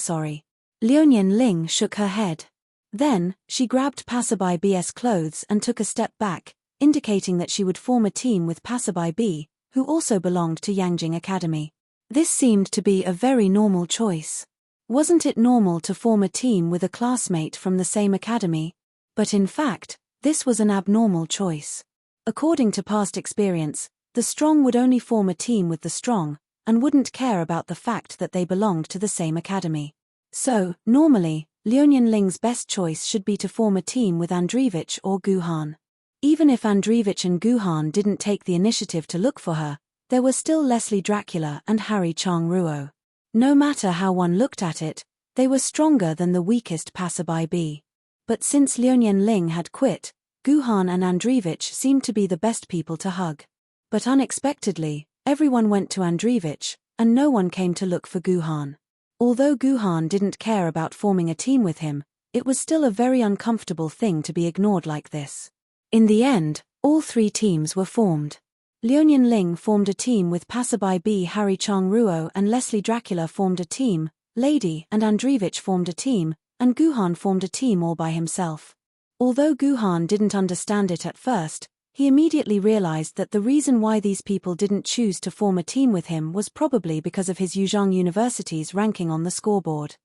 Liuyan Ling shook her head. Then, she grabbed Passerby B's clothes and took a step back, indicating that she would form a team with Passerby B, who also belonged to Yangjing Academy. This seemed to be a very normal choice. Wasn't it normal to form a team with a classmate from the same academy? But in fact, this was an abnormal choice. According to past experience, the strong would only form a team with the strong, and wouldn't care about the fact that they belonged to the same academy. So, normally, Liuyan Ling's best choice should be to form a team with Andreevich or Guhan. Even if Andreevich and Guhan didn't take the initiative to look for her, there were still Leslie Dracula and Harry Chong Ruo. No matter how one looked at it, they were stronger than the weakest Passerby B. But since Liuyan Ling had quit, Guhan and Andreevich seemed to be the best people to hug. But unexpectedly, everyone went to Andreevich, and no one came to look for Guhan. Although Guhan didn't care about forming a team with him, it was still a very uncomfortable thing to be ignored like this. In the end, all 3 teams were formed. Liuyan Ling formed a team with Passerby B. Harry Chong Ruo and Leslie Dracula formed a team, Lady and Andreevich formed a team, and Guhan formed a team all by himself. Although Guhan didn't understand it at first, he immediately realized that the reason why these people didn't choose to form a team with him was probably because of his Yuzhong University's ranking on the scoreboard.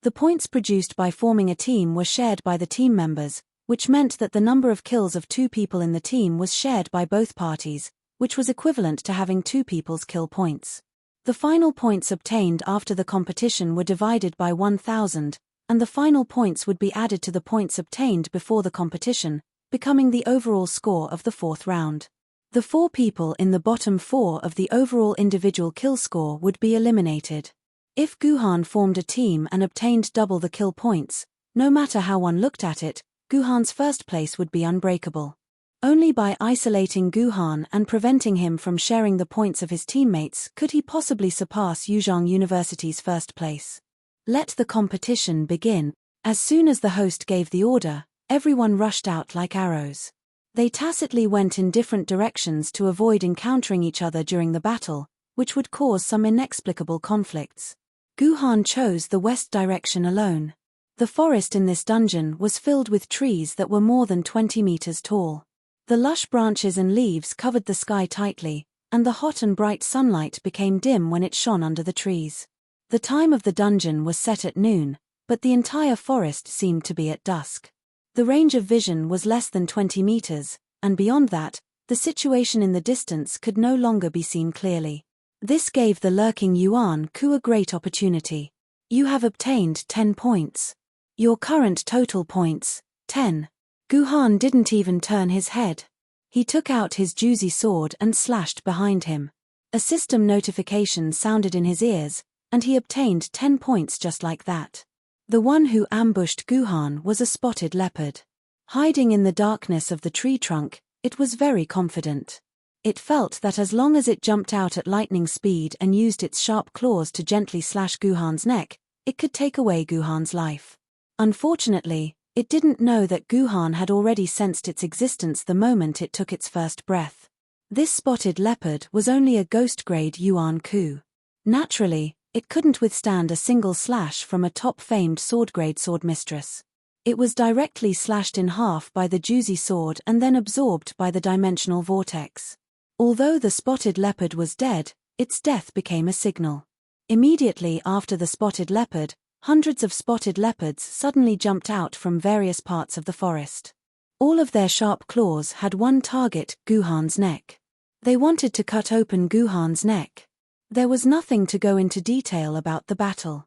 The points produced by forming a team were shared by the team members, which meant that the number of kills of 2 people in the team was shared by both parties, which was equivalent to having 2 people's kill points. The final points obtained after the competition were divided by 1,000, and the final points would be added to the points obtained before the competition, becoming the overall score of the 4th round. The 4 people in the bottom 4 of the overall individual kill score would be eliminated. If Guhan formed a team and obtained double the kill points, no matter how one looked at it, Guhan's first place would be unbreakable. Only by isolating Guhan and preventing him from sharing the points of his teammates could he possibly surpass Yuzhong University's first place. Let the competition begin. As soon as the host gave the order, everyone rushed out like arrows. They tacitly went in different directions to avoid encountering each other during the battle, which would cause some inexplicable conflicts. Guhan chose the west direction alone. The forest in this dungeon was filled with trees that were more than 20 meters tall. The lush branches and leaves covered the sky tightly, and the hot and bright sunlight became dim when it shone under the trees. The time of the dungeon was set at noon, but the entire forest seemed to be at dusk. The range of vision was less than 20 meters, and beyond that, the situation in the distance could no longer be seen clearly. This gave the lurking Yuan Ku a great opportunity. You have obtained 10 points. Your current total points, 10. Guhan didn't even turn his head. He took out his juicy sword and slashed behind him. A system notification sounded in his ears, and he obtained 10 points just like that. The one who ambushed Guhan was a spotted leopard. Hiding in the darkness of the tree trunk, it was very confident. It felt that as long as it jumped out at lightning speed and used its sharp claws to gently slash Guhan's neck, it could take away Guhan's life. Unfortunately, it didn't know that Guhan had already sensed its existence the moment it took its first breath. This spotted leopard was only a ghost-grade Yuan Ku. Naturally, it couldn't withstand a single slash from a top-famed sword-grade swordmistress. It was directly slashed in half by the juicy sword and then absorbed by the dimensional vortex. Although the spotted leopard was dead, its death became a signal. Immediately after the spotted leopard, hundreds of spotted leopards suddenly jumped out from various parts of the forest. All of their sharp claws had one target, Guhan's neck. They wanted to cut open Guhan's neck. There was nothing to go into detail about the battle.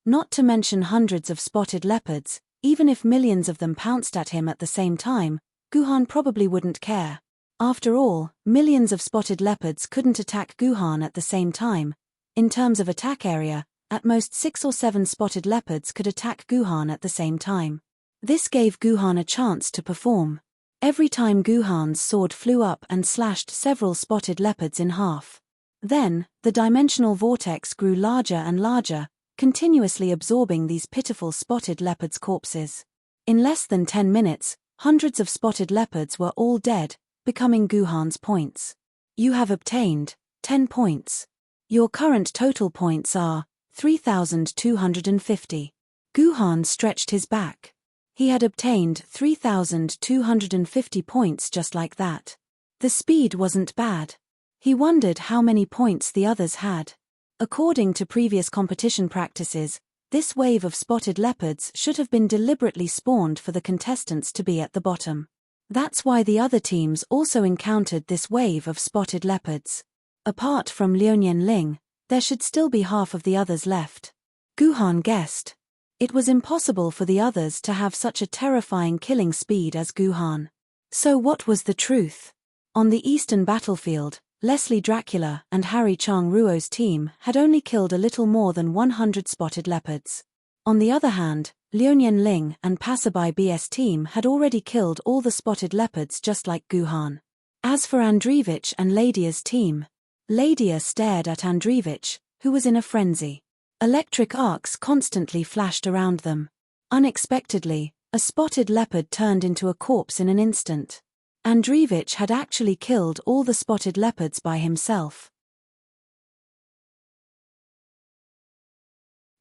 Not to mention hundreds of spotted leopards, even if millions of them pounced at him at the same time, Guhan probably wouldn't care. After all, millions of spotted leopards couldn't attack Guhan at the same time. In terms of attack area, at most 6 or 7 spotted leopards could attack Guhan at the same time. This gave Guhan a chance to perform. Every time Guhan's sword flew up and slashed several spotted leopards in half. Then, the dimensional vortex grew larger and larger, continuously absorbing these pitiful spotted leopards' corpses. In less than 10 minutes, hundreds of spotted leopards were all dead, becoming Guhan's points. You have obtained 10 points. Your current total points are 3,250. Guhan stretched his back. He had obtained 3,250 points just like that. The speed wasn't bad. He wondered how many points the others had. According to previous competition practices, this wave of spotted leopards should have been deliberately spawned for the contestants to be at the bottom. That's why the other teams also encountered this wave of spotted leopards. Apart from Liuyan Ling, there should still be half of the others left. Guhan guessed. It was impossible for the others to have such a terrifying killing speed as Guhan. So what was the truth? On the eastern battlefield, Leslie Dracula and Harry Chang Ruo's team had only killed a little more than 100 spotted leopards. On the other hand, Liuyan Ling and Passerby B's team had already killed all the spotted leopards just like Guhan. As for Andreevich and Ladia's team, Ladia stared at Andreevich, who was in a frenzy. Electric arcs constantly flashed around them. Unexpectedly, a spotted leopard turned into a corpse in an instant. Andreevich had actually killed all the spotted leopards by himself.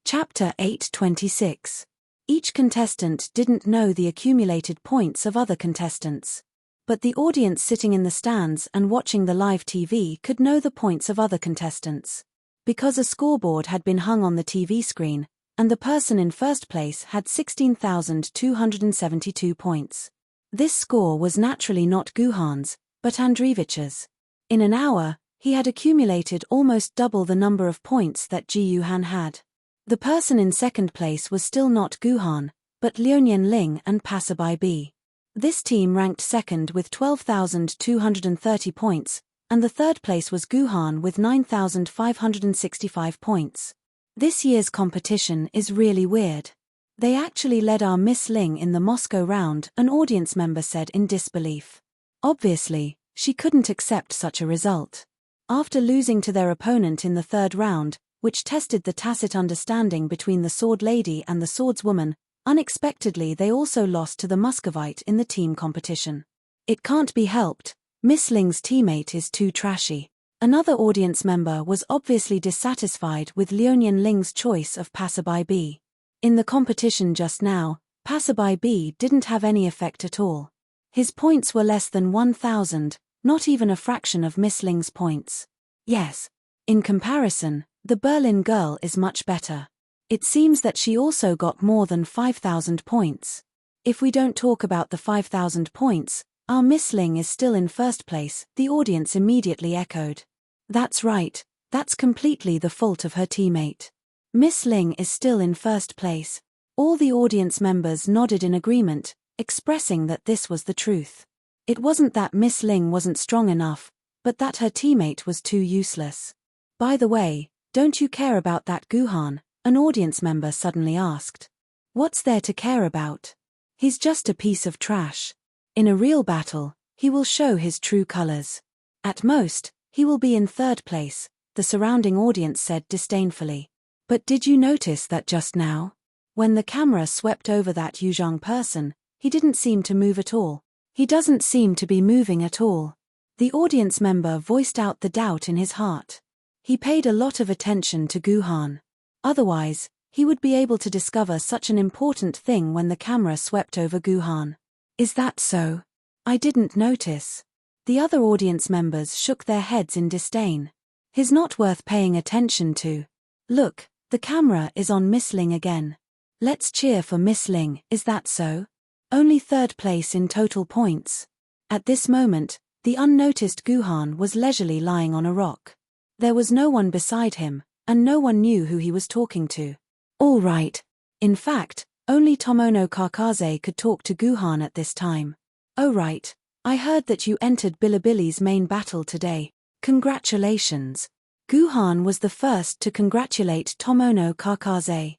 Chapter 8:26. Each contestant didn't know the accumulated points of other contestants. But the audience sitting in the stands and watching the live TV could know the points of other contestants. Because a scoreboard had been hung on the TV screen, and the person in first place had 16,272 points. This score was naturally not Guhan's, but Andreevich's. In an hour, he had accumulated almost double the number of points that Ji Yuhan had. The person in second place was still not Guhan, but Liuyan Ling and Passerby B. This team ranked second with 12,230 points, and the third place was Guhan with 9,565 points. This year's competition is really weird. They actually led our Miss Ling in the Moscow round, an audience member said in disbelief. Obviously, she couldn't accept such a result. After losing to their opponent in the third round, which tested the tacit understanding between the sword lady and the swordswoman, unexpectedly they also lost to the Muscovite in the team competition. It can't be helped. Miss Ling's teammate is too trashy. Another audience member was obviously dissatisfied with Liuyan Ling's choice of Passerby B. In the competition just now, Passerby B didn't have any effect at all. His points were less than 1,000, not even a fraction of Miss Ling's points. Yes. In comparison, the Berlin girl is much better. It seems that she also got more than 5,000 points. If we don't talk about the 5,000 points, our Miss Ling is still in first place, the audience immediately echoed. That's right, that's completely the fault of her teammate. Miss Ling is still in first place. All the audience members nodded in agreement, expressing that this was the truth. It wasn't that Miss Ling wasn't strong enough, but that her teammate was too useless. By the way, don't you care about that Guhan? An audience member suddenly asked. What's there to care about? He's just a piece of trash. In a real battle, he will show his true colors. At most, he will be in third place, the surrounding audience said disdainfully. But did you notice that just now? When the camera swept over that Yuzhong person, he didn't seem to move at all. He doesn't seem to be moving at all. The audience member voiced out the doubt in his heart. He paid a lot of attention to Guhan. Otherwise, he would be able to discover such an important thing when the camera swept over Guhan. Is that so? I didn't notice. The other audience members shook their heads in disdain. He's not worth paying attention to. Look, the camera is on Miss Ling again. Let's cheer for Miss Ling, is that so? Only third place in total points. At this moment, the unnoticed Guhan was leisurely lying on a rock. There was no one beside him, and no one knew who he was talking to. All right. In fact, only Tomono Kakaze could talk to Guhan at this time. Oh right, I heard that you entered Bilibili's main battle today. Congratulations. Guhan was the first to congratulate Tomono Kakaze.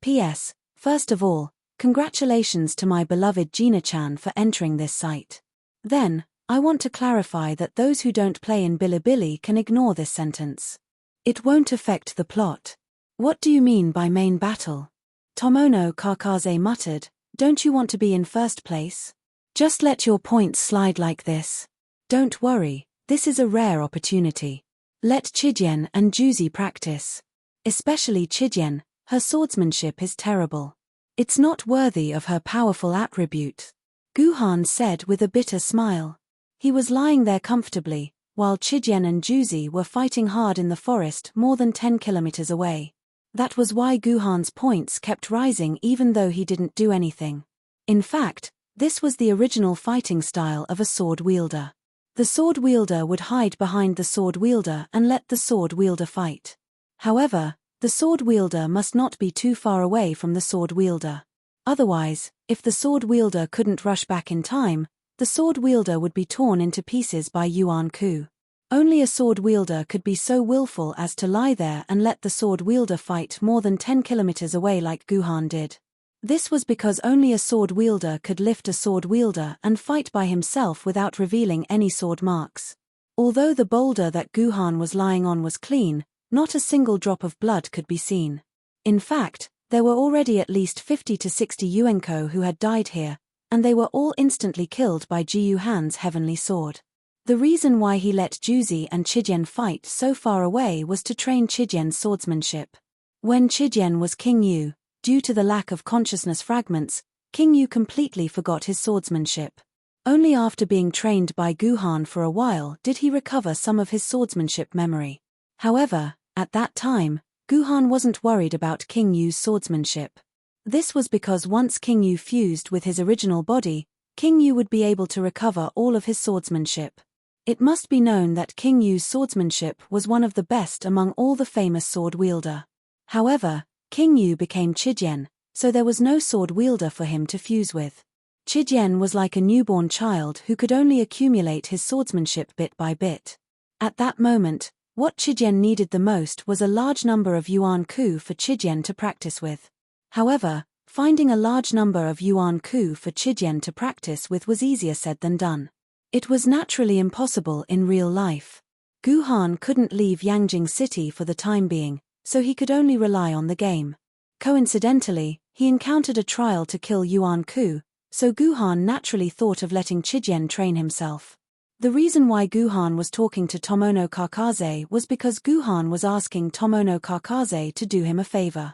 P.S. First of all, congratulations to my beloved Gina-chan for entering this site. Then, I want to clarify that those who don't play in Bilibili can ignore this sentence. It won't affect the plot. What do you mean by main battle? Tomono Kakaze muttered, don't you want to be in first place? Just let your points slide like this. Don't worry, this is a rare opportunity. Let Chijien and Juzi practice. Especially Chijien, her swordsmanship is terrible. It's not worthy of her powerful attribute. Guhan said with a bitter smile. He was lying there comfortably, while Chijien and Juzi were fighting hard in the forest more than 10 kilometers away. That was why Guhan's points kept rising even though he didn't do anything. In fact, this was the original fighting style of a sword wielder. The sword wielder would hide behind the sword wielder and let the sword wielder fight. However, the sword wielder must not be too far away from the sword wielder. Otherwise, if the sword wielder couldn't rush back in time, the sword wielder would be torn into pieces by Yuan Ku. Only a sword wielder could be so willful as to lie there and let the sword wielder fight more than 10 kilometers away like Guhan did. This was because only a sword wielder could lift a sword wielder and fight by himself without revealing any sword marks. Although the boulder that Guhan was lying on was clean, not a single drop of blood could be seen. In fact, there were already at least 50 to 60 Yuenko who had died here, and they were all instantly killed by Jiyu Han's heavenly sword. The reason why he let Juzi and Chijien fight so far away was to train Chijien's swordsmanship. When Chijien was King Yu, due to the lack of consciousness fragments, King Yu completely forgot his swordsmanship. Only after being trained by Guhan for a while did he recover some of his swordsmanship memory. However, at that time, Guhan wasn't worried about King Yu's swordsmanship. This was because once King Yu fused with his original body, King Yu would be able to recover all of his swordsmanship. It must be known that King Yu's swordsmanship was one of the best among all the famous sword wielder. However, King Yu became Chijien, so there was no sword wielder for him to fuse with. Chijien was like a newborn child who could only accumulate his swordsmanship bit by bit. At that moment, what Chijien needed the most was a large number of Yuan Ku for Chijien to practice with. However, finding a large number of Yuan Ku for Chijien to practice with was easier said than done. It was naturally impossible in real life. Guhan couldn't leave Yangjing City for the time being, so he could only rely on the game. Coincidentally, he encountered a trial to kill Yuan Ku, so Guhan naturally thought of letting Chijien train himself. The reason why Guhan was talking to Tomono Kakaze was because Guhan was asking Tomono Kakaze to do him a favor.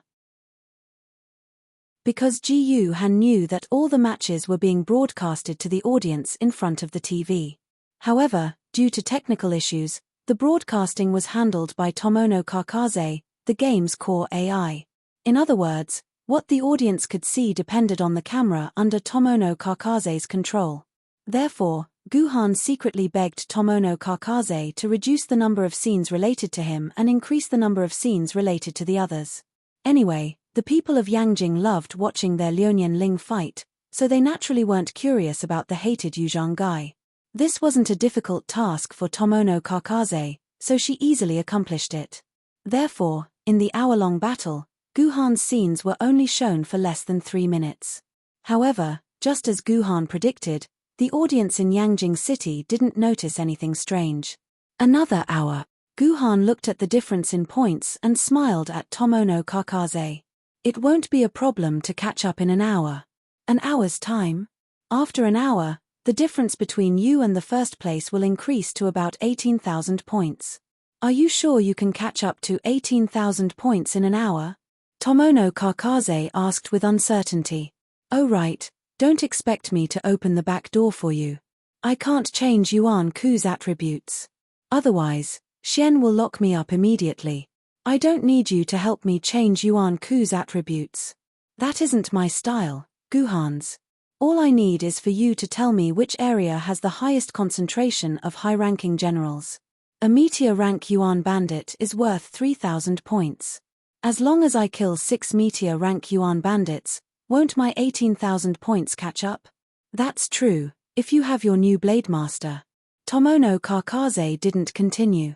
Because Jiyu Han knew that all the matches were being broadcasted to the audience in front of the TV. However, due to technical issues, the broadcasting was handled by Tomono Kakaze, the game's core AI. In other words, what the audience could see depended on the camera under Tomono Kakaze's control. Therefore, Guhan secretly begged Tomono Kakaze to reduce the number of scenes related to him and increase the number of scenes related to the others. Anyway, the people of Yangjing loved watching their Liuonian Ling fight, so they naturally weren't curious about the hated Yuzhang guy. This wasn't a difficult task for Tomono Kakaze, so she easily accomplished it. Therefore, in the hour-long battle, Guhan's scenes were only shown for less than 3 minutes. However, just as Guhan predicted, the audience in Yangjing City didn't notice anything strange. Another hour. Guhan looked at the difference in points and smiled at Tomono Kakaze. It won't be a problem to catch up in an hour. An hour's time? After an hour, the difference between you and the first place will increase to about 18,000 points. Are you sure you can catch up to 18,000 points in an hour? Tomono Kakaze asked with uncertainty. Oh right, don't expect me to open the back door for you. I can't change Yuan Ku's attributes. Otherwise, Xian will lock me up immediately. I don't need you to help me change Yuan Ku's attributes. That isn't my style, Guhan's. All I need is for you to tell me which area has the highest concentration of high-ranking generals. A meteor rank Yuan bandit is worth 3,000 points. As long as I kill 6 meteor rank Yuan bandits, won't my 18,000 points catch up? That's true, if you have your new Blade Master. Tomono Kakaze didn't continue.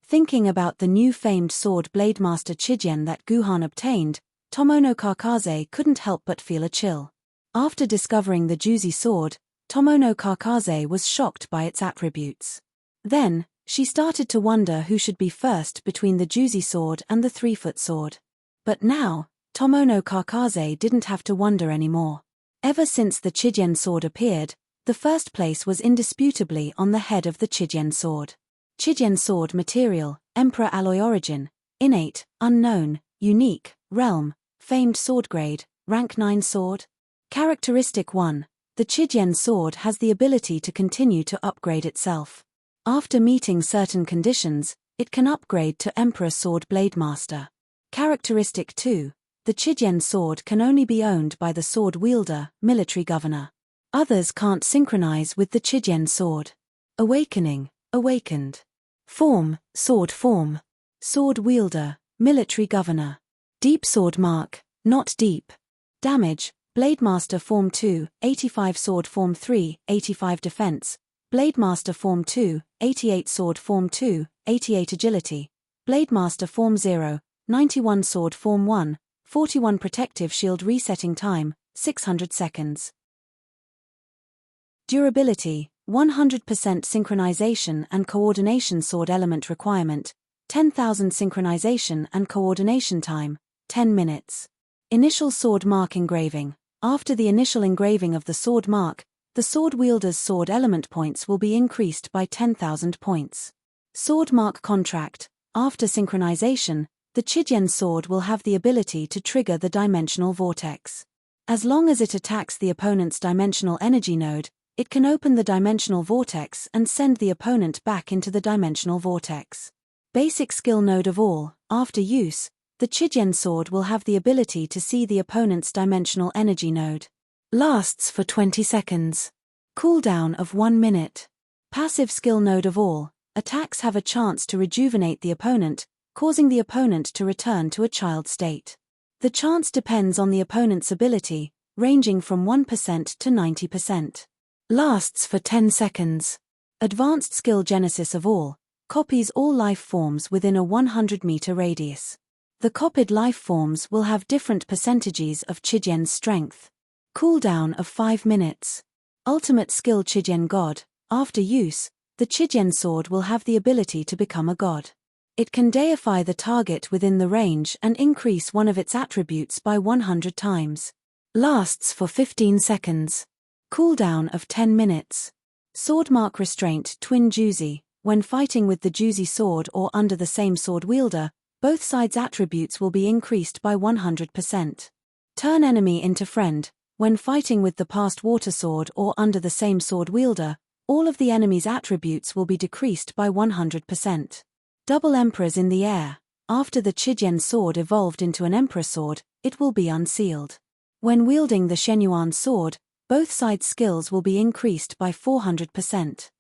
Thinking about the new famed sword Blademaster Chijin that Guhan obtained, Tomono Kakaze couldn't help but feel a chill. After discovering the Juzi sword, Tomono Kakaze was shocked by its attributes. Then, she started to wonder who should be first between the Juzi sword and the 3-foot sword. But now, Tomono Kakaze didn't have to wonder anymore. Ever since the Chijin sword appeared, the first place was indisputably on the head of the Chijin sword. Chijin sword material, Emperor alloy origin, innate, unknown, unique, realm, famed sword grade, rank 9 sword. Characteristic 1. The Chijin sword has the ability to continue to upgrade itself. After meeting certain conditions, it can upgrade to Emperor Sword Blademaster. Characteristic 2. The Chijin sword can only be owned by the sword wielder, military governor. Others can't synchronize with the Chijin sword. Awakening, awakened. Form, sword form. Sword wielder, military governor. Deep sword mark, not deep. Damage, Blademaster Form 2, 85 Sword Form 3, 85 Defense. Blademaster Form 2, 88 Sword Form 2, 88 Agility. Blademaster Form 0, 91 Sword Form 1, 41 Protective Shield Resetting Time, 600 seconds. Durability, 100% Synchronization and Coordination Sword Element Requirement, 10,000 Synchronization and Coordination Time, 10 minutes. Initial Sword Mark Engraving. After the initial engraving of the sword mark, the sword wielder's sword element points will be increased by 10,000 points. Sword Mark Contract. After synchronization, the Chijin sword will have the ability to trigger the dimensional vortex. As long as it attacks the opponent's dimensional energy node, it can open the dimensional vortex and send the opponent back into the dimensional vortex. Basic skill node of all. After use, the Chijin sword will have the ability to see the opponent's dimensional energy node. Lasts for 20 seconds. Cooldown of 1 minute. Passive skill node of all. Attacks have a chance to rejuvenate the opponent, causing the opponent to return to a child state. The chance depends on the opponent's ability, ranging from 1% to 90%. Lasts for 10 seconds. Advanced skill Genesis of all. Copies all life forms within a 100-meter radius. The copied life forms will have different percentages of Chijin's strength. Cooldown of 5 minutes. Ultimate skill Chijin God. After use, the Chijin sword will have the ability to become a god. It can deify the target within the range and increase one of its attributes by 100 times. Lasts for 15 seconds. Cooldown of 10 minutes. Sword Mark Restraint Twin Juzi. When fighting with the Juzi sword or under the same sword wielder, both sides' attributes will be increased by 100%. Turn enemy into friend. When fighting with the past water sword or under the same sword wielder, all of the enemy's attributes will be decreased by 100%. Double Emperors in the air. After the Chijin sword evolved into an Emperor sword, it will be unsealed. When wielding the Shenyuan sword, both sides' skills will be increased by 400%.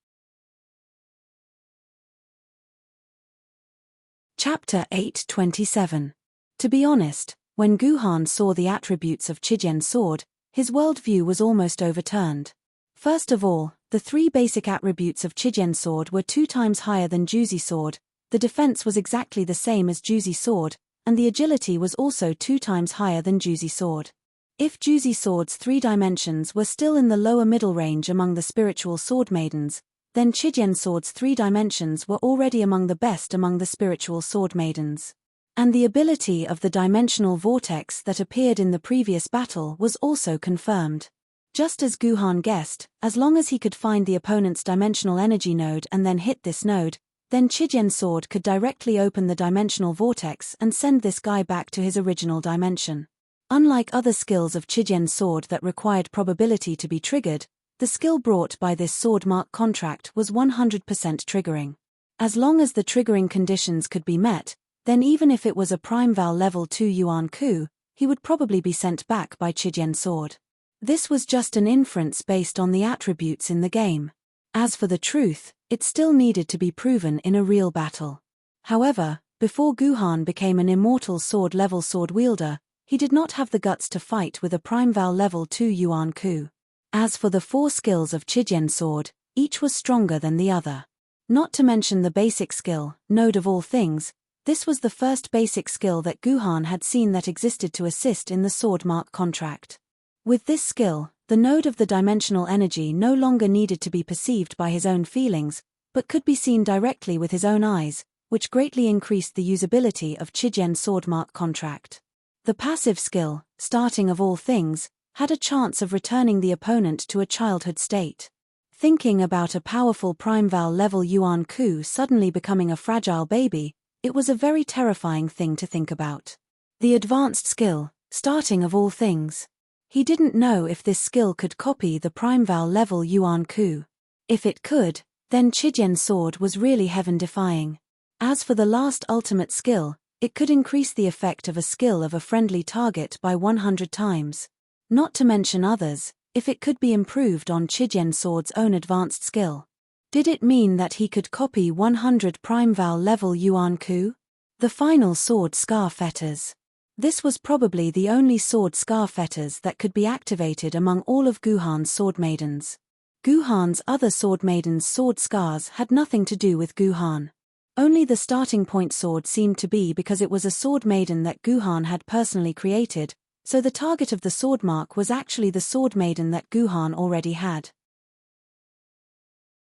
Chapter 827. To be honest, when Guhan saw the attributes of Chijin's sword, his worldview was almost overturned. First of all, the 3 basic attributes of Chijin's sword were 2 times higher than Juzi sword, the defense was exactly the same as Juzi sword, and the agility was also 2 times higher than Juzi sword. If Juzi sword's 3 dimensions were still in the lower middle range among the spiritual sword maidens, then Chijin sword's 3 dimensions were already among the best among the spiritual sword maidens. And the ability of the dimensional vortex that appeared in the previous battle was also confirmed. Just as Guhan guessed, as long as he could find the opponent's dimensional energy node and then hit this node, then Chijin's sword could directly open the dimensional vortex and send this guy back to his original dimension. Unlike other skills of Chijin's sword that required probability to be triggered, the skill brought by this sword mark contract was 100% triggering. As long as the triggering conditions could be met, then even if it was a prime val level 2 Yuan Ku, he would probably be sent back by Chijin's sword. This was just an inference based on the attributes in the game. As for the truth, it still needed to be proven in a real battle. However, before Guhan became an immortal sword-level sword wielder, he did not have the guts to fight with a prime val level 2 Yuan Ku. As for the 4 skills of Chijien's sword, each was stronger than the other. Not to mention the basic skill, Node of All Things, this was the first basic skill that Guhan had seen that existed to assist in the sword mark contract. With this skill, the node of the dimensional energy no longer needed to be perceived by his own feelings, but could be seen directly with his own eyes, which greatly increased the usability of Chijien's sword mark contract. The passive skill, Starting of All Things, had a chance of returning the opponent to a childhood state. Thinking about a powerful Primeval level Yuan Ku suddenly becoming a fragile baby, it was a very terrifying thing to think about. The advanced skill, Starting of All Things. He didn't know if this skill could copy the Primeval level Yuan Ku. If it could, then Chijien's sword was really heaven-defying. As for the last ultimate skill, it could increase the effect of a skill of a friendly target by 100 times. Not to mention others, if it could be improved on Chijien's sword's own advanced skill. Did it mean that he could copy 100 Primeval level Yuan Ku? The final sword Scar Fetters. This was probably the only sword Scar Fetters that could be activated among all of Guhan's sword maidens. Guhan's other sword maidens' sword scars had nothing to do with Guhan. Only the starting point sword seemed to be because it was a sword maiden that Guhan had personally created, so the target of the sword mark was actually the sword maiden that Guhan already had.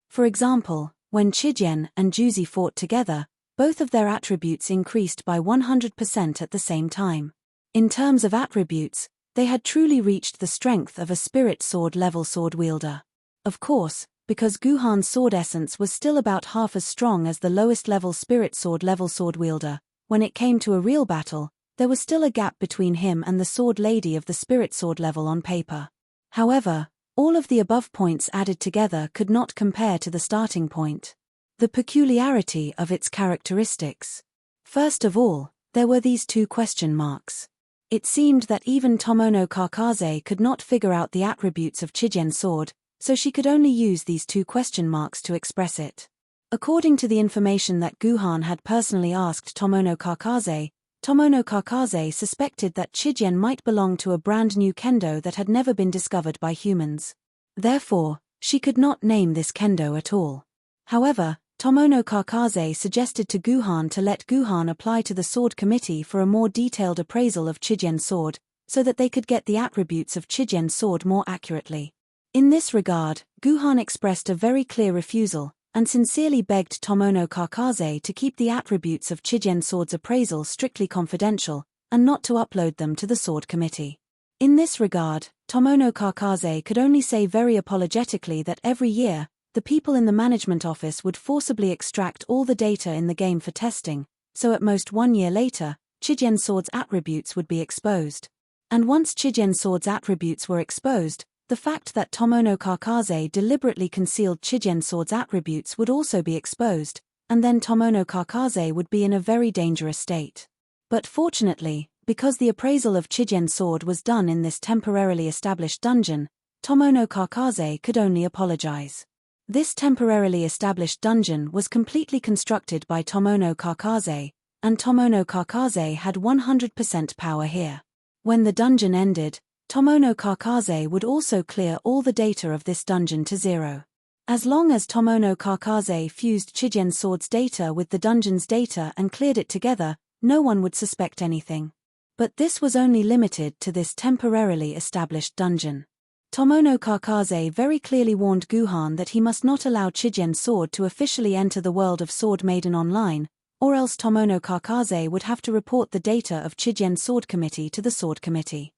For example, when Chijien and Juzi fought together, both of their attributes increased by 100% at the same time. In terms of attributes, they had truly reached the strength of a spirit sword level sword wielder. Of course, because Guhan's sword essence was still about half as strong as the lowest level spirit sword level sword wielder, when it came to a real battle, there was still a gap between him and the sword lady of the spirit sword level on paper. However, all of the above points added together could not compare to the starting point. The peculiarity of its characteristics. First of all, there were these 2 question marks. It seemed that even Tomono Kakaze could not figure out the attributes of Chijien's sword, so she could only use these 2 question marks to express it. According to the information that Guhan had personally asked Tomono Kakaze suspected that Chijien might belong to a brand new kendo that had never been discovered by humans. Therefore, she could not name this kendo at all. However, Tomono Kakaze suggested to Guhan to let Guhan apply to the sword committee for a more detailed appraisal of Chijien's sword, so that they could get the attributes of Chijien's sword more accurately. In this regard, Guhan expressed a very clear refusal, and sincerely begged Tomono Kakaze to keep the attributes of Chijien's sword's appraisal strictly confidential, and not to upload them to the sword committee. In this regard, Tomono Kakaze could only say very apologetically that every year, the people in the management office would forcibly extract all the data in the game for testing, so at most 1 year later, Chijien's sword's attributes would be exposed. And once Chijien's sword's attributes were exposed, the fact that Tomono Kakaze deliberately concealed Chijien's sword's attributes would also be exposed, and then Tomono Kakaze would be in a very dangerous state. But fortunately, because the appraisal of Chijien's sword was done in this temporarily established dungeon, Tomono Kakaze could only apologize. This temporarily established dungeon was completely constructed by Tomono Kakaze, and Tomono Kakaze had 100% power here. When the dungeon ended, Tomono Kakaze would also clear all the data of this dungeon to 0. As long as Tomono Kakaze fused Chijien's sword's data with the dungeon's data and cleared it together, no one would suspect anything. But this was only limited to this temporarily established dungeon. Tomono Kakaze very clearly warned Guhan that he must not allow Chijien's sword to officially enter the world of Sword Maiden Online, or else Tomono Kakaze would have to report the data of Chijien's sword committee to the sword committee.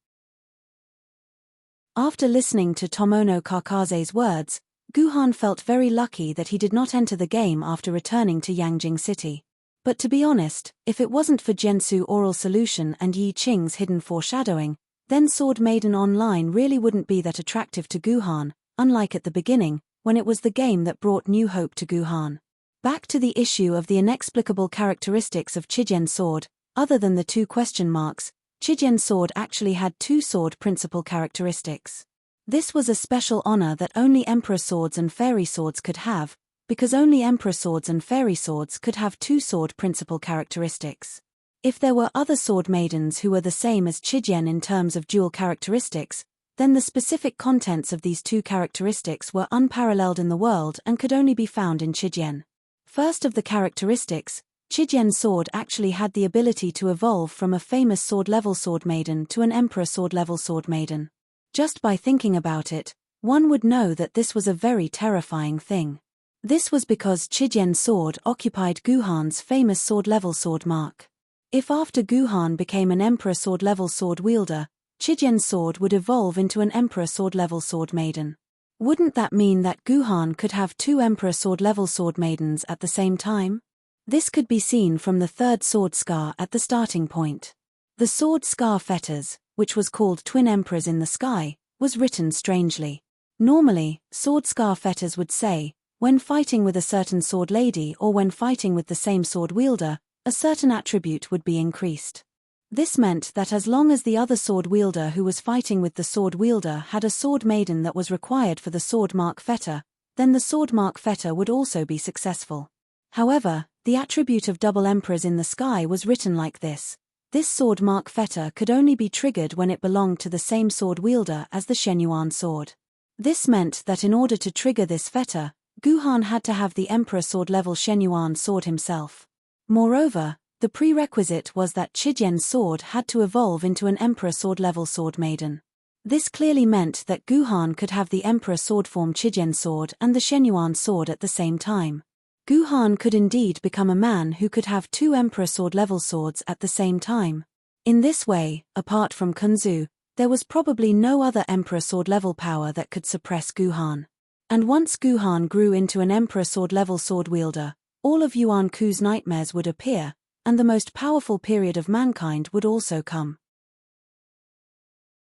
After listening to Tomono Kakaze's words, Guhan felt very lucky that he did not enter the game after returning to Yangjing City. But to be honest, if it wasn't for Gensu Oral Solution and Yi Qing's hidden foreshadowing, then Sword Maiden Online really wouldn't be that attractive to Guhan, unlike at the beginning, when it was the game that brought new hope to Guhan. Back to the issue of the inexplicable characteristics of Chijien's sword, other than the 2 question marks, Chijien's sword actually had 2 sword principal characteristics. This was a special honor that only Emperor swords and Fairy swords could have, because only Emperor swords and Fairy swords could have 2 sword principal characteristics. If there were other sword maidens who were the same as Chijien in terms of dual characteristics, then the specific contents of these two characteristics were unparalleled in the world and could only be found in Chijian. First of the characteristics, Chijian's sword actually had the ability to evolve from a famous sword-level sword maiden to an emperor sword-level sword maiden. Just by thinking about it, one would know that this was a very terrifying thing. This was because Chijian's sword occupied Guhan's famous sword-level sword mark. If after Guhan became an emperor sword-level sword wielder, Chijian's sword would evolve into an emperor sword-level sword maiden. Wouldn't that mean that Guhan could have two emperor sword-level sword maidens at the same time? This could be seen from the third sword scar at the starting point. The sword scar fetters, which was called Twin Emperors in the Sky, was written strangely. Normally, sword scar fetters would say, when fighting with a certain sword lady or when fighting with the same sword wielder, a certain attribute would be increased. This meant that as long as the other sword wielder who was fighting with the sword wielder had a sword maiden that was required for the sword mark fetter, then the sword mark fetter would also be successful. However, the attribute of double emperors in the sky was written like this. This sword mark fetter could only be triggered when it belonged to the same sword wielder as the Shenyuan sword. This meant that in order to trigger this fetter, Guhan had to have the emperor sword-level Shenyuan sword himself. Moreover, the prerequisite was that Chijian's sword had to evolve into an emperor sword-level sword maiden. This clearly meant that Guhan could have the emperor sword form Chijian sword and the Shenyuan sword at the same time. Guhan could indeed become a man who could have two emperor sword-level swords at the same time. In this way, apart from Kunzu, there was probably no other emperor sword-level power that could suppress Guhan. And once Guhan grew into an emperor sword-level sword wielder, all of Yuan Ku's nightmares would appear, and the most powerful period of mankind would also come.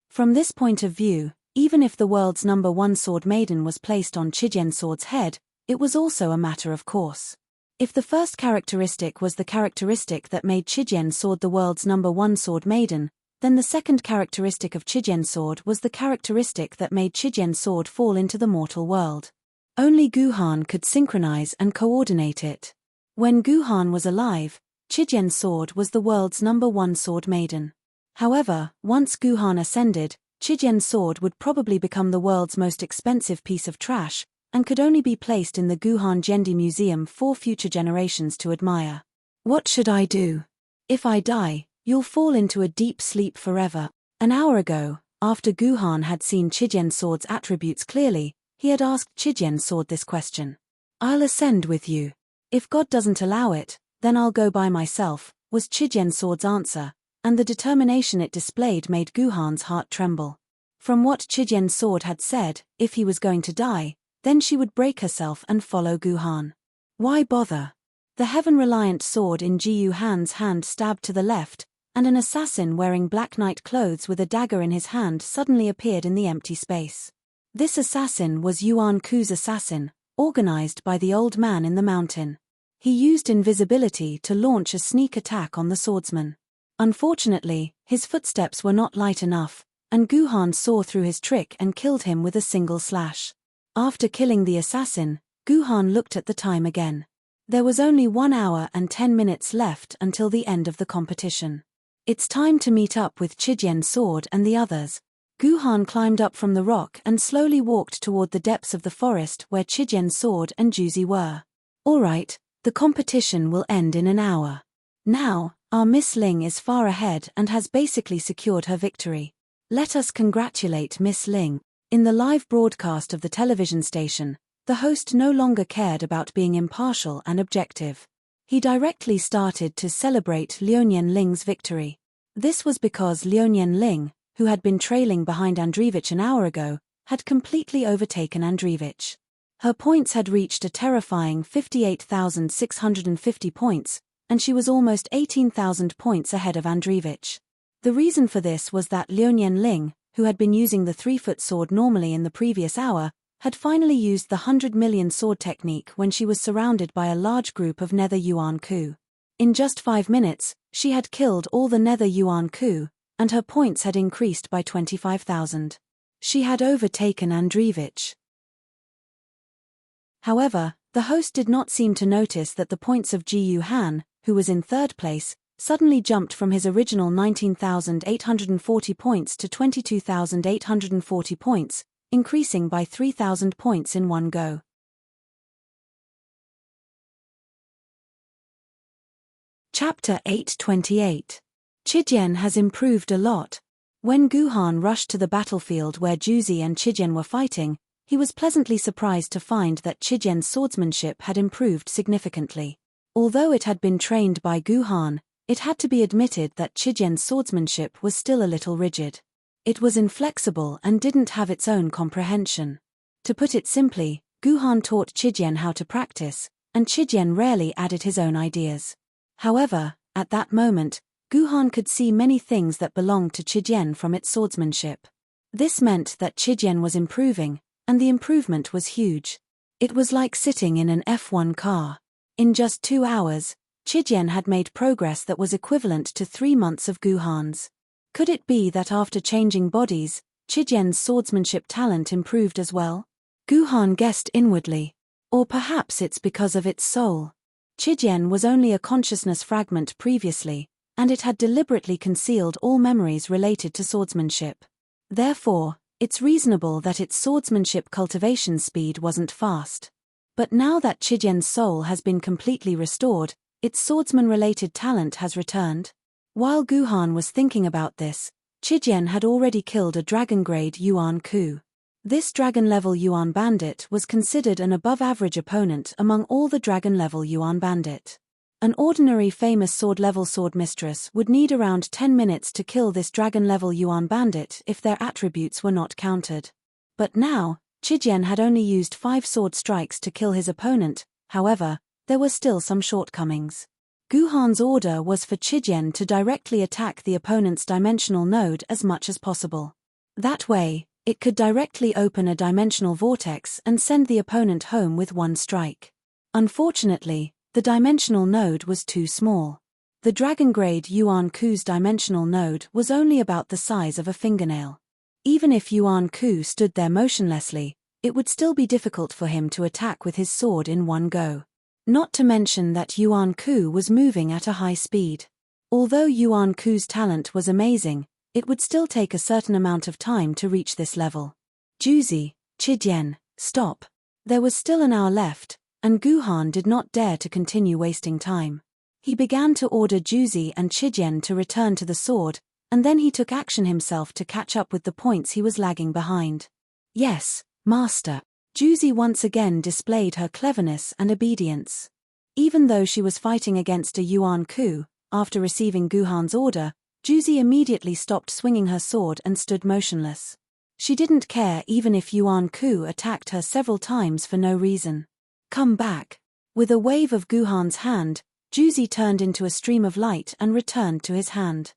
From this point of view, even if the world's #1 sword maiden was placed on Chijian's sword's head, it was also a matter of course. If the first characteristic was the characteristic that made Chijian's sword the world's #1 sword maiden, then the second characteristic of Chijian's sword was the characteristic that made Chijian's sword fall into the mortal world. Only Guhan could synchronize and coordinate it. When Guhan was alive, Chijian's sword was the world's #1 sword maiden. However, once Guhan ascended, Chijian's sword would probably become the world's most expensive piece of trash, and could only be placed in the Guhan Jendi Museum for future generations to admire. What should I do? If I die, you'll fall into a deep sleep forever. An hour ago, after Guhan had seen Chijian's sword's attributes clearly, he had asked Chijian's sword this question. I'll ascend with you. If God doesn't allow it, then I'll go by myself, was Chijian's sword's answer, and the determination it displayed made Guhan's heart tremble. From what Chijian's sword had said, if he was going to die, then she would break herself and follow Guhan. Why bother? The heaven-reliant sword in Jiyu Han's hand stabbed to the left, and an assassin wearing black knight clothes with a dagger in his hand suddenly appeared in the empty space. This assassin was Yuan Ku's assassin, organized by the old man in the mountain. He used invisibility to launch a sneak attack on the swordsman. Unfortunately, his footsteps were not light enough, and Guhan saw through his trick and killed him with a single slash. After killing the assassin, Guhan looked at the time again. There was only 1 hour and 10 minutes left until the end of the competition. It's time to meet up with Chijian's sword and the others. Guhan climbed up from the rock and slowly walked toward the depths of the forest where Chijian's sword and Juzi were. All right, the competition will end in an hour. Now, our Miss Ling is far ahead and has basically secured her victory. Let us congratulate Miss Ling. In the live broadcast of the television station, the host no longer cared about being impartial and objective. He directly started to celebrate Liunian Ling's victory. This was because Liunian Ling, who had been trailing behind Andreevich an hour ago, had completely overtaken Andreevich. Her points had reached a terrifying 58,650 points, and she was almost 18,000 points ahead of Andreevich. The reason for this was that Liunian Ling, who had been using the 3-foot sword normally in the previous hour, had finally used the 100 million sword technique when she was surrounded by a large group of Nether Yuan Ku. In just 5 minutes, she had killed all the Nether Yuan Ku, and her points had increased by 25,000. She had overtaken Andreevich. However, the host did not seem to notice that the points of Jiyu Han, who was in third place, suddenly jumped from his original 19,840 points to 22,840 points, increasing by 3,000 points in one go. Chapter 828. Chijian has improved a lot. When Guhan rushed to the battlefield where Juzi and Chijian were fighting, he was pleasantly surprised to find that Chijian's swordsmanship had improved significantly. Although it had been trained by Guhan, it had to be admitted that Chijian's swordsmanship was still a little rigid. It was inflexible and didn't have its own comprehension. To put it simply, Guhan taught Chijian how to practice, and Chijian rarely added his own ideas. However, at that moment, Guhan could see many things that belonged to Chijian from its swordsmanship. This meant that Chijian was improving, and the improvement was huge. It was like sitting in an F1 car. In just 2 hours, Chijian had made progress that was equivalent to 3 months of Guhan's. Could it be that after changing bodies, Chijian's swordsmanship talent improved as well? Guhan guessed inwardly. Or perhaps it's because of its soul. Chijian was only a consciousness fragment previously, and it had deliberately concealed all memories related to swordsmanship. Therefore, it's reasonable that its swordsmanship cultivation speed wasn't fast. But now that Chijian's soul has been completely restored, its swordsman-related talent has returned. While Guhan was thinking about this, Chijian had already killed a dragon-grade Yuan Ku. This dragon-level Yuan bandit was considered an above-average opponent among all the dragon-level Yuan bandit. An ordinary famous sword-level sword mistress would need around 10 minutes to kill this dragon-level Yuan bandit if their attributes were not countered. But now, Chijian had only used 5 sword strikes to kill his opponent. However, there were still some shortcomings. Guhan's order was for Chijian to directly attack the opponent's dimensional node as much as possible. That way, it could directly open a dimensional vortex and send the opponent home with 1 strike. Unfortunately, the dimensional node was too small. The dragon-grade Yuan Ku's dimensional node was only about the size of a fingernail. Even if Yuan Ku stood there motionlessly, it would still be difficult for him to attack with his sword in one go. Not to mention that Yuan Ku was moving at a high speed. Although Yuan Ku's talent was amazing, it would still take a certain amount of time to reach this level. Juzi, Chijian, stop. There was still an hour left, and Guhan did not dare to continue wasting time. He began to order Juzi and Chijian to return to the sword, and then he took action himself to catch up with the points he was lagging behind. Yes, master. Juzi once again displayed her cleverness and obedience. Even though she was fighting against a Yuan Ku, after receiving Guhan's order, Juzi immediately stopped swinging her sword and stood motionless. She didn't care even if Yuan Ku attacked her several times for no reason. Come back. With a wave of Guhan's hand, Juzi turned into a stream of light and returned to his hand.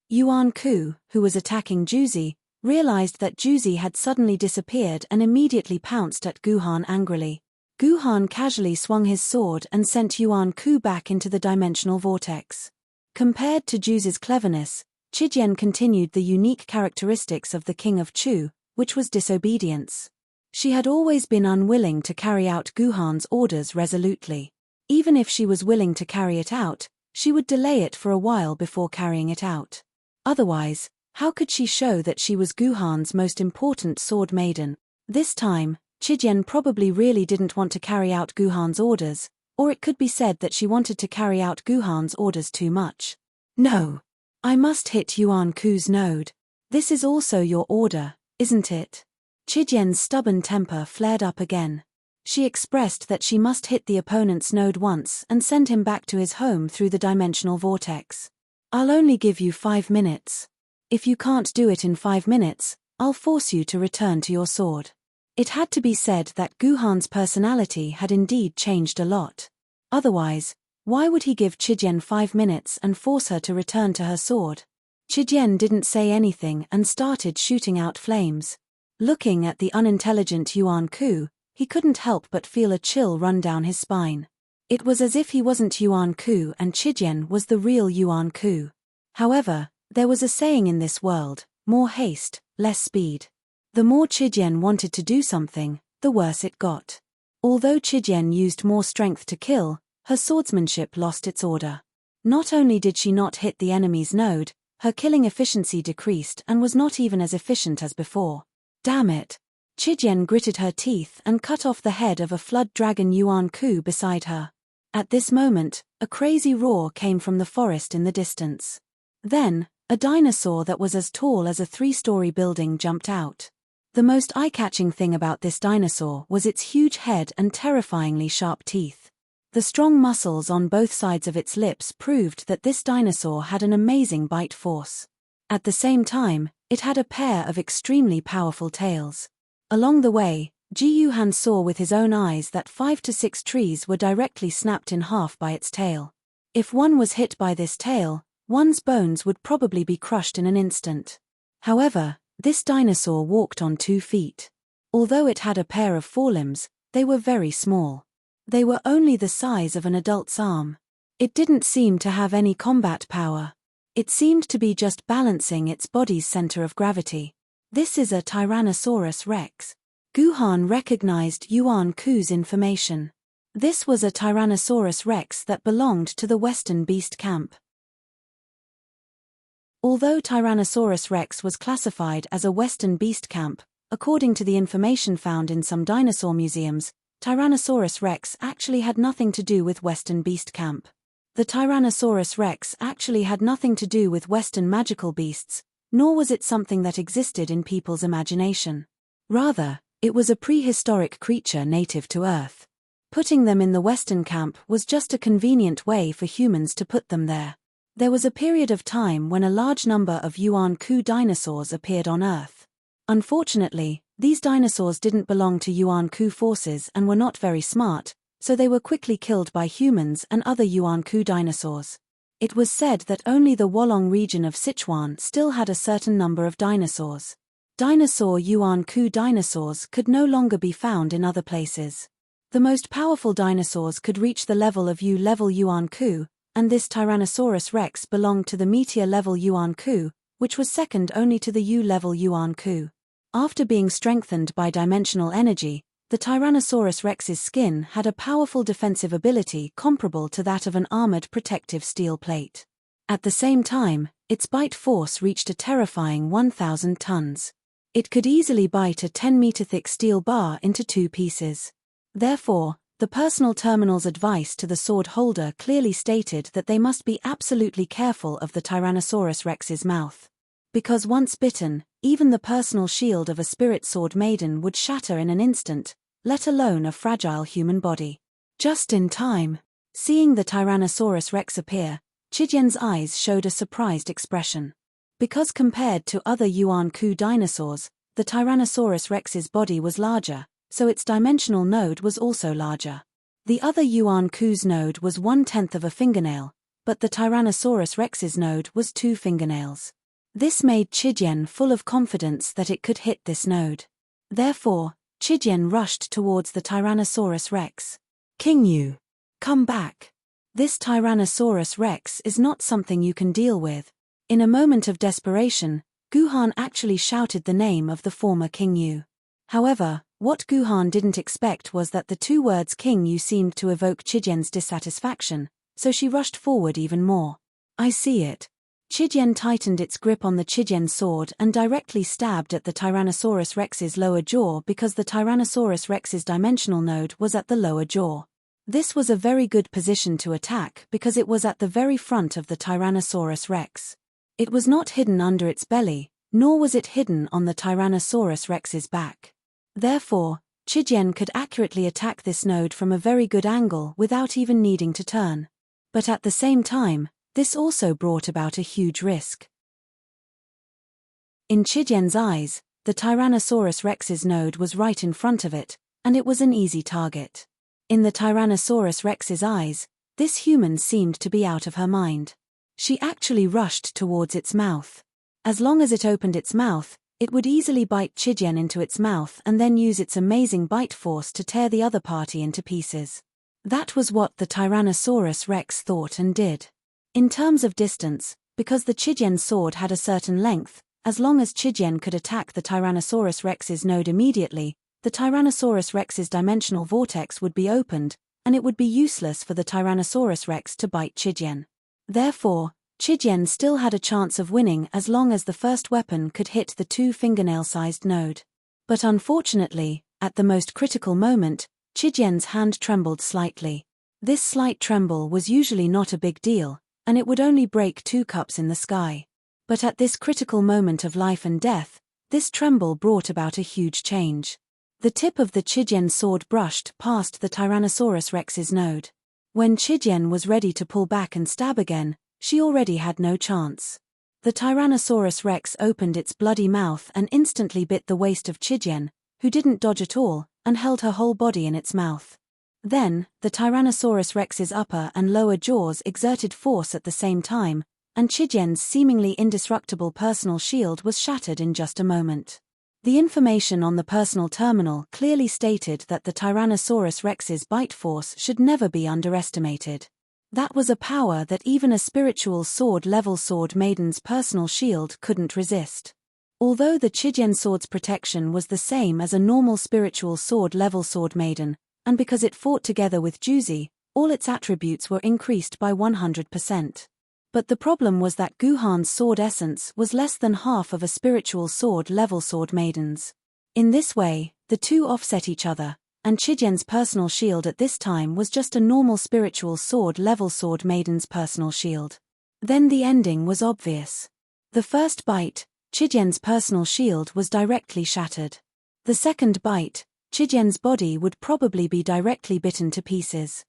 Yuan Ku, who was attacking Juzi, realized that Juzi had suddenly disappeared and immediately pounced at Guhan angrily. Guhan casually swung his sword and sent Yuan Ku back into the dimensional vortex. Compared to Juzi's cleverness, Chijian continued the unique characteristics of the King of Chu, which was disobedience. She had always been unwilling to carry out Guhan's orders resolutely. Even if she was willing to carry it out, she would delay it for a while before carrying it out. Otherwise, how could she show that she was Guhan's most important sword maiden? This time, Chijian probably really didn't want to carry out Guhan's orders, or it could be said that she wanted to carry out Guhan's orders too much. No. I must hit Yuan Ku's node. This is also your order, isn't it? Chijian's stubborn temper flared up again. She expressed that she must hit the opponent's node once and send him back to his home through the dimensional vortex. I'll only give you 5 minutes. If you can't do it in 5 minutes, I'll force you to return to your sword. It had to be said that Guhan's personality had indeed changed a lot. Otherwise, why would he give Chijian 5 minutes and force her to return to her sword? Chijian didn't say anything and started shooting out flames. Looking at the unintelligent Yuan Ku, he couldn't help but feel a chill run down his spine. It was as if he wasn't Yuan Ku and Chijian was the real Yuan Ku. However, there was a saying in this world, more haste, less speed. The more Chijian wanted to do something, the worse it got. Although Chijian used more strength to kill, her swordsmanship lost its order. Not only did she not hit the enemy's node, her killing efficiency decreased and was not even as efficient as before. Damn it! Chijian gritted her teeth and cut off the head of a flood dragon Yuan Ku beside her. At this moment, a crazy roar came from the forest in the distance. Then, a dinosaur that was as tall as a 3-story building jumped out. The most eye-catching thing about this dinosaur was its huge head and terrifyingly sharp teeth. The strong muscles on both sides of its lips proved that this dinosaur had an amazing bite force. At the same time, it had a pair of extremely powerful tails. Along the way, Ji Yuhan saw with his own eyes that 5 to 6 trees were directly snapped in half by its tail. If one was hit by this tail, one's bones would probably be crushed in an instant. However, this dinosaur walked on 2 feet. Although it had a pair of forelimbs, they were very small. They were only the size of an adult's arm. It didn't seem to have any combat power. It seemed to be just balancing its body's center of gravity. This is a Tyrannosaurus Rex. Guhan recognized Yuan Ku's information. This was a Tyrannosaurus Rex that belonged to the Western Beast Camp. Although Tyrannosaurus Rex was classified as a Western Beast Camp, according to the information found in some dinosaur museums, Tyrannosaurus Rex actually had nothing to do with Western Beast Camp. The Tyrannosaurus Rex actually had nothing to do with Western magical beasts, nor was it something that existed in people's imagination. Rather, it was a prehistoric creature native to Earth. Putting them in the Western camp was just a convenient way for humans to put them there. There was a period of time when a large number of Yuan Ku dinosaurs appeared on Earth. Unfortunately, these dinosaurs didn't belong to Yuan Ku forces and were not very smart, so they were quickly killed by humans and other Yuan Ku dinosaurs. It was said that only the Wolong region of Sichuan still had a certain number of dinosaurs. Dinosaur Yuan Ku dinosaurs could no longer be found in other places. The most powerful dinosaurs could reach the level of U-level Yuan Ku, and this Tyrannosaurus Rex belonged to the meteor-level Yuan Ku, which was second only to the U-level Yuan Ku. After being strengthened by dimensional energy, the Tyrannosaurus Rex's skin had a powerful defensive ability comparable to that of an armored protective steel plate. At the same time, its bite force reached a terrifying 1,000 tons. It could easily bite a 10-meter-thick steel bar into 2 pieces. Therefore, the personal terminal's advice to the sword holder clearly stated that they must be absolutely careful of the Tyrannosaurus Rex's mouth. Because once bitten, even the personal shield of a spirit sword maiden would shatter in an instant, let alone a fragile human body. Just in time. Seeing the Tyrannosaurus Rex appear, Chijian's eyes showed a surprised expression. Because compared to other Yuan Ku dinosaurs, the Tyrannosaurus Rex's body was larger, so its dimensional node was also larger. The other Yuan Ku's node was 1/10 of a fingernail, but the Tyrannosaurus Rex's node was 2 fingernails. This made Chijian full of confidence that it could hit this node. Therefore, Chijian rushed towards the Tyrannosaurus Rex. King Yu, come back. This Tyrannosaurus Rex is not something you can deal with. In a moment of desperation, Guhan actually shouted the name of the former King Yu. However, what Guhan didn't expect was that the 2 words King Yu seemed to evoke Chijian's dissatisfaction, so she rushed forward even more. I see it. Chijian tightened its grip on the Chijian sword and directly stabbed at the Tyrannosaurus Rex's lower jaw because the Tyrannosaurus Rex's dimensional node was at the lower jaw. This was a very good position to attack because it was at the very front of the Tyrannosaurus Rex. It was not hidden under its belly, nor was it hidden on the Tyrannosaurus Rex's back. Therefore, Chijian could accurately attack this node from a very good angle without even needing to turn. But at the same time, this also brought about a huge risk. In Chijian's eyes, the Tyrannosaurus Rex's node was right in front of it, and it was an easy target. In the Tyrannosaurus Rex's eyes, this human seemed to be out of her mind. She actually rushed towards its mouth. As long as it opened its mouth, it would easily bite Chijian into its mouth and then use its amazing bite force to tear the other party into pieces. That was what the Tyrannosaurus Rex thought and did. In terms of distance, because the Chijian sword had a certain length, as long as Chijian could attack the Tyrannosaurus Rex's node immediately, the Tyrannosaurus Rex's dimensional vortex would be opened, and it would be useless for the Tyrannosaurus Rex to bite Chidian. Therefore, Chidian still had a chance of winning as long as the first weapon could hit the 2-fingernail-sized node. But unfortunately, at the most critical moment, Chidian's hand trembled slightly. This slight tremble was usually not a big deal, and it would only break 2 cups in the sky. But at this critical moment of life and death, this tremble brought about a huge change. The tip of the Chidian sword brushed past the Tyrannosaurus Rex's node. When Chidian was ready to pull back and stab again, she already had no chance. The Tyrannosaurus Rex opened its bloody mouth and instantly bit the waist of Chidian, who didn't dodge at all, and held her whole body in its mouth. Then, the Tyrannosaurus Rex's upper and lower jaws exerted force at the same time, and Chidian's seemingly indestructible personal shield was shattered in just a moment. The information on the personal terminal clearly stated that the Tyrannosaurus Rex's bite force should never be underestimated. That was a power that even a spiritual sword-level sword maiden's personal shield couldn't resist. Although the Chidian sword's protection was the same as a normal spiritual sword-level sword maiden, and because it fought together with Juzi, all its attributes were increased by 100%. But the problem was that Guhan's sword essence was less than half of a spiritual sword-level sword maiden's. In this way, the two offset each other, and Chidian's personal shield at this time was just a normal spiritual sword-level sword maiden's personal shield. Then the ending was obvious. The first bite, Chidian's personal shield was directly shattered. The second bite, Chidian's body would probably be directly bitten to pieces.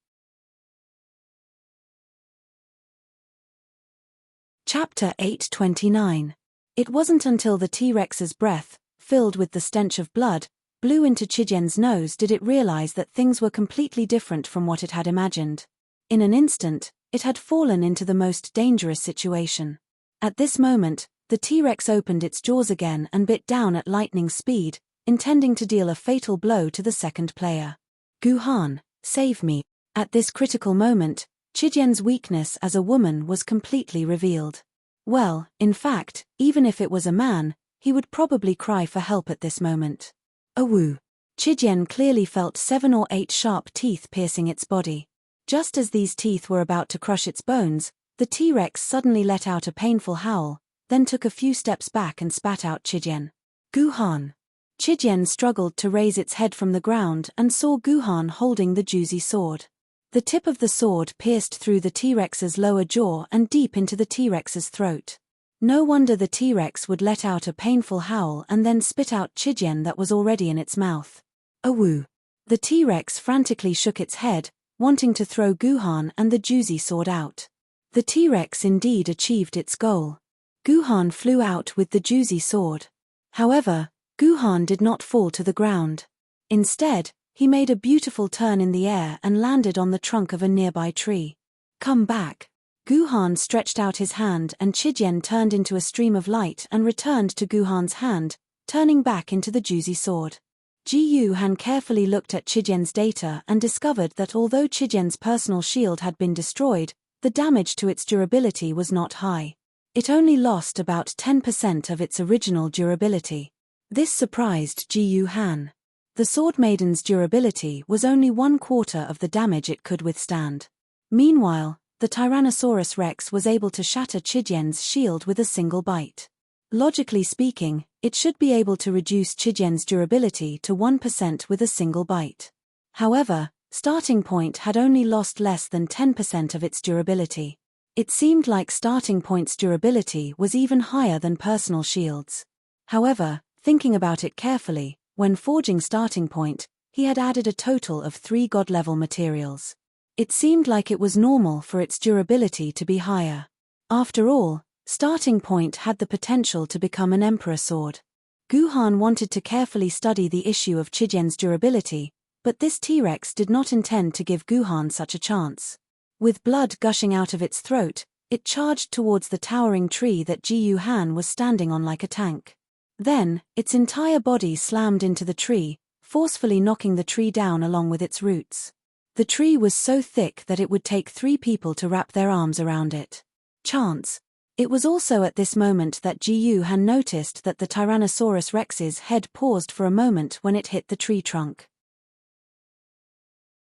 Chapter 829. It wasn't until the T-Rex's breath, filled with the stench of blood, blew into Chidian's nose did it realize that things were completely different from what it had imagined. In an instant, it had fallen into the most dangerous situation. At this moment, the T-Rex opened its jaws again and bit down at lightning speed, intending to deal a fatal blow to the second player. Guhan, save me. At this critical moment, Chidian's weakness as a woman was completely revealed. Well, in fact, even if it was a man, he would probably cry for help at this moment. Awoo. Chidian clearly felt 7 or 8 sharp teeth piercing its body. Just as these teeth were about to crush its bones, the T-Rex suddenly let out a painful howl, then took a few steps back and spat out Chidian. Guhan. Chidian struggled to raise its head from the ground and saw Guhan holding the Juzi sword. The tip of the sword pierced through the T-Rex's lower jaw and deep into the T-Rex's throat. No wonder the T-Rex would let out a painful howl and then spit out Chidian that was already in its mouth. Awoo. The T-Rex frantically shook its head, wanting to throw Guhan and the Juzi sword out. The T-Rex indeed achieved its goal. Guhan flew out with the Juzi sword. However, Guhan did not fall to the ground. Instead, he made a beautiful turn in the air and landed on the trunk of a nearby tree. Come back. Guhan stretched out his hand and Chidian turned into a stream of light and returned to Guhan's hand, turning back into the Juzi sword. Guhan carefully looked at Chidian's data and discovered that although Chidian's personal shield had been destroyed, the damage to its durability was not high. It only lost about 10% of its original durability. This surprised Guhan. The Sword Maiden's durability was only 1/4 of the damage it could withstand. Meanwhile, the Tyrannosaurus Rex was able to shatter Chidian's shield with a single bite. Logically speaking, it should be able to reduce Chidian's durability to 1% with a single bite. However, Starting Point had only lost less than 10% of its durability. It seemed like Starting Point's durability was even higher than personal shields. However, thinking about it carefully, when forging Starting Point, he had added a total of 3 god-level materials. It seemed like it was normal for its durability to be higher. After all, Starting Point had the potential to become an Emperor sword. Guhan wanted to carefully study the issue of Chidian's durability, but this T-Rex did not intend to give Guhan such a chance. With blood gushing out of its throat, it charged towards the towering tree that Guhan was standing on like a tank. Then, its entire body slammed into the tree, forcefully knocking the tree down along with its roots. The tree was so thick that it would take 3 people to wrap their arms around it. Chance. It was also at this moment that Guhan noticed that the Tyrannosaurus Rex's head paused for a moment when it hit the tree trunk.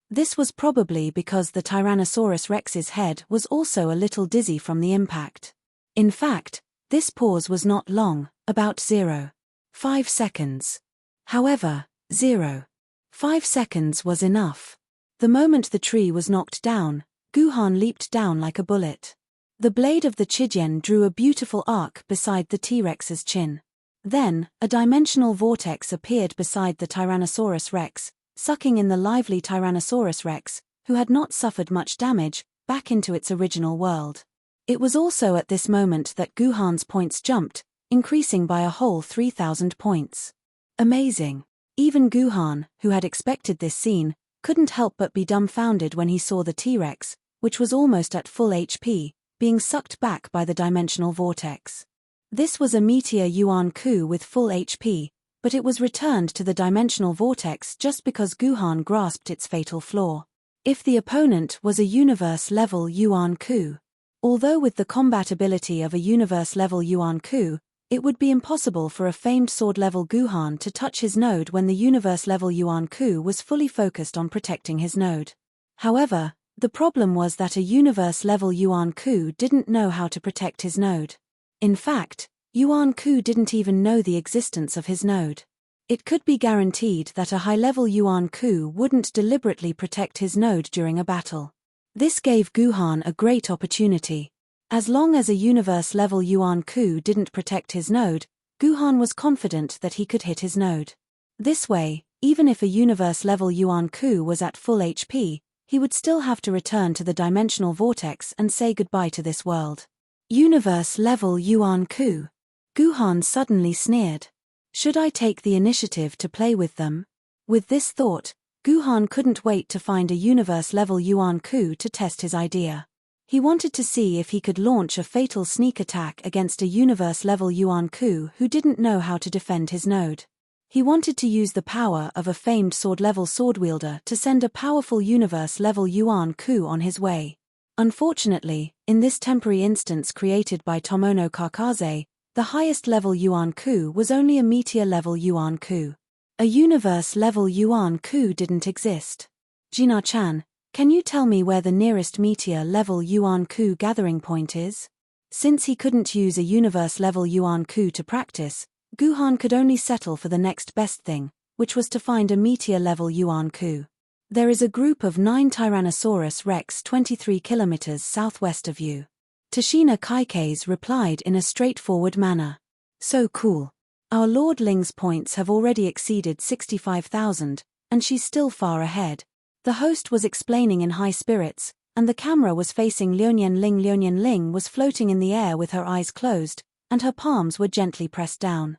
This was probably because the Tyrannosaurus Rex's head was also a little dizzy from the impact. In fact, this pause was not long, about 0.5 seconds. However, 0.5 seconds was enough. The moment the tree was knocked down, Guhan leaped down like a bullet. The blade of the Chijian drew a beautiful arc beside the T-Rex's chin. Then, a dimensional vortex appeared beside the Tyrannosaurus Rex, sucking in the lively Tyrannosaurus Rex, who had not suffered much damage, back into its original world. It was also at this moment that Guhan's points jumped, increasing by a whole 3,000 points. Amazing. Even Guhan, who had expected this scene, couldn't help but be dumbfounded when he saw the T-Rex, which was almost at full HP, being sucked back by the dimensional vortex. This was a Meteor Yuan Ku with full HP, but it was returned to the dimensional vortex just because Guhan grasped its fatal flaw. If the opponent was a universe-level Yuan Ku. Although with the combat ability of a universe-level Yuan Ku, it would be impossible for a famed sword-level Guhan to touch his node when the universe-level Yuan Ku was fully focused on protecting his node. However, the problem was that a universe-level Yuan Ku didn't know how to protect his node. In fact, Yuan Ku didn't even know the existence of his node. It could be guaranteed that a high-level Yuan Ku wouldn't deliberately protect his node during a battle. This gave Guhan a great opportunity. As long as a universe-level Yuan Ku didn't protect his node, Guhan was confident that he could hit his node. This way, even if a universe-level Yuan Ku was at full HP, he would still have to return to the dimensional vortex and say goodbye to this world. Universe-level Yuan Ku. Guhan suddenly sneered. Should I take the initiative to play with them? With this thought, Guhan couldn't wait to find a universe-level Yuan Ku to test his idea. He wanted to see if he could launch a fatal sneak attack against a universe-level Yuan Ku who didn't know how to defend his node. He wanted to use the power of a famed sword-level sword wielder to send a powerful universe-level Yuan Ku on his way. Unfortunately, in this temporary instance created by Tomono Kakaze, the highest-level Yuan Ku was only a meteor-level Yuan Ku. A universe-level Yuan Ku didn't exist. Jina-chan, can you tell me where the nearest meteor-level Yuan Ku gathering point is? Since he couldn't use a universe-level Yuan Ku to practice, Guhan could only settle for the next best thing, which was to find a meteor-level Yuan Ku. There is a group of 9 Tyrannosaurus Rex 23 kilometers southwest of you. Tashina Kaikes replied in a straightforward manner. So cool. Our Lord Ling's points have already exceeded 65,000, and she's still far ahead. The host was explaining in high spirits, and the camera was facing Liunian Ling. Liunian Ling was floating in the air with her eyes closed, and her palms were gently pressed down.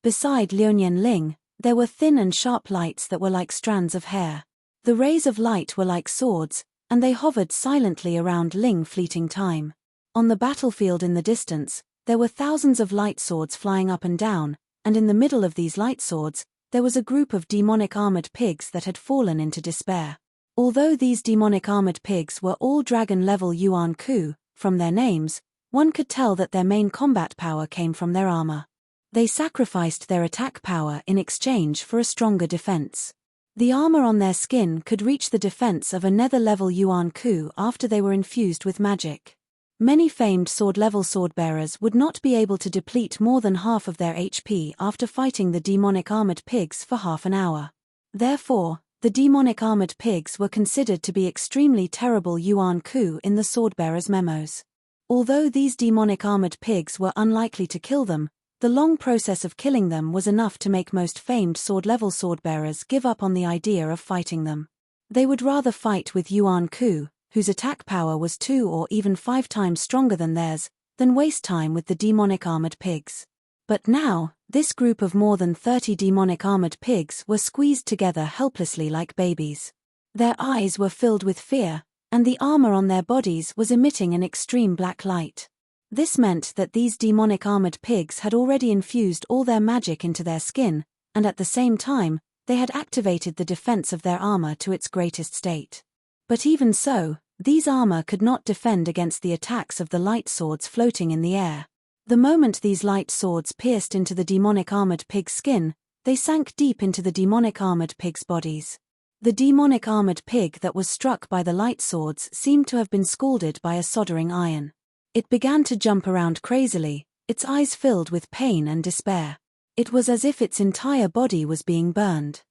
Beside Liunian Ling, there were thin and sharp lights that were like strands of hair. The rays of light were like swords, and they hovered silently around Ling fleeting time. On the battlefield in the distance, there were thousands of light swords flying up and down, and in the middle of these light swords, there was a group of demonic armored pigs that had fallen into despair. Although these demonic armored pigs were all dragon-level Yuan Ku, from their names, one could tell that their main combat power came from their armor. They sacrificed their attack power in exchange for a stronger defense. The armor on their skin could reach the defense of a nether-level Yuan Ku after they were infused with magic. Many famed sword-level swordbearers would not be able to deplete more than half of their HP after fighting the demonic armored pigs for half an hour. Therefore, the demonic armored pigs were considered to be extremely terrible Yuan Ku in the swordbearers' memos. Although these demonic armored pigs were unlikely to kill them, the long process of killing them was enough to make most famed sword-level swordbearers give up on the idea of fighting them. They would rather fight with Yuan Ku, whose attack power was 2 or even 5 times stronger than theirs, than waste time with the demonic armored pigs. But now, this group of more than 30 demonic armored pigs were squeezed together helplessly like babies. Their eyes were filled with fear, and the armor on their bodies was emitting an extreme black light. This meant that these demonic armored pigs had already infused all their magic into their skin, and at the same time, they had activated the defense of their armor to its greatest state. But even so, these armor could not defend against the attacks of the light swords floating in the air. The moment these light swords pierced into the demonic armored pig's skin, they sank deep into the demonic armored pig's bodies. The demonic armored pig that was struck by the light swords seemed to have been scalded by a soldering iron. It began to jump around crazily, its eyes filled with pain and despair. It was as if its entire body was being burned.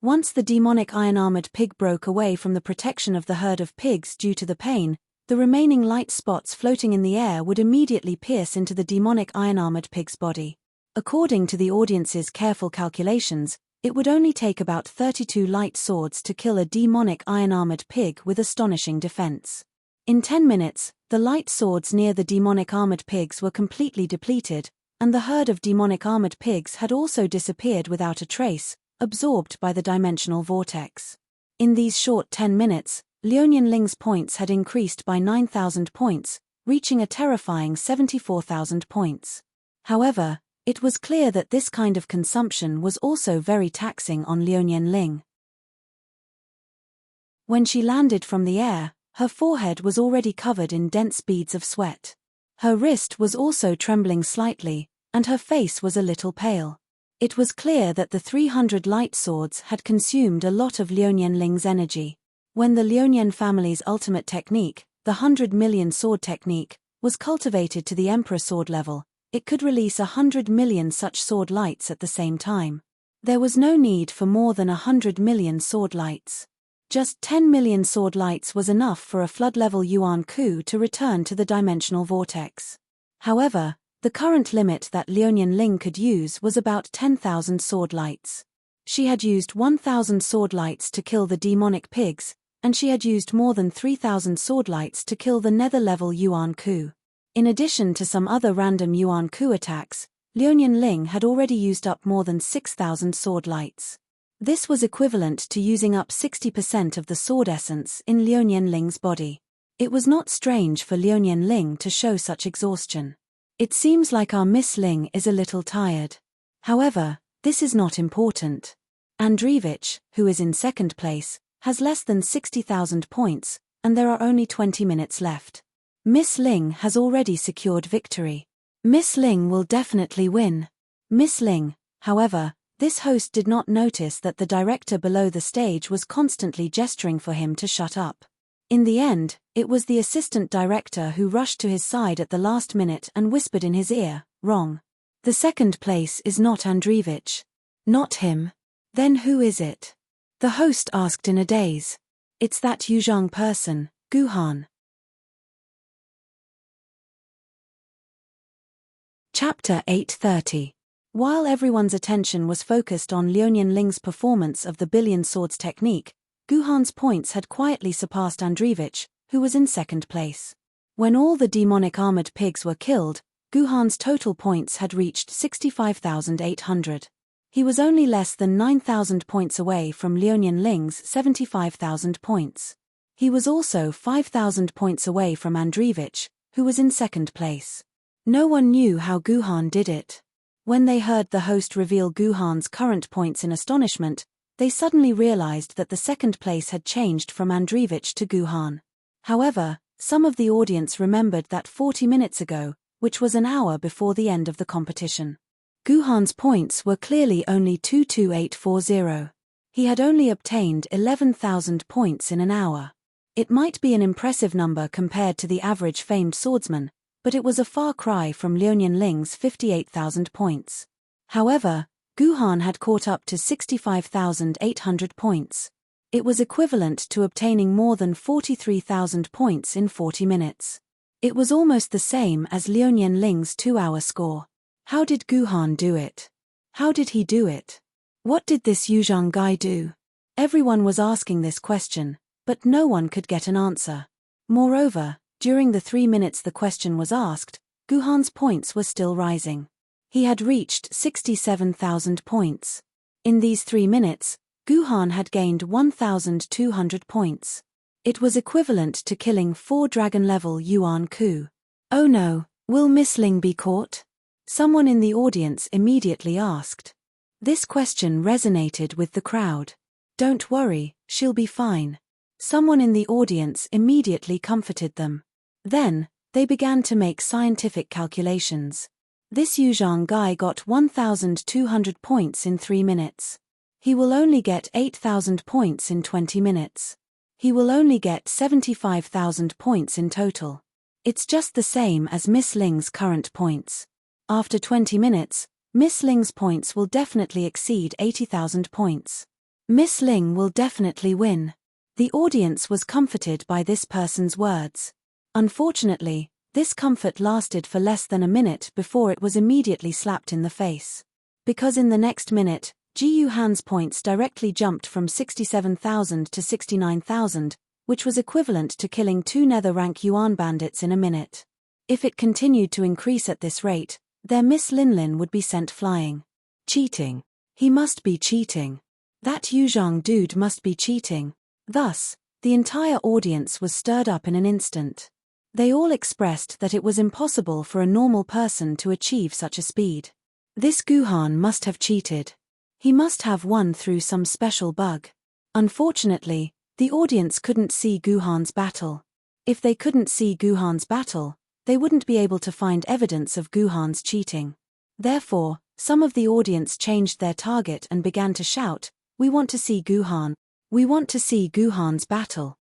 Once the demonic iron-armored pig broke away from the protection of the herd of pigs due to the pain, the remaining light spots floating in the air would immediately pierce into the demonic iron-armored pig's body. According to the audience's careful calculations, it would only take about 32 light swords to kill a demonic iron-armored pig with astonishing defense. In 10 minutes, the light swords near the demonic armored pigs were completely depleted, and the herd of demonic armored pigs had also disappeared without a trace, absorbed by the dimensional vortex. In these short 10 minutes, Liuyan Ling's points had increased by 9,000 points, reaching a terrifying 74,000 points. However, it was clear that this kind of consumption was also very taxing on Liuyan Ling. When she landed from the air, her forehead was already covered in dense beads of sweat. Her wrist was also trembling slightly, and her face was a little pale. It was clear that the 300 light swords had consumed a lot of Liuyan Ling's energy. When the Liuyan family's ultimate technique, the 100 million sword technique, was cultivated to the emperor sword level, it could release 100 million such sword lights at the same time. There was no need for more than 100 million sword lights. Just 10 million sword lights was enough for a flood-level Yuan Ku to return to the dimensional vortex. However, the current limit that Liuyan Ling could use was about 10,000 sword lights. She had used 1,000 sword lights to kill the demonic pigs, and she had used more than 3,000 sword lights to kill the nether-level Yuan Ku. In addition to some other random Yuan Ku attacks, Liuyan Ling had already used up more than 6,000 sword lights. This was equivalent to using up 60% of the sword essence in Liuyan Ling's body. It was not strange for Liuyan Ling to show such exhaustion. It seems like our Miss Ling is a little tired. However, this is not important. Andreevich, who is in second place, has less than 60,000 points, and there are only 20 minutes left. Miss Ling has already secured victory. Miss Ling will definitely win. Miss Ling, however, this host did not notice that the director below the stage was constantly gesturing for him to shut up. In the end, it was the assistant director who rushed to his side at the last minute and whispered in his ear, "Wrong. The second place is not Andreevich." "Not him. Then who is it?" The host asked in a daze. "It's that Yuzhong person, Guhan." Chapter 830. While everyone's attention was focused on Liuyan Ling's performance of the Billion Swords technique, Guhan's points had quietly surpassed Andreevich, who was in second place. When all the demonic armored pigs were killed, Guhan's total points had reached 65,800. He was only less than 9,000 points away from Liuyan Ling's 75,000 points. He was also 5,000 points away from Andreevich, who was in second place. No one knew how Guhan did it. When they heard the host reveal Guhan's current points in astonishment, they suddenly realized that the second place had changed from Andreevich to Guhan. However, some of the audience remembered that 40 minutes ago, which was an hour before the end of the competition, Guhan's points were clearly only 22840. He had only obtained 11,000 points in an hour. It might be an impressive number compared to the average famed swordsman, but it was a far cry from Liuyan Ling's 58,000 points. However, Guhan had caught up to 65,800 points. It was equivalent to obtaining more than 43,000 points in 40 minutes. It was almost the same as Liuyan Ling's 2-hour score. How did Guhan do it? How did he do it? What did this Yuzhong guy do? Everyone was asking this question, but no one could get an answer. Moreover, during the 3 minutes the question was asked, Guhan's points were still rising. He had reached 67,000 points. In these 3 minutes, Guhan had gained 1,200 points. It was equivalent to killing 4 dragon-level Yuan Ku. "Oh no, will Miss Ling be caught?" Someone in the audience immediately asked. This question resonated with the crowd. "Don't worry, she'll be fine." Someone in the audience immediately comforted them. Then, they began to make scientific calculations. This Yuzhong guy got 1,200 points in 3 minutes. He will only get 8,000 points in 20 minutes. He will only get 75,000 points in total. It's just the same as Miss Ling's current points. After 20 minutes, Miss Ling's points will definitely exceed 80,000 points. Miss Ling will definitely win. The audience was comforted by this person's words. Unfortunately, this comfort lasted for less than a minute before it was immediately slapped in the face. Because in the next minute, Ji Yuhan's points directly jumped from 67,000 to 69,000, which was equivalent to killing 2 nether rank Yuan bandits in a minute. If it continued to increase at this rate, their Miss Linlin would be sent flying. Cheating. He must be cheating. That Yuzhang dude must be cheating. Thus, the entire audience was stirred up in an instant. They all expressed that it was impossible for a normal person to achieve such a speed. This Guhan must have cheated. He must have won through some special bug. Unfortunately, the audience couldn't see Guhan's battle. If they couldn't see Guhan's battle, they wouldn't be able to find evidence of Guhan's cheating. Therefore, some of the audience changed their target and began to shout, "We want to see Guhan. We want to see Guhan's battle.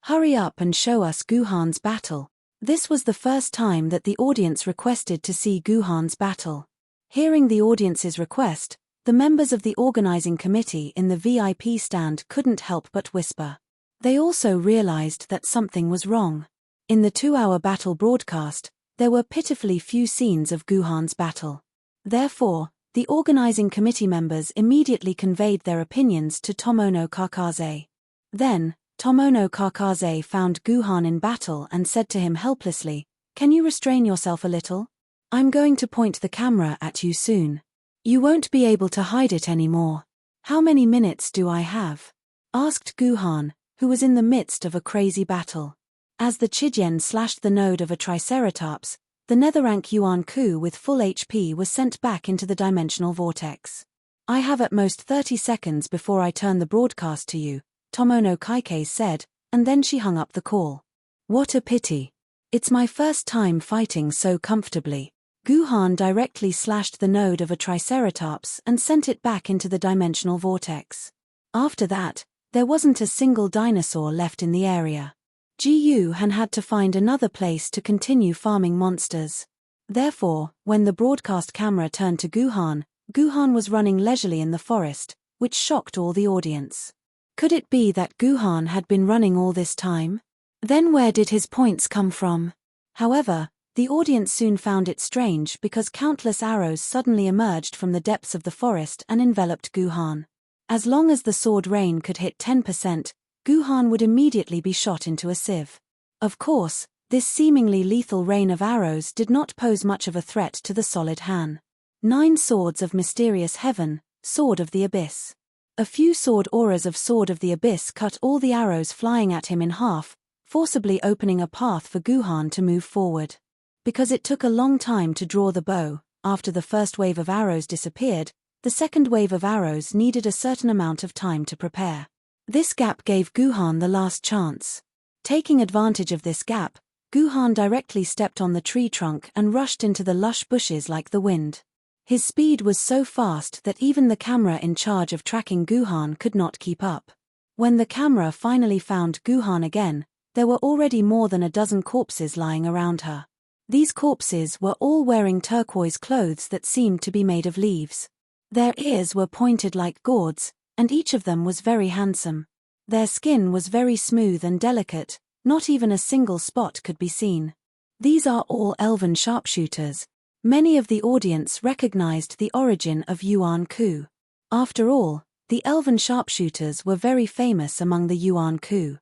Hurry up and show us Guhan's battle." This was the first time that the audience requested to see Guhan's battle. Hearing the audience's request, the members of the organizing committee in the VIP stand couldn't help but whisper. They also realized that something was wrong. In the 2-hour battle broadcast, there were pitifully few scenes of Guhan's battle. Therefore, the organizing committee members immediately conveyed their opinions to Tomono Kakaze. Then, Tomono Kakaze found Guhan in battle and said to him helplessly, "Can you restrain yourself a little? I'm going to point the camera at you soon. You won't be able to hide it anymore. How many minutes do I have?" asked Guhan, who was in the midst of a crazy battle. As the Chijian slashed the node of a triceratops, the netherrank Yuan Ku with full HP was sent back into the dimensional vortex. "I have at most 30 seconds before I turn the broadcast to you," Tomono Kaike said, and then she hung up the call. "What a pity. It's my first time fighting so comfortably." Guhan directly slashed the node of a triceratops and sent it back into the dimensional vortex. After that, there wasn't a single dinosaur left in the area. Ji Yuhan had to find another place to continue farming monsters. Therefore, when the broadcast camera turned to Guhan, Guhan was running leisurely in the forest, which shocked all the audience. Could it be that Guhan had been running all this time? Then where did his points come from? However, the audience soon found it strange because countless arrows suddenly emerged from the depths of the forest and enveloped Guhan. As long as the sword rain could hit 10%, Guhan would immediately be shot into a sieve. Of course, this seemingly lethal rain of arrows did not pose much of a threat to the solid Han. 9 swords of mysterious heaven, sword of the abyss. A few sword auras of sword of the abyss cut all the arrows flying at him in half, forcibly opening a path for Guhan to move forward. Because it took a long time to draw the bow, after the first wave of arrows disappeared, the second wave of arrows needed a certain amount of time to prepare. This gap gave Guhan the last chance. Taking advantage of this gap, Guhan directly stepped on the tree trunk and rushed into the lush bushes like the wind. His speed was so fast that even the camera in charge of tracking Guhan could not keep up. When the camera finally found Guhan again, there were already more than a dozen corpses lying around her. These corpses were all wearing turquoise clothes that seemed to be made of leaves. Their ears were pointed like gourds, and each of them was very handsome. Their skin was very smooth and delicate, not even a single spot could be seen. These are all elven sharpshooters. Many of the audience recognized the origin of Yuan Ku. After all, the elven sharpshooters were very famous among the Yuan Ku.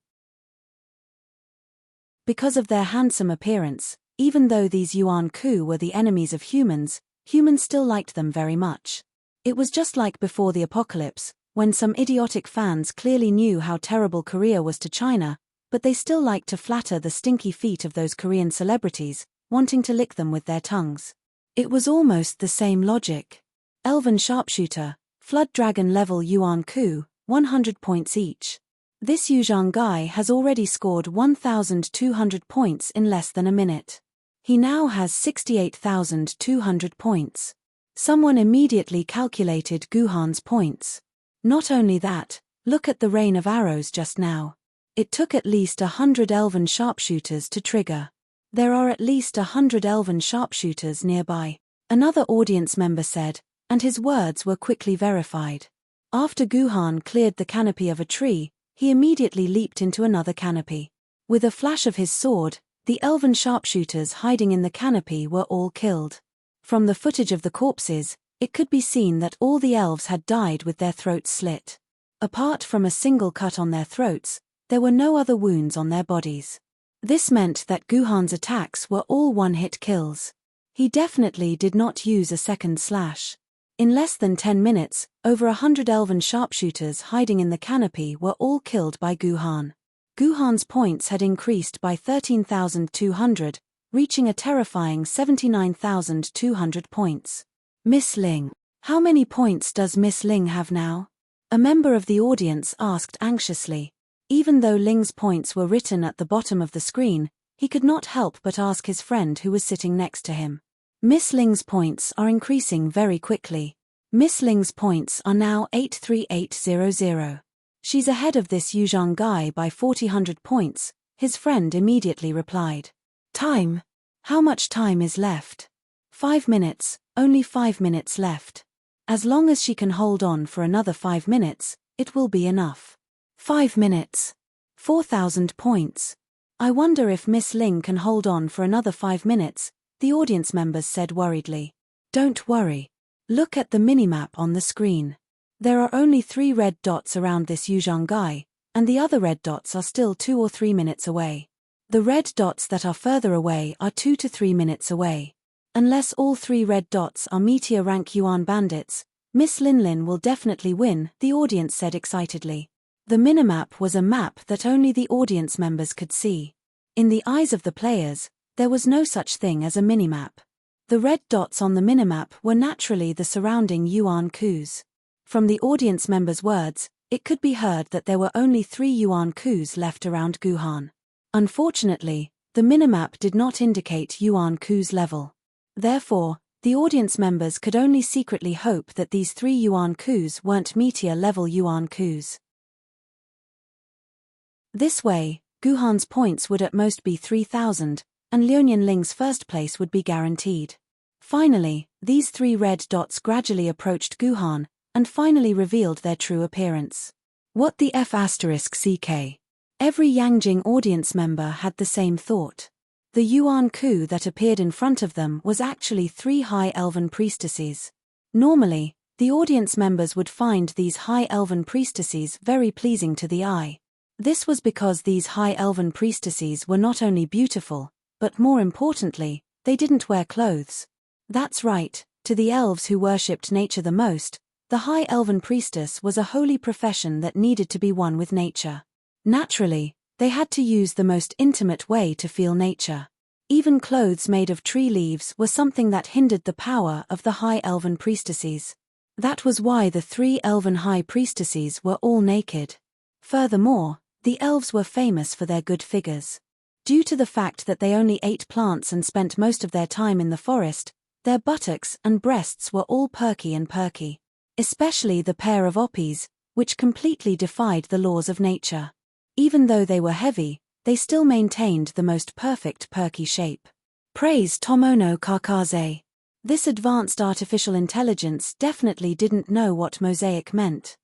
Because of their handsome appearance, even though these Yuan Ku were the enemies of humans, humans still liked them very much. It was just like before the apocalypse, when some idiotic fans clearly knew how terrible Korea was to China, but they still liked to flatter the stinky feet of those Korean celebrities, wanting to lick them with their tongues. It was almost the same logic. Elven Sharpshooter, Flood Dragon level Yuan Ku, 100 points each. This Yuzhang guy has already scored 1,200 points in less than a minute. He now has 68,200 points. Someone immediately calculated Guhan's points. Not only that, look at the rain of arrows just now. It took at least 100 elven sharpshooters to trigger. There are at least 100 elven sharpshooters nearby, another audience member said, and his words were quickly verified. After Guhan cleared the canopy of a tree, he immediately leaped into another canopy. With a flash of his sword, the elven sharpshooters hiding in the canopy were all killed. From the footage of the corpses, it could be seen that all the elves had died with their throats slit. Apart from a single cut on their throats, there were no other wounds on their bodies. This meant that Guhan's attacks were all one-hit kills. He definitely did not use a second slash. In less than 10 minutes, over 100 elven sharpshooters hiding in the canopy were all killed by Guhan. Guhan's points had increased by 13,200, reaching a terrifying 79,200 points. Miss Ling. How many points does Miss Ling have now? A member of the audience asked anxiously. Even though Ling's points were written at the bottom of the screen, he could not help but ask his friend who was sitting next to him. Miss Ling's points are increasing very quickly. Miss Ling's points are now 83800. She's ahead of this Yuzhang guy by 400 points, his friend immediately replied. Time? How much time is left? 5 minutes, only 5 minutes left. As long as she can hold on for another 5 minutes, it will be enough. 5 minutes. 4,000 points. I wonder if Miss Ling can hold on for another 5 minutes, the audience members said worriedly. Don't worry. Look at the minimap on the screen. There are only 3 red dots around this Yuzhang guy, and the other red dots are still 2 or 3 minutes away. The red dots that are further away are 2 to 3 minutes away. Unless all 3 red dots are meteor rank Yuan bandits, Miss Linlin will definitely win, the audience said excitedly. The minimap was a map that only the audience members could see. In the eyes of the players, there was no such thing as a minimap. The red dots on the minimap were naturally the surrounding Yuan coups. From the audience members' words, it could be heard that there were only 3 Yuan coups left around Guhan. Unfortunately, the minimap did not indicate Yuan coups level. Therefore, the audience members could only secretly hope that these 3 Yuan coups weren't meteor-level Yuan coups. This way, Guhan's points would at most be 3,000, and Liunian Ling's first place would be guaranteed. Finally, these 3 red dots gradually approached Guhan, and finally revealed their true appearance. What the F***CK? Every Yangjing audience member had the same thought. The Yuan coup that appeared in front of them was actually 3 high elven priestesses. Normally, the audience members would find these high elven priestesses very pleasing to the eye. This was because these high elven priestesses were not only beautiful, but more importantly, they didn't wear clothes. That's right, to the elves who worshipped nature the most, the high elven priestess was a holy profession that needed to be one with nature. Naturally, they had to use the most intimate way to feel nature. Even clothes made of tree leaves were something that hindered the power of the high elven priestesses. That was why the 3 elven high priestesses were all naked. Furthermore, the elves were famous for their good figures. Due to the fact that they only ate plants and spent most of their time in the forest, their buttocks and breasts were all perky and perky. Especially the pair of oppies, which completely defied the laws of nature. Even though they were heavy, they still maintained the most perfect perky shape. Praise Tomono Kakaze. This advanced artificial intelligence definitely didn't know what mosaic meant.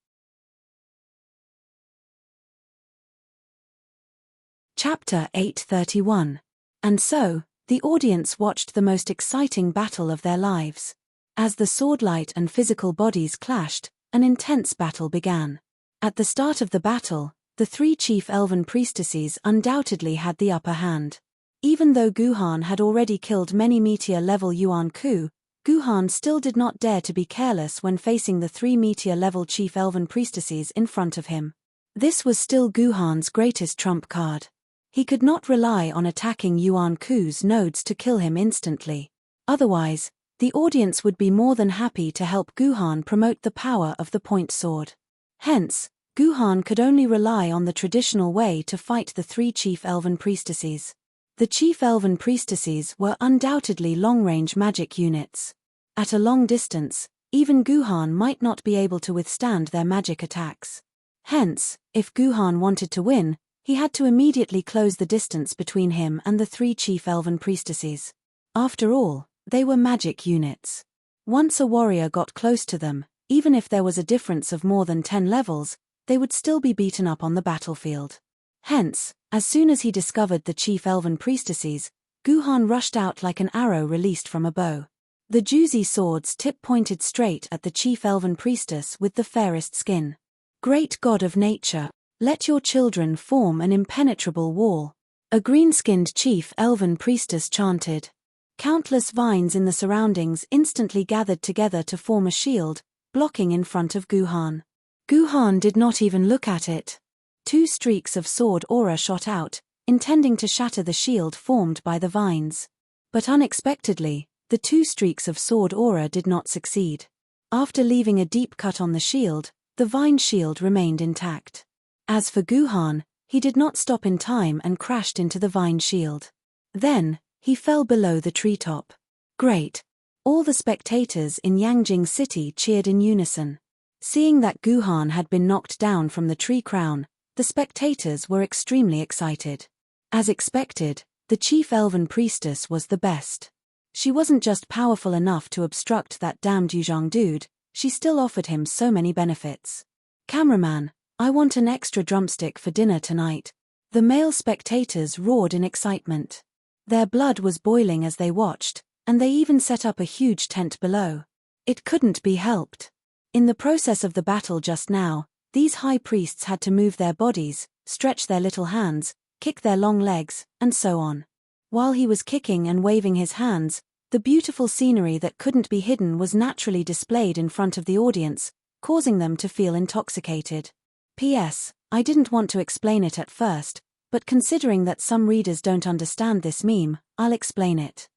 Chapter 831. And so, the audience watched the most exciting battle of their lives. As the swordlight and physical bodies clashed, an intense battle began. At the start of the battle, the 3 chief elven priestesses undoubtedly had the upper hand. Even though Guhan had already killed many meteor-level Yuan Ku, Guhan still did not dare to be careless when facing the 3 meteor-level chief elven priestesses in front of him. This was still Guhan's greatest trump card. He could not rely on attacking Yuan Ku's nodes to kill him instantly. Otherwise, the audience would be more than happy to help Guhan promote the power of the point sword. Hence, Guhan could only rely on the traditional way to fight the 3 chief elven priestesses. The chief elven priestesses were undoubtedly long-range magic units. At a long distance, even Guhan might not be able to withstand their magic attacks. Hence, if Guhan wanted to win, he had to immediately close the distance between him and the 3 chief elven priestesses. After all, they were magic units. Once a warrior got close to them, even if there was a difference of more than 10 levels, they would still be beaten up on the battlefield. Hence, as soon as he discovered the chief elven priestesses, Guhan rushed out like an arrow released from a bow. The juicy sword's tip pointed straight at the chief elven priestess with the fairest skin. "Great god of nature, let your children form an impenetrable wall," a green-skinned chief elven priestess chanted. Countless vines in the surroundings instantly gathered together to form a shield, blocking in front of Guhan. Guhan did not even look at it. 2 streaks of sword aura shot out, intending to shatter the shield formed by the vines. But unexpectedly, the 2 streaks of sword aura did not succeed. After leaving a deep cut on the shield, the vine shield remained intact. As for Guhan, he did not stop in time and crashed into the vine shield. Then, he fell below the treetop. Great! All the spectators in Yangjing City cheered in unison. Seeing that Guhan had been knocked down from the tree crown, the spectators were extremely excited. As expected, the chief elven priestess was the best. She wasn't just powerful enough to obstruct that damned Yuzhang dude, she still offered him so many benefits. "Cameraman, I want an extra drumstick for dinner tonight." The male spectators roared in excitement. Their blood was boiling as they watched, and they even set up a huge tent below. It couldn't be helped. In the process of the battle just now, these high priests had to move their bodies, stretch their little hands, kick their long legs, and so on. While he was kicking and waving his hands, the beautiful scenery that couldn't be hidden was naturally displayed in front of the audience, causing them to feel intoxicated. P.S. I didn't want to explain it at first, but considering that some readers don't understand this meme, I'll explain it.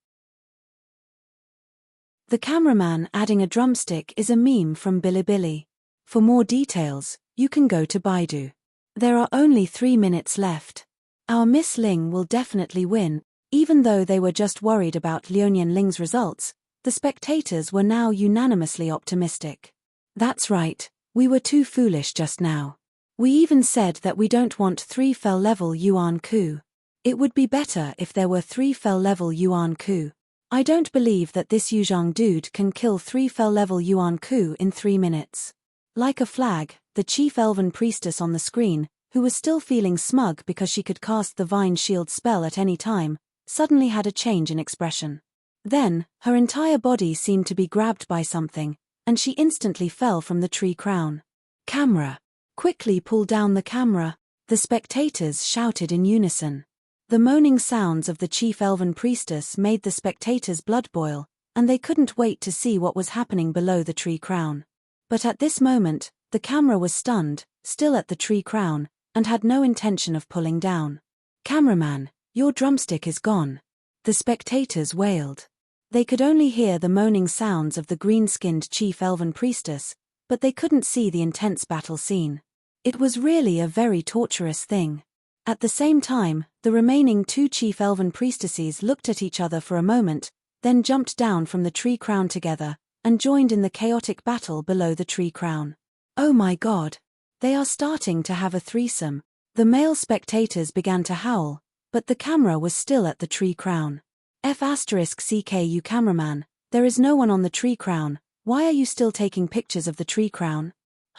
The cameraman adding a drumstick is a meme from Bilibili. For more details, you can go to Baidu. There are only 3 minutes left. Our Miss Ling will definitely win. Even though they were just worried about Lionian Ling's results, the spectators were now unanimously optimistic. That's right, we were too foolish just now. We even said that we don't want 3 fell level Yuan Ku. It would be better if there were 3 fell level Yuan Ku. I don't believe that this Yuzhang dude can kill 3 fell level Yuan Ku in 3 minutes. Like a flag, the chief elven priestess on the screen, who was still feeling smug because she could cast the Vine Shield spell at any time, suddenly had a change in expression. Then, her entire body seemed to be grabbed by something, and she instantly fell from the tree crown. "Camera! Quickly pull down the camera!" the spectators shouted in unison. The moaning sounds of the chief elven priestess made the spectators' blood boil, and they couldn't wait to see what was happening below the tree crown. But at this moment, the camera was stunned, still at the tree crown, and had no intention of pulling down. "Cameraman, your drumstick is gone," the spectators wailed. They could only hear the moaning sounds of the green-skinned chief elven priestess, but they couldn't see the intense battle scene. It was really a very torturous thing. At the same time, the remaining 2 chief elven priestesses looked at each other for a moment, then jumped down from the tree crown together, and joined in the chaotic battle below the tree crown. "Oh my god! They are starting to have a threesome." The male spectators began to howl, but the camera was still at the tree crown. "CKU cameraman, there is no one on the tree crown, why are you still taking pictures of the tree crown?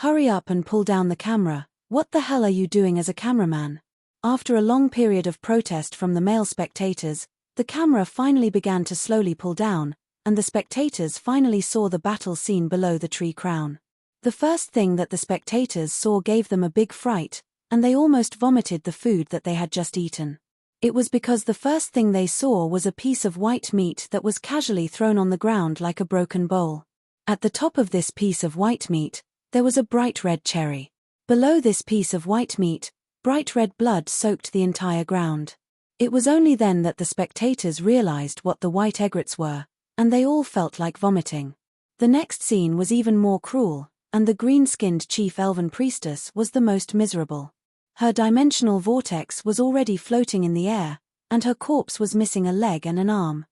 Hurry up and pull down the camera, what the hell are you doing as a cameraman?" After a long period of protest from the male spectators, the camera finally began to slowly pull down, and the spectators finally saw the battle scene below the tree crown. The first thing that the spectators saw gave them a big fright, and they almost vomited the food that they had just eaten. It was because the first thing they saw was a piece of white meat that was casually thrown on the ground like a broken bowl. At the top of this piece of white meat, there was a bright red cherry. Below this piece of white meat, bright red blood soaked the entire ground. It was only then that the spectators realized what the white egrets were, and they all felt like vomiting. The next scene was even more cruel, and the green-skinned chief elven priestess was the most miserable. Her dimensional vortex was already floating in the air, and her corpse was missing a leg and an arm.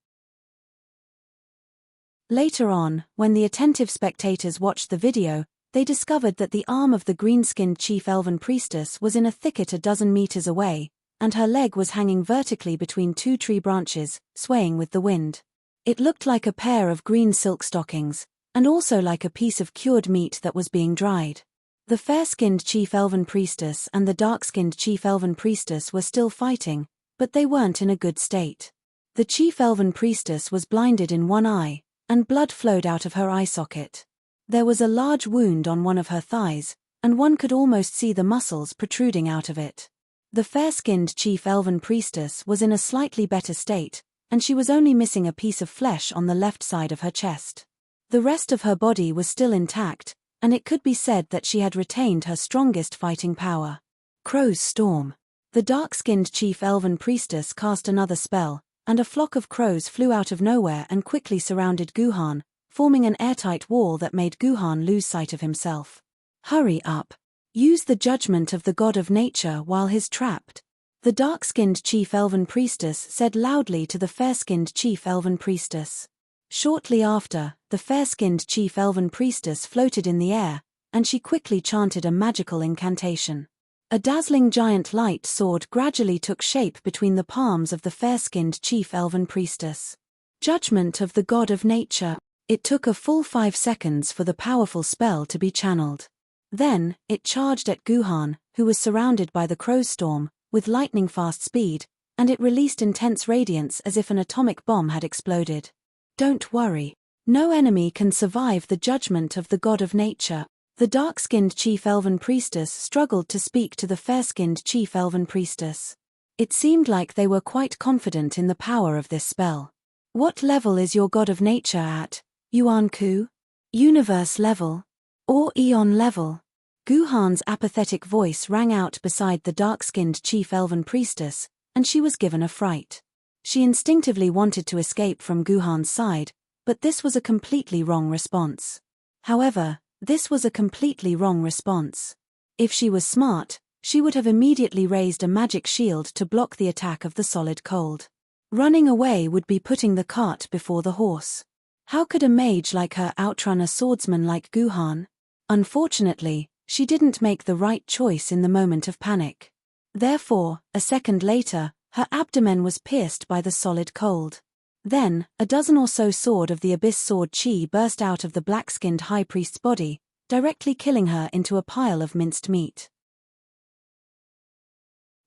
Later on, when the attentive spectators watched the video, they discovered that the arm of the green-skinned chief elven priestess was in a thicket a dozen meters away, and her leg was hanging vertically between two tree branches, swaying with the wind. It looked like a pair of green silk stockings, and also like a piece of cured meat that was being dried. The fair-skinned chief elven priestess and the dark-skinned chief elven priestess were still fighting, but they weren't in a good state. The chief elven priestess was blinded in one eye, and blood flowed out of her eye socket. There was a large wound on one of her thighs, and one could almost see the muscles protruding out of it. The fair-skinned chief elven priestess was in a slightly better state, and she was only missing a piece of flesh on the left side of her chest. The rest of her body was still intact, and it could be said that she had retained her strongest fighting power. Crow's Storm. The dark-skinned chief elven priestess cast another spell, and a flock of crows flew out of nowhere and quickly surrounded Guhan, forming an airtight wall that made Guhan lose sight of himself. Hurry up. Use the judgment of the god of nature while he's trapped. The dark-skinned chief elven priestess said loudly to the fair-skinned chief elven priestess. Shortly after, the fair-skinned chief elven priestess floated in the air, and she quickly chanted a magical incantation. A dazzling giant light sword gradually took shape between the palms of the fair-skinned chief elven priestess. Judgment of the god of nature. It took a full 5 seconds for the powerful spell to be channeled. Then, it charged at Guhan, who was surrounded by the crow's storm, with lightning-fast speed, and it released intense radiance as if an atomic bomb had exploded. Don't worry. No enemy can survive the judgment of the god of nature. The dark-skinned chief elven priestess struggled to speak to the fair-skinned chief elven priestess. It seemed like they were quite confident in the power of this spell. What level is your god of nature at? Yuan-ku? Universe level? Or Eon level? Guhan's apathetic voice rang out beside the dark-skinned chief elven priestess, and she was given a fright. She instinctively wanted to escape from Guhan's side, but this was a completely wrong response. However, this was a completely wrong response. If she was smart, she would have immediately raised a magic shield to block the attack of the solid cold. Running away would be putting the cart before the horse. How could a mage like her outrun a swordsman like Guhan? Unfortunately, she didn't make the right choice in the moment of panic. Therefore, a second later, her abdomen was pierced by the solid cold. Then, a dozen or so sword of the abyss sword chi burst out of the black-skinned high priest's body, directly killing her into a pile of minced meat.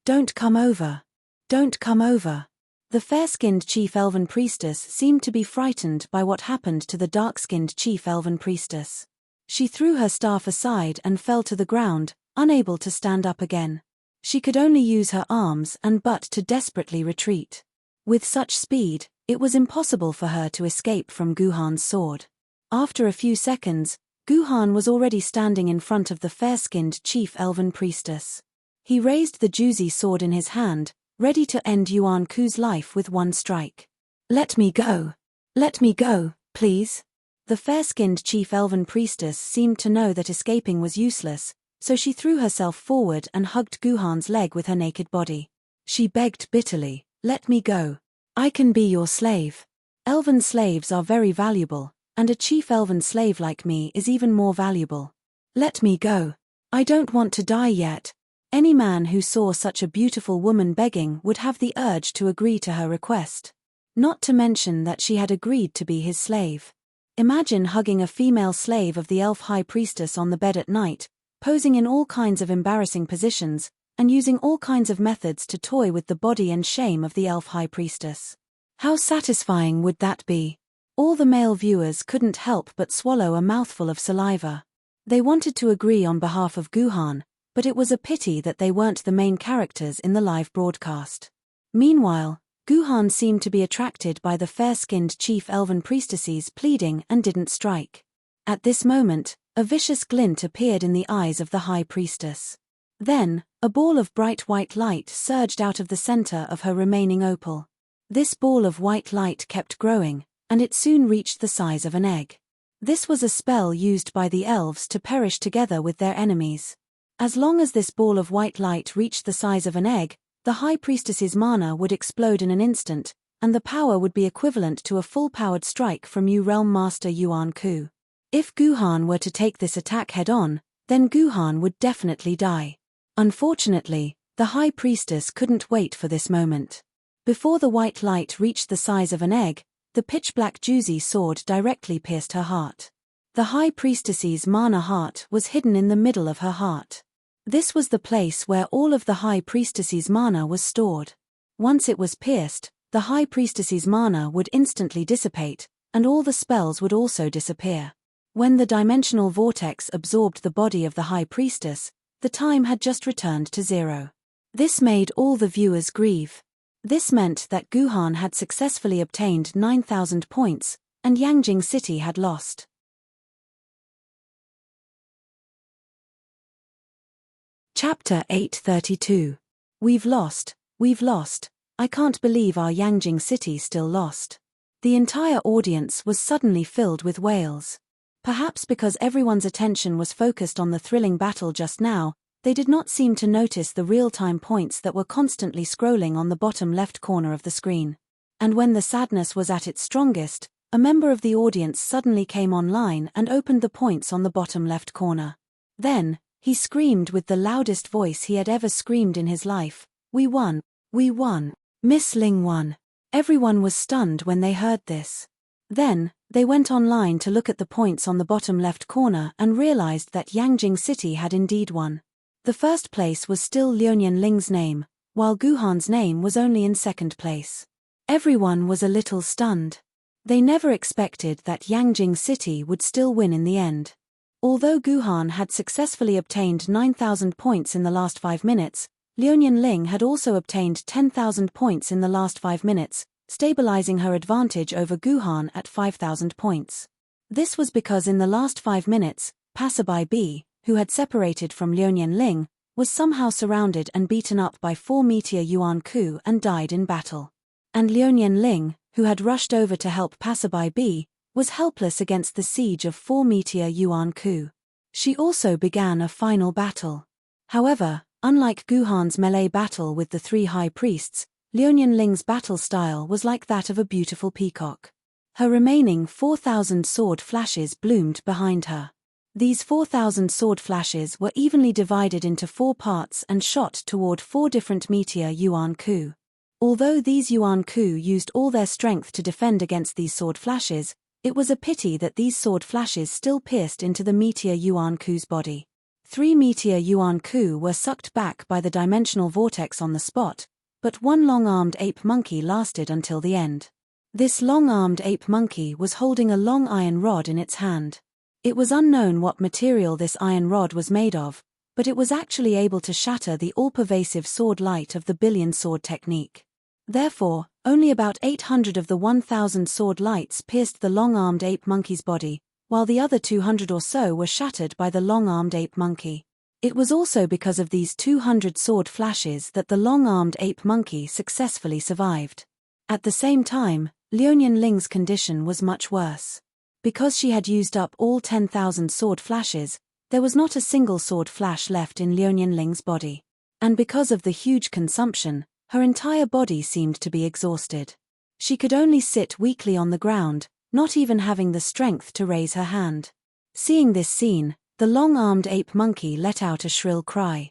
Don't come over. Don't come over. The fair-skinned chief elven priestess seemed to be frightened by what happened to the dark-skinned chief elven priestess. She threw her staff aside and fell to the ground, unable to stand up again. She could only use her arms and butt to desperately retreat. With such speed, it was impossible for her to escape from Guhan's sword. After a few seconds, Guhan was already standing in front of the fair-skinned chief elven priestess. He raised the juicy sword in his hand, ready to end Yuan-ku's life with one strike. Let me go. Let me go, please. The fair-skinned chief elven priestess seemed to know that escaping was useless, so she threw herself forward and hugged Guhan's leg with her naked body. She begged bitterly, let me go. I can be your slave. Elven slaves are very valuable, and a chief elven slave like me is even more valuable. Let me go. I don't want to die yet. Any man who saw such a beautiful woman begging would have the urge to agree to her request. Not to mention that she had agreed to be his slave. Imagine hugging a female slave of the elf high priestess on the bed at night, posing in all kinds of embarrassing positions, and using all kinds of methods to toy with the body and shame of the elf high priestess. How satisfying would that be? All the male viewers couldn't help but swallow a mouthful of saliva. They wanted to agree on behalf of Guhan, but it was a pity that they weren't the main characters in the live broadcast. Meanwhile, Guhan seemed to be attracted by the fair-skinned chief elven priestess's pleading and didn't strike. At this moment, a vicious glint appeared in the eyes of the high priestess. Then, a ball of bright white light surged out of the center of her remaining opal. This ball of white light kept growing, and it soon reached the size of an egg. This was a spell used by the elves to perish together with their enemies. As long as this ball of white light reached the size of an egg, the high priestess's mana would explode in an instant, and the power would be equivalent to a full-powered strike from Realm Master Yuan Ku. If Guhan were to take this attack head-on, then Guhan would definitely die. Unfortunately, the High Priestess couldn't wait for this moment. Before the white light reached the size of an egg, the pitch-black Juzi sword directly pierced her heart. The High Priestess's mana heart was hidden in the middle of her heart. This was the place where all of the High Priestess's mana was stored. Once it was pierced, the High Priestess's mana would instantly dissipate, and all the spells would also disappear. When the dimensional vortex absorbed the body of the High Priestess, the time had just returned to 0. This made all the viewers grieve. This meant that Guhan had successfully obtained 9,000 points, and Yangjing City had lost. Chapter 832. We've lost, I can't believe our Yangjing City still lost. The entire audience was suddenly filled with wails. Perhaps because everyone's attention was focused on the thrilling battle just now, they did not seem to notice the real-time points that were constantly scrolling on the bottom left corner of the screen. And when the sadness was at its strongest, a member of the audience suddenly came online and opened the points on the bottom left corner. Then, he screamed with the loudest voice he had ever screamed in his life, "We won! We won! Miss Ling won!" Everyone was stunned when they heard this. Then, they went online to look at the points on the bottom left corner and realized that Yangjing City had indeed won. The first place was still Liuyan Ling's name, while Guhan's name was only in second place. Everyone was a little stunned. They never expected that Yangjing City would still win in the end. Although Guhan had successfully obtained 9,000 points in the last 5 minutes, Liuyan Ling had also obtained 10,000 points in the last 5 minutes, stabilizing her advantage over Guhan at 5,000 points. This was because in the last 5 minutes, Passerby B, who had separated from Liuyan Ling, was somehow surrounded and beaten up by 4 Meteor Yuan Ku and died in battle. And Liuyan Ling, who had rushed over to help Passerby B, was helpless against the siege of 4 Meteor Yuan Ku. She also began a final battle. However, unlike Guhan's melee battle with the 3 high priests, Liuyan Ling's battle style was like that of a beautiful peacock. Her remaining 4,000 sword flashes bloomed behind her. These 4,000 sword flashes were evenly divided into 4 parts and shot toward 4 different Meteor Yuan Ku. Although these Yuan Ku used all their strength to defend against these sword flashes, it was a pity that these sword flashes still pierced into the Meteor Yuan Ku's body. 3 Meteor Yuan Ku were sucked back by the dimensional vortex on the spot, but 1 long-armed ape monkey lasted until the end. This long-armed ape monkey was holding a long iron rod in its hand. It was unknown what material this iron rod was made of, but it was actually able to shatter the all-pervasive sword light of the billion sword technique. Therefore, only about 800 of the 1,000 sword lights pierced the long-armed ape monkey's body, while the other 200 or so were shattered by the long-armed ape monkey. It was also because of these 200 sword flashes that the long-armed ape monkey successfully survived. At the same time, Liuyan Ling's condition was much worse. Because she had used up all 10,000 sword flashes, there was not a single sword flash left in Liuyan Ling's body. And because of the huge consumption, her entire body seemed to be exhausted. She could only sit weakly on the ground, not even having the strength to raise her hand. Seeing this scene, the long-armed ape monkey let out a shrill cry.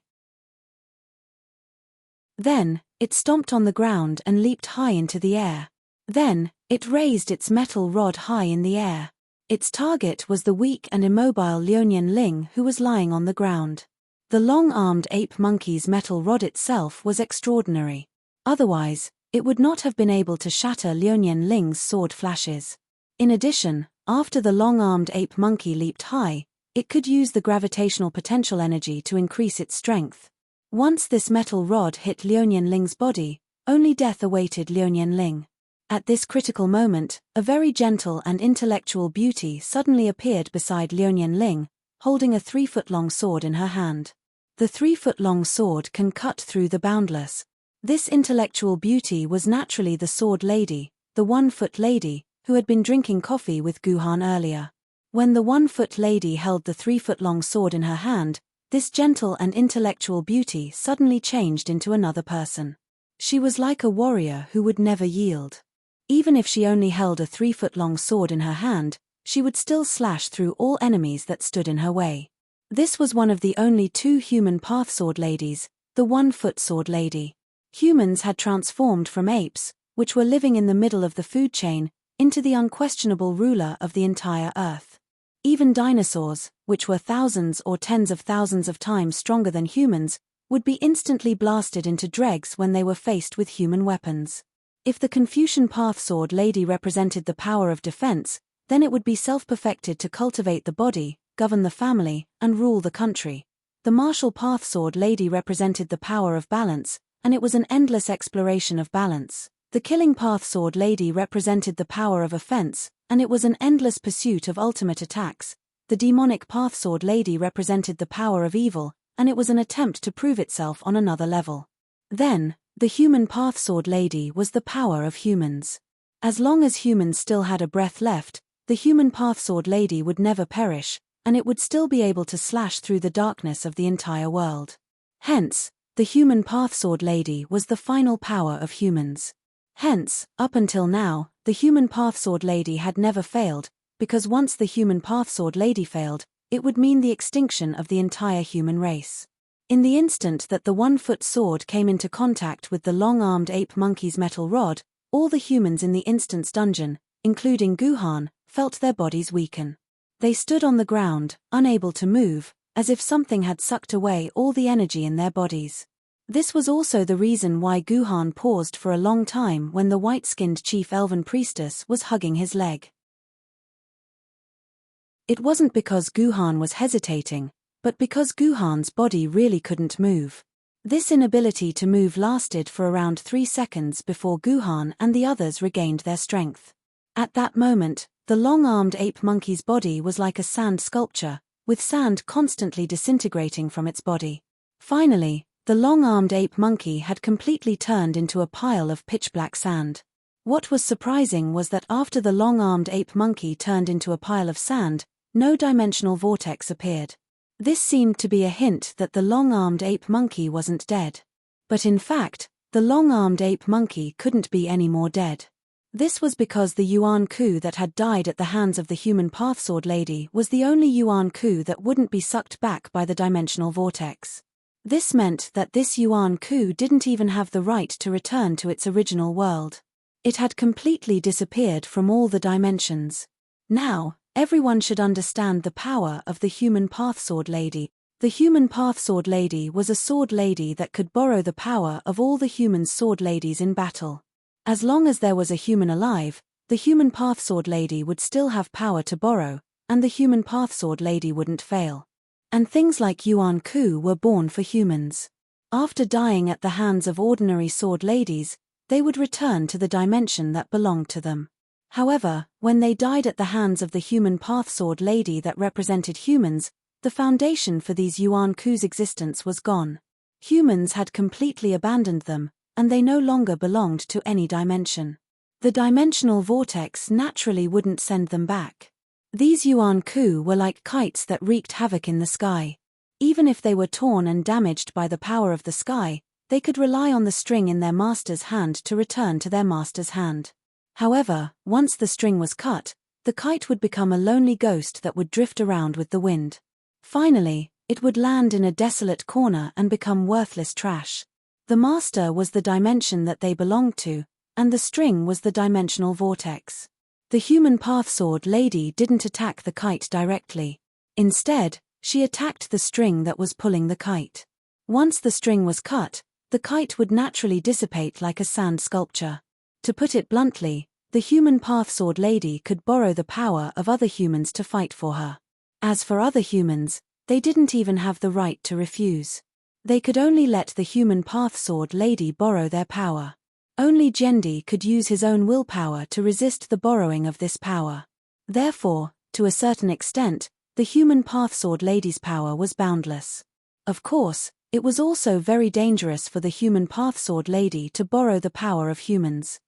Then, it stomped on the ground and leaped high into the air. Then, it raised its metal rod high in the air. Its target was the weak and immobile Liuyan Ling, who was lying on the ground. The long-armed ape monkey's metal rod itself was extraordinary. Otherwise, it would not have been able to shatter Liuyan Ling's sword flashes. In addition, after the long-armed ape monkey leaped high, it could use the gravitational potential energy to increase its strength. Once this metal rod hit Liuyan Ling's body, only death awaited Liuyan Ling. At this critical moment, a very gentle and intellectual beauty suddenly appeared beside Liuyan Ling, holding a 3-foot-long sword in her hand. The 3-foot-long sword can cut through the boundless. This intellectual beauty was naturally the sword lady, the 1-foot lady, who had been drinking coffee with Guhan earlier. When the 1-foot lady held the 3-foot-long sword in her hand, this gentle and intellectual beauty suddenly changed into another person. She was like a warrior who would never yield. Even if she only held a 3-foot-long sword in her hand, she would still slash through all enemies that stood in her way. This was one of the only 2 human path sword ladies, the 1-foot sword lady. Humans had transformed from apes, which were living in the middle of the food chain, into the unquestionable ruler of the entire earth. Even dinosaurs, which were thousands or tens of thousands of times stronger than humans, would be instantly blasted into dregs when they were faced with human weapons. If the Confucian path sword lady represented the power of defense, then it would be self-perfected to cultivate the body, govern the family, and rule the country. The martial path sword lady represented the power of balance, and it was an endless exploration of balance. The killing path sword lady represented the power of offense, and it was an endless pursuit of ultimate attacks. The demonic path sword lady represented the power of evil, and it was an attempt to prove itself on another level. Then, the human path sword lady was the power of humans. As long as humans still had a breath left, the human path sword lady would never perish, and it would still be able to slash through the darkness of the entire world. Hence, the human path sword lady was the final power of humans. Hence, up until now, the human path sword lady had never failed, because once the human path sword lady failed, it would mean the extinction of the entire human race. In the instant that the 1-foot sword came into contact with the long-armed ape monkey's metal rod, all the humans in the instant's dungeon, including Guhan, felt their bodies weaken. They stood on the ground, unable to move, as if something had sucked away all the energy in their bodies. This was also the reason why Guhan paused for a long time when the white-skinned chief elven priestess was hugging his leg. It wasn't because Guhan was hesitating, but because Guhan's body really couldn't move. This inability to move lasted for around 3 seconds before Guhan and the others regained their strength. At that moment, the long-armed ape monkey's body was like a sand sculpture, with sand constantly disintegrating from its body. Finally, the long-armed ape monkey had completely turned into a pile of pitch-black sand. What was surprising was that after the long-armed ape monkey turned into a pile of sand, no dimensional vortex appeared. This seemed to be a hint that the long-armed ape monkey wasn't dead. But in fact, the long-armed ape monkey couldn't be any more dead. This was because the Yuan Ku that had died at the hands of the human path sword lady was the only Yuan Ku that wouldn't be sucked back by the dimensional vortex. This meant that this Yuan Ku didn't even have the right to return to its original world. It had completely disappeared from all the dimensions. Now, everyone should understand the power of the human path sword lady. The human path sword lady was a sword lady that could borrow the power of all the human sword ladies in battle. As long as there was a human alive, the human path sword lady would still have power to borrow, and the human path sword lady wouldn't fail. And things like Yuan Ku were born for humans. After dying at the hands of ordinary sword ladies, they would return to the dimension that belonged to them. However, when they died at the hands of the human path sword lady that represented humans, the foundation for these Yuan Ku's existence was gone. Humans had completely abandoned them, and they no longer belonged to any dimension. The dimensional vortex naturally wouldn't send them back. These Yuan Ku were like kites that wreaked havoc in the sky. Even if they were torn and damaged by the power of the sky, they could rely on the string in their master's hand to return to their master's hand. However, once the string was cut, the kite would become a lonely ghost that would drift around with the wind. Finally, it would land in a desolate corner and become worthless trash. The master was the dimension that they belonged to, and the string was the dimensional vortex. The human path sword lady didn't attack the kite directly. Instead, she attacked the string that was pulling the kite. Once the string was cut, the kite would naturally dissipate like a sand sculpture. To put it bluntly, the human path sword lady could borrow the power of other humans to fight for her. As for other humans, they didn't even have the right to refuse. They could only let the human path sword lady borrow their power. Only Jendi could use his own willpower to resist the borrowing of this power. Therefore, to a certain extent, the human path sword lady's power was boundless. Of course, it was also very dangerous for the human path sword lady to borrow the power of humans.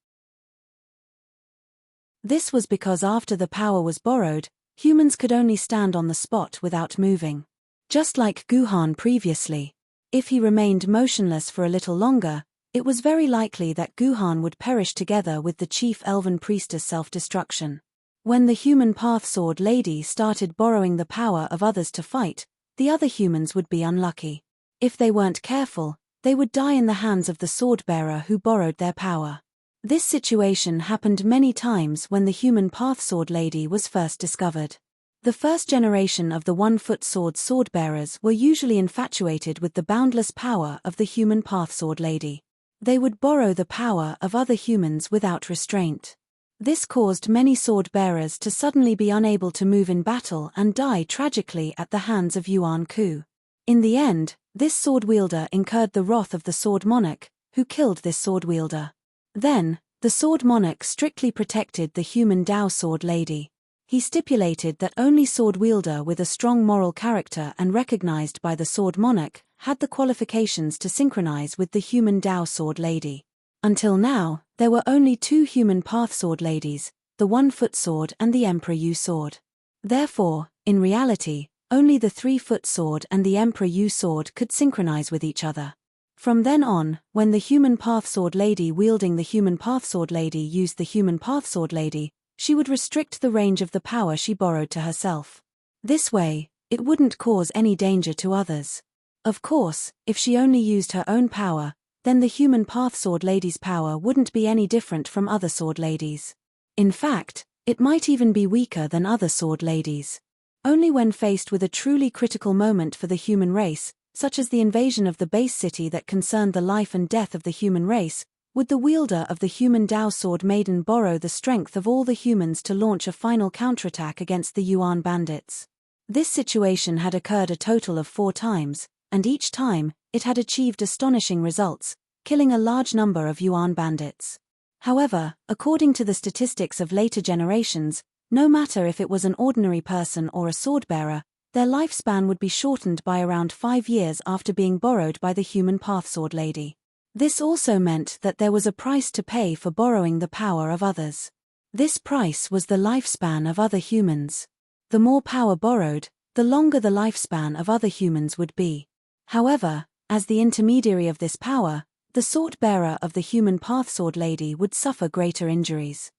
This was because after the power was borrowed, humans could only stand on the spot without moving. Just like Guhan previously. If he remained motionless for a little longer, It was very likely that Guhan would perish together with the chief elven priestess self-destruction. When the human path sword lady started borrowing the power of others to fight, the other humans would be unlucky. If they weren't careful, they would die in the hands of the sword-bearer who borrowed their power. This situation happened many times when the human path sword lady was first discovered. The first generation of the one-foot sword-bearers were usually infatuated with the boundless power of the human path sword lady. They would borrow the power of other humans without restraint. This caused many sword-bearers to suddenly be unable to move in battle and die tragically at the hands of Yuan Ku. In the end, this sword-wielder incurred the wrath of the sword monarch, who killed this sword-wielder. Then, the sword monarch strictly protected the human Dao sword lady. He stipulated that only sword-wielder with a strong moral character and recognized by the sword monarch had the qualifications to synchronize with the human Dao sword lady. Until now, there were only two human path sword ladies, the one-foot sword and the Emperor Yu sword. Therefore, in reality, only the three-foot sword and the Emperor Yu sword could synchronize with each other. From then on, when the human path sword lady wielding the human path sword lady used the human path sword lady, she would restrict the range of the power she borrowed to herself. This way, it wouldn't cause any danger to others. Of course, if she only used her own power, then the human path sword lady's power wouldn't be any different from other sword ladies. In fact, it might even be weaker than other sword ladies. Only when faced with a truly critical moment for the human race, such as the invasion of the base city that concerned the life and death of the human race, would the wielder of the human Dao sword Maiden borrow the strength of all the humans to launch a final counterattack against the Yuan bandits. This situation had occurred a total of 4 times, and each time, it had achieved astonishing results, killing a large number of Yuan bandits. However, according to the statistics of later generations, no matter if it was an ordinary person or a sword-bearer, their lifespan would be shortened by around 5 years after being borrowed by the human path sword lady. This also meant that there was a price to pay for borrowing the power of others. This price was the lifespan of other humans. The more power borrowed, the longer the lifespan of other humans would be. However, as the intermediary of this power, the sword-bearer of the human path sword lady would suffer greater injuries.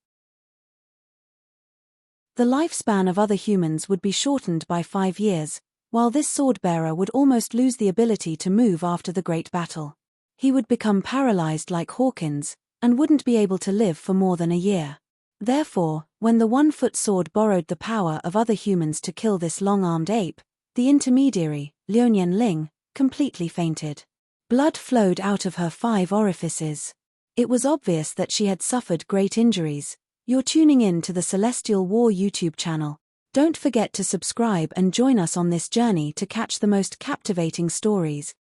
The lifespan of other humans would be shortened by 5 years, while this sword-bearer would almost lose the ability to move after the great battle. He would become paralyzed like Hawkins, and wouldn't be able to live for more than a year. Therefore, when the one-foot sword borrowed the power of other humans to kill this long-armed ape, the intermediary, Liuyan Ling, completely fainted. Blood flowed out of her 5 orifices. It was obvious that she had suffered great injuries. You're tuning in to the Celestial War YouTube channel. Don't forget to subscribe and join us on this journey to catch the most captivating stories,